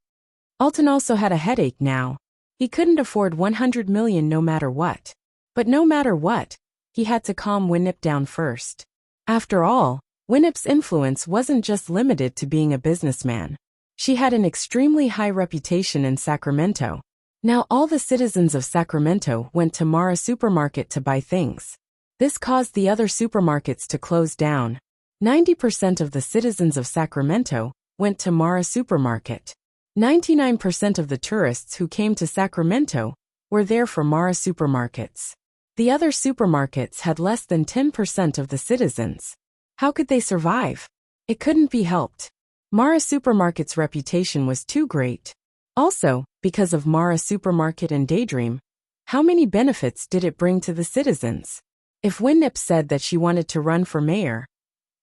Alton also had a headache now. He couldn't afford 100 million no matter what. But no matter what, he had to calm Winnip down first. After all, Winnip's influence wasn't just limited to being a businessman. She had an extremely high reputation in Sacramento. Now all the citizens of Sacramento went to Mara Supermarket to buy things. This caused the other supermarkets to close down. 90% of the citizens of Sacramento went to Mara Supermarket. 99% of the tourists who came to Sacramento were there for Mara Supermarkets. The other supermarkets had less than 10% of the citizens. How could they survive? It couldn't be helped. Mara Supermarket's reputation was too great. Also, because of Mara Supermarket and Daydream, how many benefits did it bring to the citizens? If Winnip said that she wanted to run for mayor,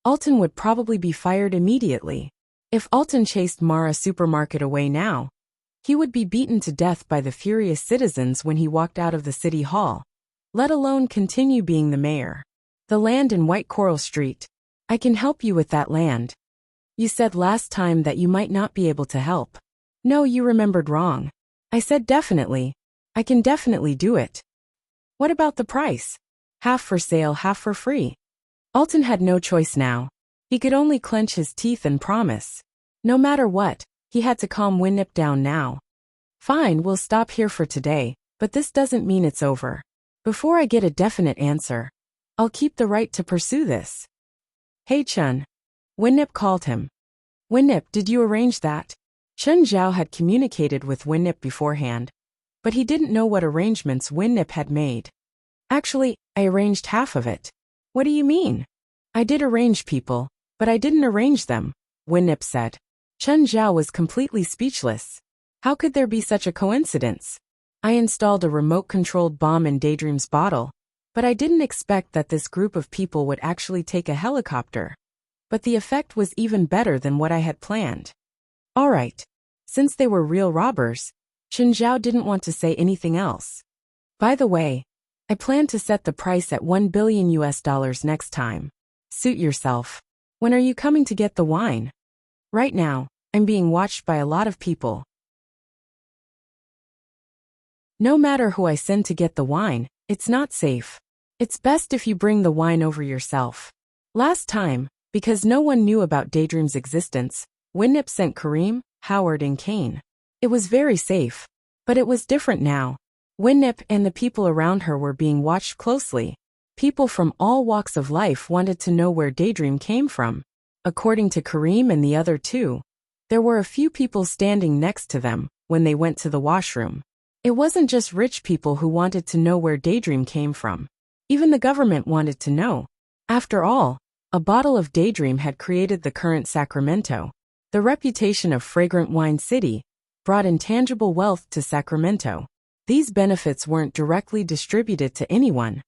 Alton would probably be fired immediately. If Alton chased Mara Supermarket away now, he would be beaten to death by the furious citizens when he walked out of the city hall, let alone continue being the mayor. "The land in White Coral Street. I can help you with that land. You said last time that you might not be able to help." "No, you remembered wrong. I said definitely. I can definitely do it." "What about the price? Half for sale, half for free." Alton had no choice now. He could only clench his teeth and promise. No matter what, he had to calm Winnip down now. "Fine, we'll stop here for today, but this doesn't mean it's over. Before I get a definite answer, I'll keep the right to pursue this." "Hey Chun." Winnip called him. "Winnip, did you arrange that?" Chun Zhao had communicated with Winnip beforehand, but he didn't know what arrangements Winnip had made. "Actually, I arranged half of it." "What do you mean?" "I did arrange people, but I didn't arrange them," Winnip said. Chun Zhao was completely speechless. How could there be such a coincidence? "I installed a remote-controlled bomb in Daydream's bottle, but I didn't expect that this group of people would actually take a helicopter. But the effect was even better than what I had planned." All right. Since they were real robbers, Chun Zhao didn't want to say anything else. "By the way, I plan to set the price at $1 billion next time. Suit yourself. When are you coming to get the wine?" "Right now, I'm being watched by a lot of people. No matter who I send to get the wine, it's not safe. It's best if you bring the wine over yourself." Last time, because no one knew about Daydream's existence, Winnip sent Kareem, Howard and Kane. It was very safe. But it was different now. Winnip and the people around her were being watched closely. People from all walks of life wanted to know where Daydream came from. According to Kareem and the other two, there were a few people standing next to them when they went to the washroom. It wasn't just rich people who wanted to know where Daydream came from. Even the government wanted to know. After all, a bottle of Daydream had created the current Sacramento. The reputation of Fragrant Wine City brought intangible wealth to Sacramento. These benefits weren't directly distributed to anyone,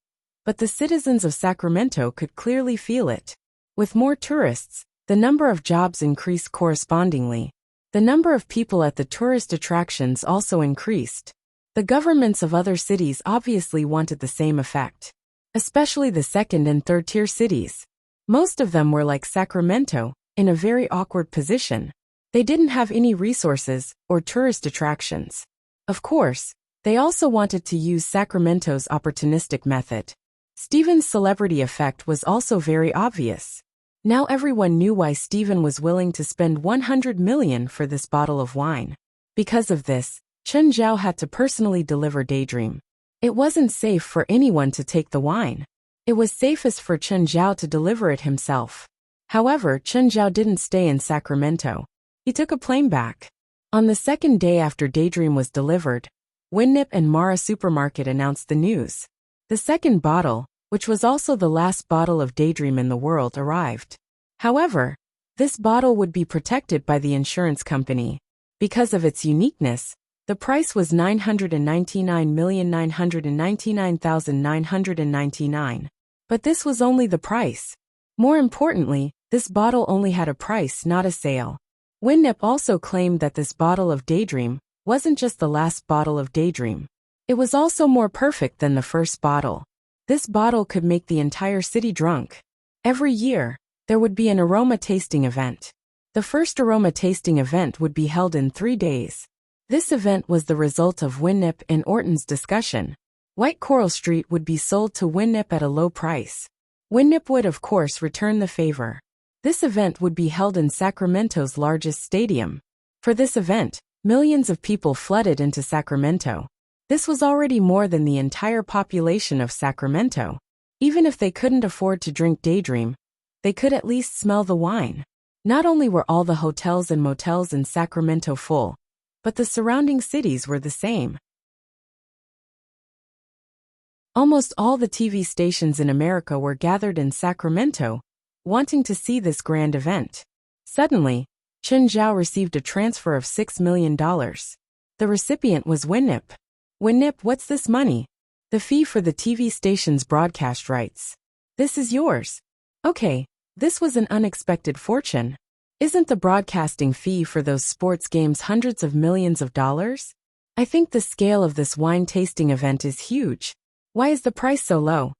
but the citizens of Sacramento could clearly feel it. With more tourists, the number of jobs increased correspondingly. The number of people at the tourist attractions also increased. The governments of other cities obviously wanted the same effect, especially the second and third tier cities. Most of them were like Sacramento, in a very awkward position. They didn't have any resources or tourist attractions. Of course, they also wanted to use Sacramento's opportunistic method. Steven's celebrity effect was also very obvious. Now everyone knew why Stephen was willing to spend 100 million for this bottle of wine. Because of this, Chen Zhao had to personally deliver Daydream. It wasn't safe for anyone to take the wine. It was safest for Chen Zhao to deliver it himself. However, Chen Zhao didn't stay in Sacramento. He took a plane back. On the second day after Daydream was delivered, Winnip and Mara Supermarket announced the news. The second bottle, which was also the last bottle of Daydream in the world, arrived. However, this bottle would be protected by the insurance company. Because of its uniqueness, the price was 999,999,999. But this was only the price. More importantly, this bottle only had a price, not a sale. Winnip also claimed that this bottle of Daydream wasn't just the last bottle of Daydream. It was also more perfect than the first bottle. This bottle could make the entire city drunk. Every year, there would be an aroma tasting event. The first aroma tasting event would be held in 3 days. This event was the result of Winnip and Orton's discussion. White Coral Street would be sold to Winnip at a low price. Winnip would, of course, return the favor. This event would be held in Sacramento's largest stadium. For this event, millions of people flooded into Sacramento. This was already more than the entire population of Sacramento. Even if they couldn't afford to drink Daydream, they could at least smell the wine. Not only were all the hotels and motels in Sacramento full, but the surrounding cities were the same. Almost all the TV stations in America were gathered in Sacramento, wanting to see this grand event. Suddenly, Chen Zhao received a transfer of $6 million. The recipient was Winnip. Winnip, what's this money? The fee for the TV station's broadcast rights. This is yours. Okay, this was an unexpected fortune. Isn't the broadcasting fee for those sports games hundreds of millions of dollars? I think the scale of this wine tasting event is huge. Why is the price so low?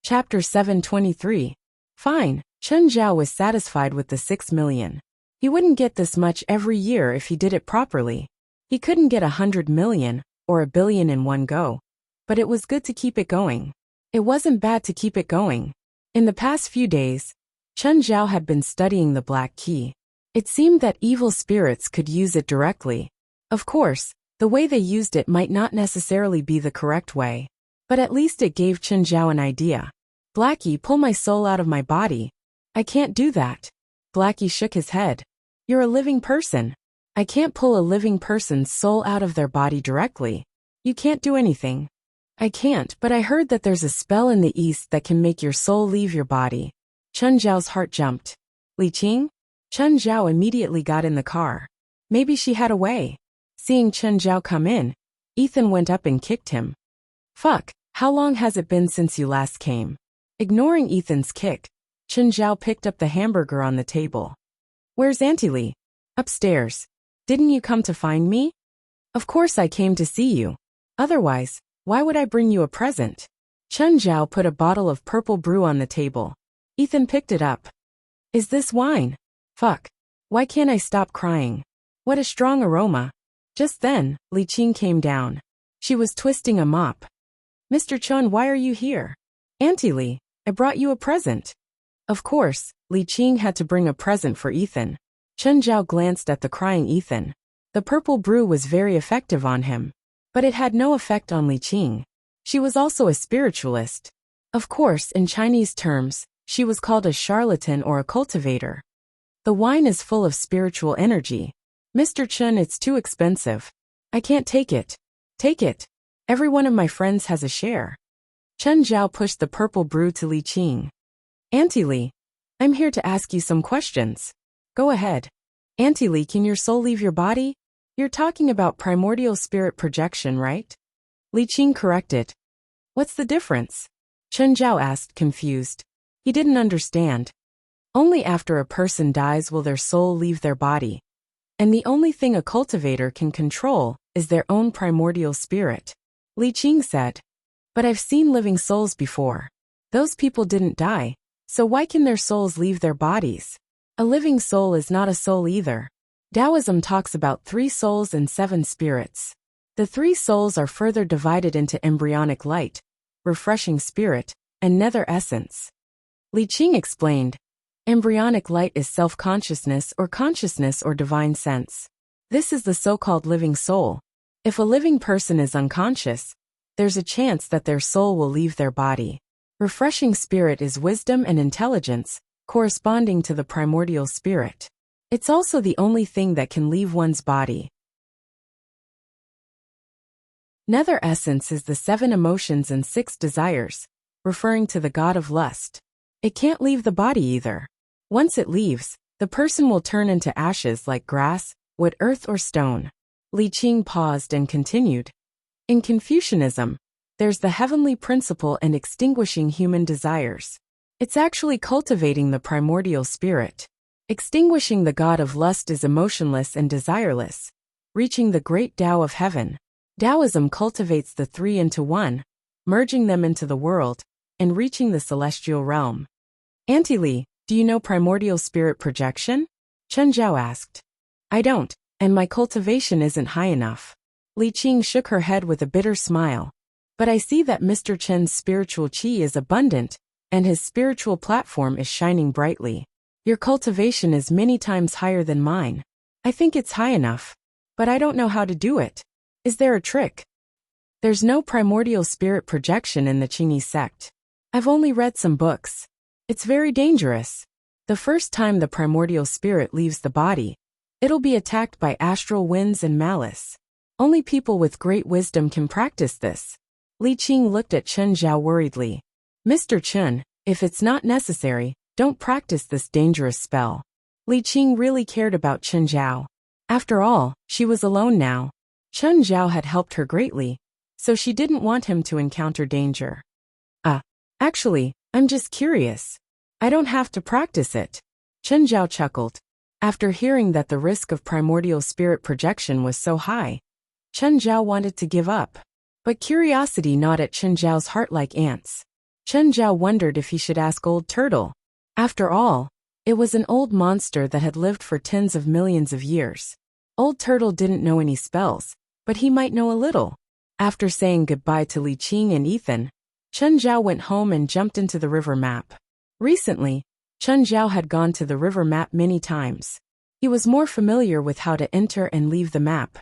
Chapter 723. Fine, Chen Zhao was satisfied with the 6 million. He wouldn't get this much every year if he did it properly. He couldn't get 100 million, or 1 billion in one go. But it was good to keep it going. It wasn't bad to keep it going. In the past few days, Chen Zhao had been studying the Black Key. It seemed that evil spirits could use it directly. Of course, the way they used it might not necessarily be the correct way. But at least it gave Chen Zhao an idea. Blackie, pull my soul out of my body. I can't do that. Blackie shook his head. You're a living person. I can't pull a living person's soul out of their body directly. You can't do anything. I can't, but I heard that there's a spell in the East that can make your soul leave your body. Chen Zhao's heart jumped. Li Qing? Chen Zhao immediately got in the car. Maybe she had a way. Seeing Chen Zhao come in, Ethan went up and kicked him. Fuck, how long has it been since you last came? Ignoring Ethan's kick, Chen Zhao picked up the hamburger on the table. Where's Auntie Li? Upstairs. Didn't you come to find me? Of course I came to see you. Otherwise, why would I bring you a present? Chen Zhao put a bottle of purple brew on the table. Ethan picked it up. Is this wine? Fuck. Why can't I stop crying? What a strong aroma. Just then, Li Qing came down. She was twisting a mop. Mr. Chen, why are you here? Auntie Li, I brought you a present. Of course, Li Qing had to bring a present for Ethan. Chen Zhao glanced at the crying Ethan. The purple brew was very effective on him. But it had no effect on Li Qing. She was also a spiritualist. Of course, in Chinese terms, she was called a charlatan or a cultivator. The wine is full of spiritual energy. Mr. Chen, it's too expensive. I can't take it. Take it. Every one of my friends has a share. Chen Zhao pushed the purple brew to Li Qing. Auntie Li, I'm here to ask you some questions. Go ahead. Auntie Li, can your soul leave your body? You're talking about primordial spirit projection, right? Li Qing corrected. What's the difference? Chen Zhao asked, confused. He didn't understand. Only after a person dies will their soul leave their body. And the only thing a cultivator can control is their own primordial spirit. Li Qing said. But I've seen living souls before. Those people didn't die, so why can their souls leave their bodies? A living soul is not a soul either. Taoism talks about 3 souls and 7 spirits. The three souls are further divided into embryonic light, refreshing spirit, and nether essence. Li Qing explained, embryonic light is self-consciousness or divine sense. This is the so-called living soul. If a living person is unconscious, there's a chance that their soul will leave their body. Refreshing spirit is wisdom and intelligence, corresponding to the primordial spirit. It's also the only thing that can leave one's body. Nether essence is the 7 emotions and 6 desires, referring to the god of lust. It can't leave the body either. Once it leaves, the person will turn into ashes like grass, wood, earth, or stone. Li Qing paused and continued. In Confucianism, there's the heavenly principle and extinguishing human desires. It's actually cultivating the primordial spirit. Extinguishing the god of lust is emotionless and desireless, reaching the great Tao of heaven. Taoism cultivates the 3 into 1, merging them into the world, and reaching the celestial realm. Auntie Li, do you know primordial spirit projection? Chen Zhao asked. I don't, and my cultivation isn't high enough. Li Qing shook her head with a bitter smile. But I see that Mr. Chen's spiritual qi is abundant, and his spiritual platform is shining brightly. Your cultivation is many times higher than mine. I think it's high enough, but I don't know how to do it. Is there a trick? There's no primordial spirit projection in the Qingyi sect. I've only read some books. It's very dangerous. The first time the primordial spirit leaves the body, it'll be attacked by astral winds and malice. Only people with great wisdom can practice this. Li Qing looked at Chen Zhao worriedly. Mr. Chen, if it's not necessary, don't practice this dangerous spell. Li Qing really cared about Chen Zhao. After all, she was alone now. Chen Zhao had helped her greatly, so she didn't want him to encounter danger. Actually, I'm just curious. I don't have to practice it. Chen Zhao chuckled. After hearing that the risk of primordial spirit projection was so high, Chen Zhao wanted to give up. But curiosity gnawed at Chen Zhao's heart like ants. Chen Zhao wondered if he should ask Old Turtle. After all, it was an old monster that had lived for tens of millions of years. Old Turtle didn't know any spells, but he might know a little. After saying goodbye to Li Qing and Ethan, Chen Zhao went home and jumped into the river map. Recently, Chen Zhao had gone to the river map many times. He was more familiar with how to enter and leave the map.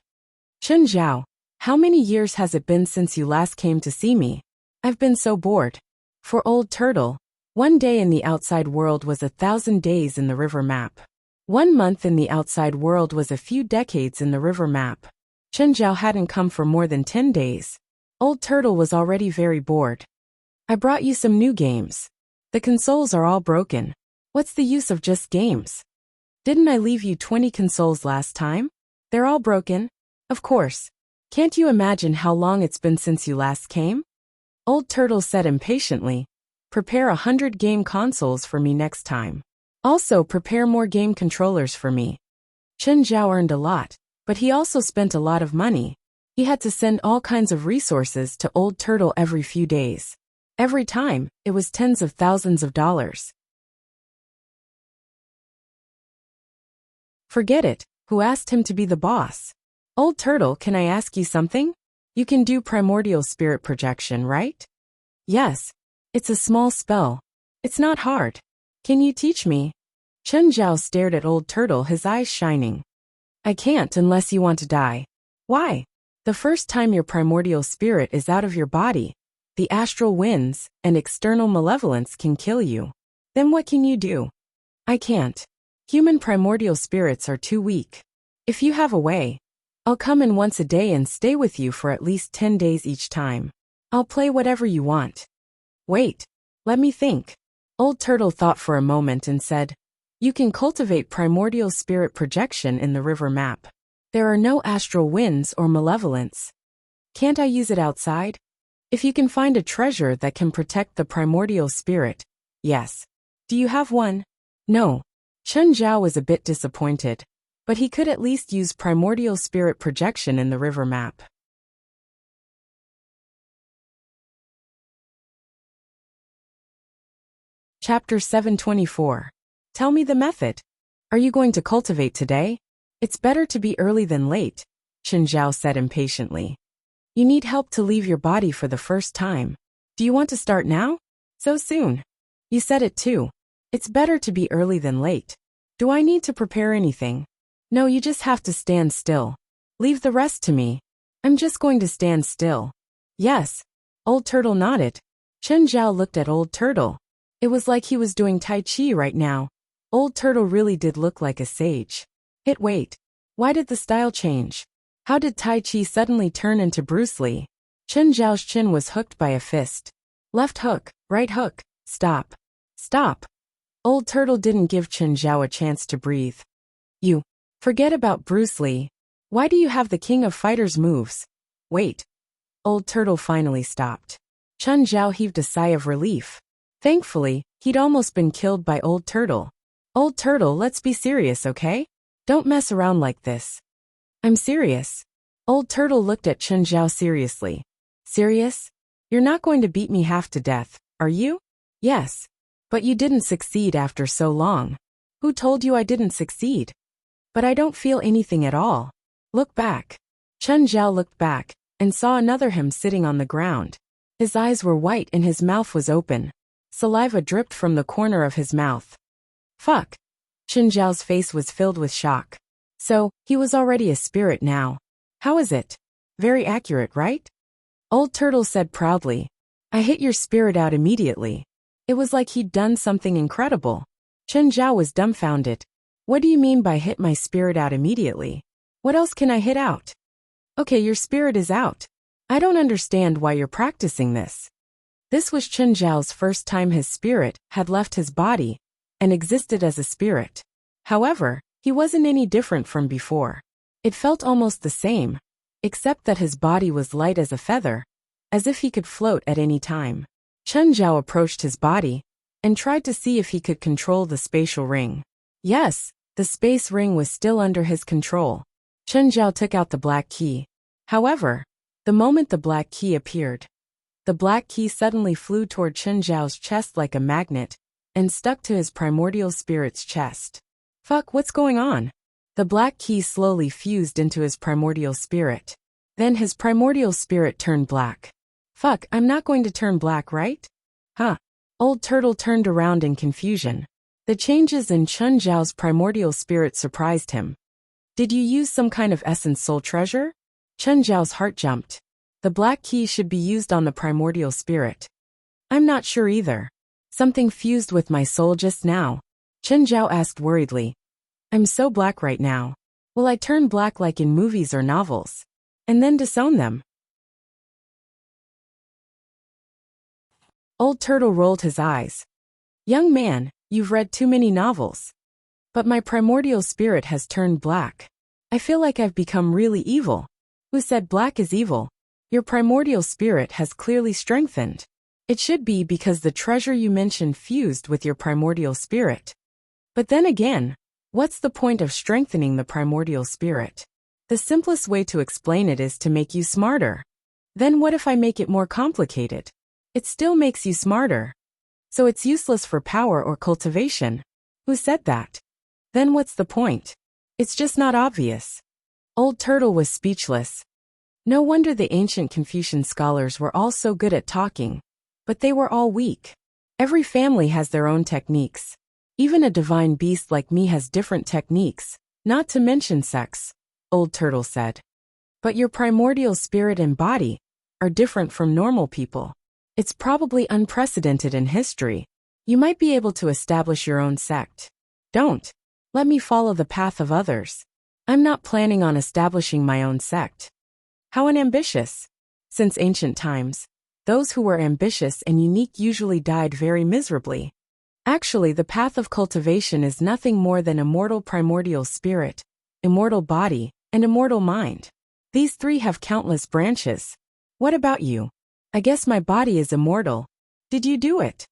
Chen Zhao, how many years has it been since you last came to see me? I've been so bored. For Old Turtle, 1 day in the outside world was 1,000 days in the river map. 1 month in the outside world was a few decades in the river map. Chen Zhao hadn't come for more than 10 days. Old Turtle was already very bored. I brought you some new games. The consoles are all broken. What's the use of just games? Didn't I leave you 20 consoles last time? They're all broken. Of course. Can't you imagine how long it's been since you last came? Old Turtle said impatiently. Prepare 100 game consoles for me next time. Also prepare more game controllers for me. Chen Zhao earned a lot, but he also spent a lot of money. He had to send all kinds of resources to Old Turtle every few days. Every time, it was tens of thousands of dollars. Forget it, who asked him to be the boss? Old Turtle, can I ask you something? You can do primordial spirit projection, right? Yes. It's a small spell. It's not hard. Can you teach me? Chen Zhao stared at Old Turtle, his eyes shining. I can't unless you want to die. Why? The first time your primordial spirit is out of your body, the astral winds and external malevolence can kill you. Then what can you do? I can't. Human primordial spirits are too weak. If you have a way, I'll come in once a day and stay with you for at least 10 days each time. I'll play whatever you want. Wait, let me think. Old Turtle thought for a moment and said, you can cultivate primordial spirit projection in the river map. There are no astral winds or malevolence. Can't I use it outside? If you can find a treasure that can protect the primordial spirit, yes. Do you have one? No. Chen Zhao was a bit disappointed, but he could at least use primordial spirit projection in the river map. Chapter 724. Tell me the method. Are you going to cultivate today? It's better to be early than late. Chen Zhao said impatiently. You need help to leave your body for the first time. Do you want to start now? So soon? You said it too. It's better to be early than late. Do I need to prepare anything? No, you just have to stand still. Leave the rest to me. I'm just going to stand still. Yes. Old Turtle nodded. Chen Zhao looked at Old Turtle. It was like he was doing Tai Chi right now. Old Turtle really did look like a sage. Wait. Why did the style change? How did Tai Chi suddenly turn into Bruce Lee? Chen Zhao's chin was hooked by a fist. Left hook, right hook, stop. Stop. Old Turtle didn't give Chen Zhao a chance to breathe. You. Forget about Bruce Lee. Why do you have the King of Fighters moves? Wait. Old Turtle finally stopped. Chen Zhao heaved a sigh of relief. Thankfully, he'd almost been killed by Old Turtle. Old Turtle, let's be serious, okay? Don't mess around like this. I'm serious. Old Turtle looked at Chen Zhao seriously. Serious? You're not going to beat me half to death, are you? Yes. But you didn't succeed after so long. Who told you I didn't succeed? But I don't feel anything at all. Look back. Chen Zhao looked back and saw another him sitting on the ground. His eyes were white and his mouth was open. Saliva dripped from the corner of his mouth. Fuck. Chen Zhao's face was filled with shock. So, he was already a spirit now. How is it? Very accurate, right? Old Turtle said proudly. I hit your spirit out immediately. It was like he'd done something incredible. Chen Zhao was dumbfounded. What do you mean by hit my spirit out immediately? What else can I hit out? Okay, your spirit is out. I don't understand why you're practicing this. This was Chen Zhao's first time his spirit had left his body and existed as a spirit. However, he wasn't any different from before. It felt almost the same, except that his body was light as a feather, as if he could float at any time. Chen Zhao approached his body and tried to see if he could control the spatial ring. Yes, the space ring was still under his control. Chen Zhao took out the black key. However, the moment the black key appeared, the black key suddenly flew toward Chen Zhao's chest like a magnet and stuck to his primordial spirit's chest. Fuck, what's going on? The black key slowly fused into his primordial spirit. Then his primordial spirit turned black. Fuck, I'm not going to turn black, right? Huh. Old Turtle turned around in confusion. The changes in Chen Zhao's primordial spirit surprised him. Did you use some kind of essence soul treasure? Chen Zhao's heart jumped. The black key should be used on the primordial spirit. I'm not sure either. Something fused with my soul just now. Chen Zhao asked worriedly. I'm so black right now. Will I turn black like in movies or novels? And then disown them? Old Turtle rolled his eyes. Young man, you've read too many novels. But my primordial spirit has turned black. I feel like I've become really evil. Who said black is evil? Your primordial spirit has clearly strengthened. It should be because the treasure you mentioned fused with your primordial spirit. But then again, what's the point of strengthening the primordial spirit? The simplest way to explain it is to make you smarter. Then what if I make it more complicated? It still makes you smarter. So it's useless for power or cultivation. Who said that? Then what's the point? It's just not obvious. Old Turtle was speechless. No wonder the ancient Confucian scholars were all so good at talking. But they were all weak. Every family has their own techniques. Even a divine beast like me has different techniques, not to mention sex, Old Turtle said. But your primordial spirit and body are different from normal people. It's probably unprecedented in history. You might be able to establish your own sect. Don't. Let me follow the path of others. I'm not planning on establishing my own sect. How unambitious. Since ancient times, those who were ambitious and unique usually died very miserably. Actually, the path of cultivation is nothing more than immortal primordial spirit, immortal body, and immortal mind. These three have countless branches. What about you? I guess my body is immortal. Did you do it?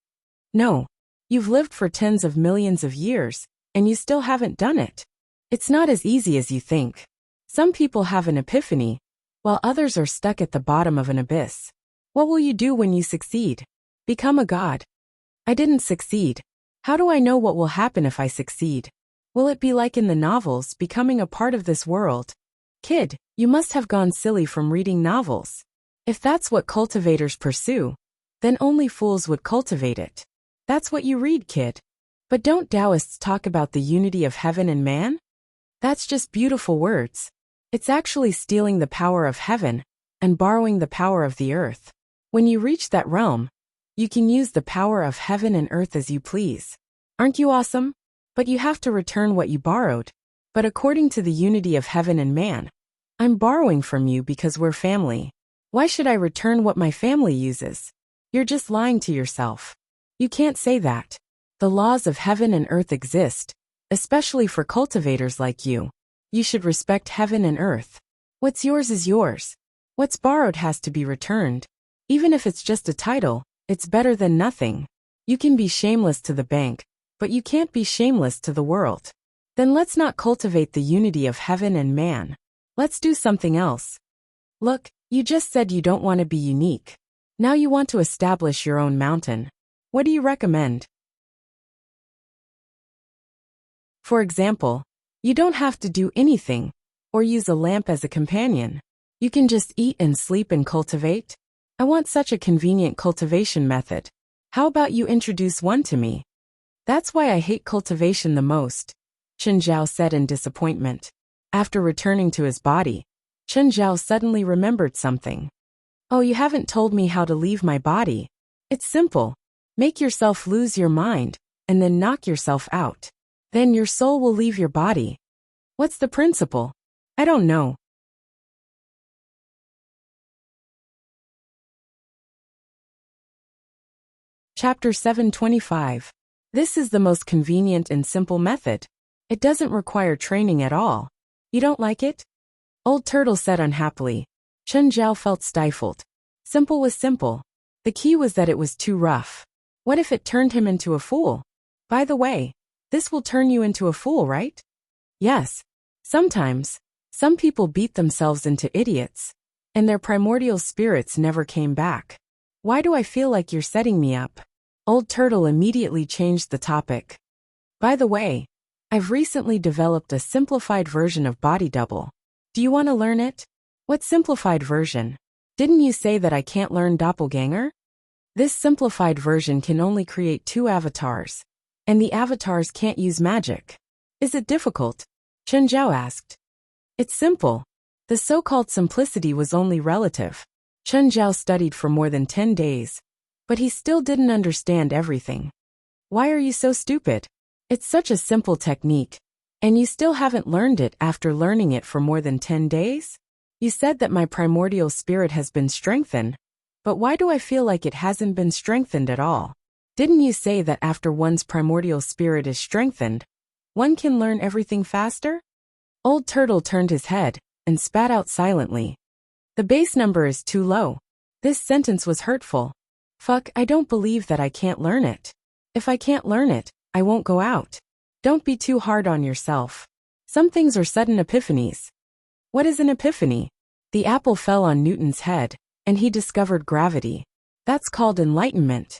No. You've lived for tens of millions of years, and you still haven't done it. It's not as easy as you think. Some people have an epiphany, while others are stuck at the bottom of an abyss. What will you do when you succeed? Become a god. I didn't succeed. How do I know what will happen if I succeed? Will it be like in the novels, becoming a part of this world? Kid, you must have gone silly from reading novels. If that's what cultivators pursue, then only fools would cultivate it. That's what you read, kid. But don't Taoists talk about the unity of heaven and man? That's just beautiful words. It's actually stealing the power of heaven and borrowing the power of the earth. When you reach that realm, you can use the power of heaven and earth as you please. Aren't you awesome? But you have to return what you borrowed. But according to the unity of heaven and man, I'm borrowing from you because we're family. Why should I return what my family uses? You're just lying to yourself. You can't say that. The laws of heaven and earth exist, especially for cultivators like you. You should respect heaven and earth. What's yours is yours. What's borrowed has to be returned. Even if it's just a title, it's better than nothing. You can be shameless to the bank, but you can't be shameless to the world. Then let's not cultivate the unity of heaven and man. Let's do something else. Look, you just said you don't want to be unique. Now you want to establish your own mountain. What do you recommend? For example, you don't have to do anything, or use a lamp as a companion. You can just eat and sleep and cultivate. I want such a convenient cultivation method. How about you introduce one to me? That's why I hate cultivation the most, Chen Zhao said in disappointment. After returning to his body, Chen Zhao suddenly remembered something. Oh, you haven't told me how to leave my body. It's simple. Make yourself lose your mind, and then knock yourself out. Then your soul will leave your body. What's the principle? I don't know. Chapter 725. This is the most convenient and simple method. It doesn't require training at all. You don't like it? Old Turtle said unhappily. Chen Zhao felt stifled. Simple was simple. The key was that it was too rough. What if it turned him into a fool? By the way, this will turn you into a fool, right? Yes. Sometimes, some people beat themselves into idiots, and their primordial spirits never came back. Why do I feel like you're setting me up? Old Turtle immediately changed the topic. By the way, I've recently developed a simplified version of Body Double. Do you want to learn it? What simplified version? Didn't you say that I can't learn Doppelganger? This simplified version can only create 2 avatars, and the avatars can't use magic. Is it difficult? Chen Zhao asked. It's simple. The so-called simplicity was only relative. Chen Zhao studied for more than 10 days, but he still didn't understand everything. Why are you so stupid? It's such a simple technique, and you still haven't learned it after learning it for more than 10 days? You said that my primordial spirit has been strengthened, but why do I feel like it hasn't been strengthened at all? Didn't you say that after one's primordial spirit is strengthened, one can learn everything faster? Old Turtle turned his head and spat out silently. The base number is too low. This sentence was hurtful. Fuck, I don't believe that I can't learn it. If I can't learn it, I won't go out. Don't be too hard on yourself. Some things are sudden epiphanies. What is an epiphany? The apple fell on Newton's head, and he discovered gravity. That's called enlightenment.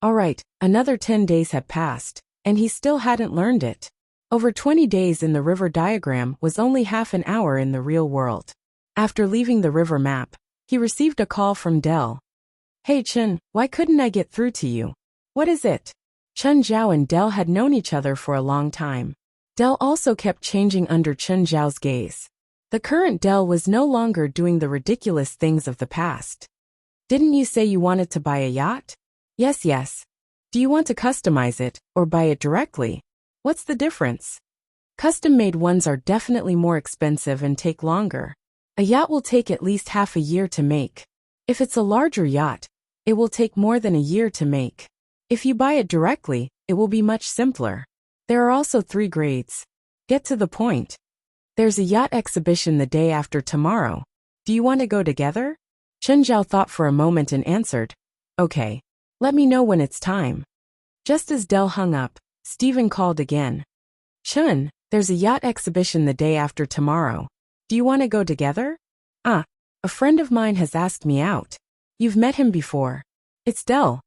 Alright, another 10 days had passed, and he still hadn't learned it. Over 20 days in the river diagram was only half an hour in the real world. After leaving the river map, he received a call from Dell. Hey Chen, why couldn't I get through to you? What is it? Chen Zhao and Dell had known each other for a long time. Dell also kept changing under Chen Zhao's gaze. The current Dell was no longer doing the ridiculous things of the past. Didn't you say you wanted to buy a yacht? Yes. Do you want to customize it, or buy it directly? What's the difference? Custom-made ones are definitely more expensive and take longer. A yacht will take at least half a year to make. If it's a larger yacht, it will take more than a year to make. If you buy it directly, it will be much simpler. There are also 3 grades. Get to the point. There's a yacht exhibition the day after tomorrow. Do you want to go together? Chen Zhao thought for a moment and answered, Okay. Let me know when it's time. Just as Dell hung up, Stephen called again. Chen, there's a yacht exhibition the day after tomorrow. Do you want to go together? A friend of mine has asked me out. You've met him before. It's Dell.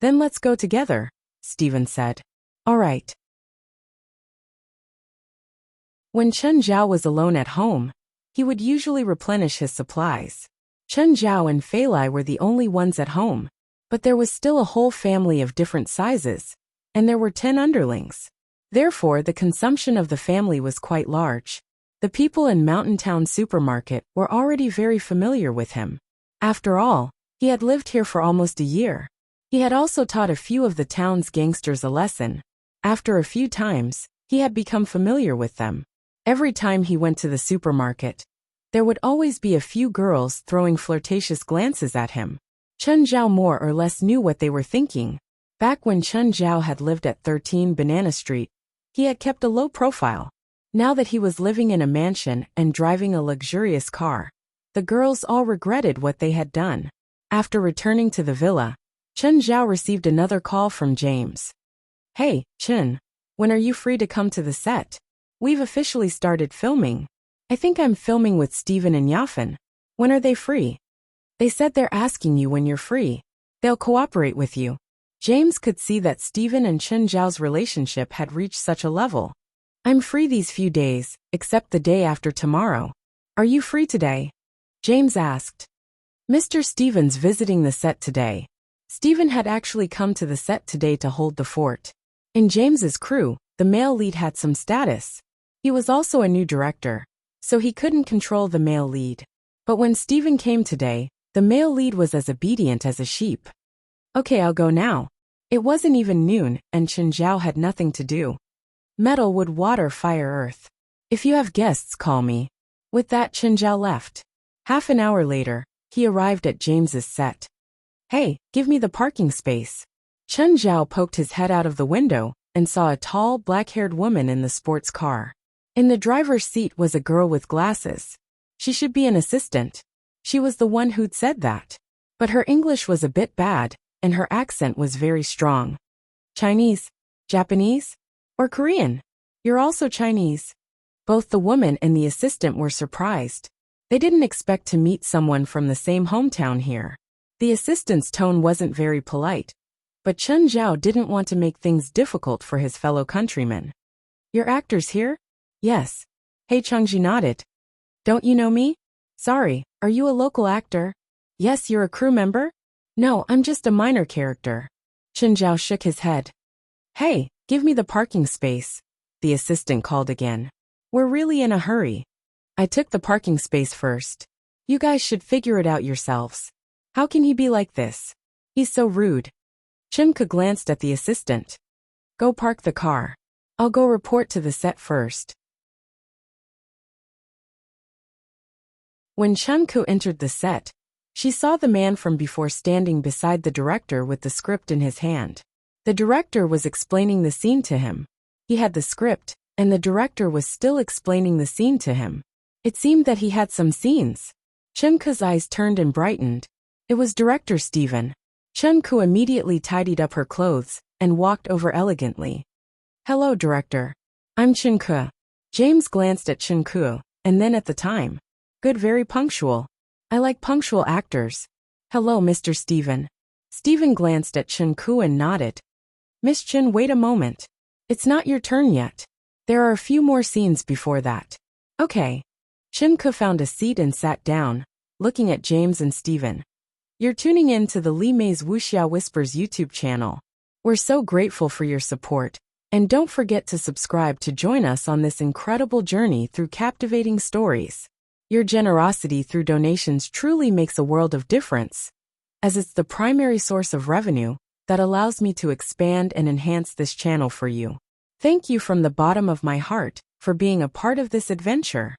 Then let's go together, Stephen said. All right. When Chen Zhao was alone at home, He would usually replenish his supplies. Chen Zhao and Fei Lai were the only ones at home, but there was still a whole family of different sizes, and there were 10 underlings. Therefore, the consumption of the family was quite large. The people in Mountain Town Supermarket were already very familiar with him. After all, he had lived here for almost a year. He had also taught a few of the town's gangsters a lesson. After a few times, he had become familiar with them. Every time he went to the supermarket, there would always be a few girls throwing flirtatious glances at him. Chen Zhao more or less knew what they were thinking. Back when Chen Zhao had lived at 13 Banana Street, he had kept a low profile. Now that he was living in a mansion and driving a luxurious car, the girls all regretted what they had done. After returning to the villa, Chen Zhao received another call from James. "Hey, Chen, when are you free to come to the set? We've officially started filming. I think I'm filming with Steven and Yafen. When are they free? They said they're asking you when you're free. They'll cooperate with you." James could see that Steven and Chen Zhao's relationship had reached such a level. "I'm free these few days, except the day after tomorrow. Are you free today?" James asked. Mr. Steven's visiting the set today. Steven had actually come to the set today to hold the fort. In James's crew, the male lead had some status. He was also a new director, so he couldn't control the male lead. But when Steven came today, the male lead was as obedient as a sheep. "Okay, I'll go now." It wasn't even noon, and Chen Zhao had nothing to do. Metal, wood, water, fire, earth. "If you have guests, call me." With that, Chen Zhao left. Half an hour later, he arrived at James's set. "Hey, give me the parking space." Chen Zhao poked his head out of the window and saw a tall, black-haired woman in the sports car. In the driver's seat was a girl with glasses. She should be an assistant. She was the one who'd said that. But her English was a bit bad, and her accent was very strong. "Chinese? Japanese? Or Korean? You're also Chinese?" Both the woman and the assistant were surprised. They didn't expect to meet someone from the same hometown here. The assistant's tone wasn't very polite, but Chen Zhao didn't want to make things difficult for his fellow countrymen. "You're actors here?" "Yes." Hey Changji nodded. "Don't you know me?" "Sorry, are you a local actor?" "Yes, you're a crew member?" "No, I'm just a minor character." Chen Zhao shook his head. "Hey, give me the parking space," the assistant called again. "We're really in a hurry." "I took the parking space first. You guys should figure it out yourselves. How can he be like this? He's so rude." Chimka glanced at the assistant. "Go park the car. I'll go report to the set first." When Chunku entered the set, she saw the man from before standing beside the director with the script in his hand. The director was explaining the scene to him. He had the script, and the director was still explaining the scene to him. It seemed that he had some scenes. Chunku's eyes turned and brightened. It was Director Steven. Chunku immediately tidied up her clothes and walked over elegantly. "Hello, Director. I'm Chunku." James glanced at Chunku, and then at the time. "Good, very punctual. I like punctual actors." "Hello, Mr. Steven." Steven glanced at Chunku and nodded. "Miss Chen, wait a moment. It's not your turn yet. There are a few more scenes before that." "Okay." Chunku found a seat and sat down, looking at James and Steven. "You're tuning in to the Li Mei's Wuxia Whispers YouTube channel. We're so grateful for your support, and don't forget to subscribe to join us on this incredible journey through captivating stories. Your generosity through donations truly makes a world of difference, as it's the primary source of revenue that allows me to expand and enhance this channel for you. Thank you from the bottom of my heart for being a part of this adventure."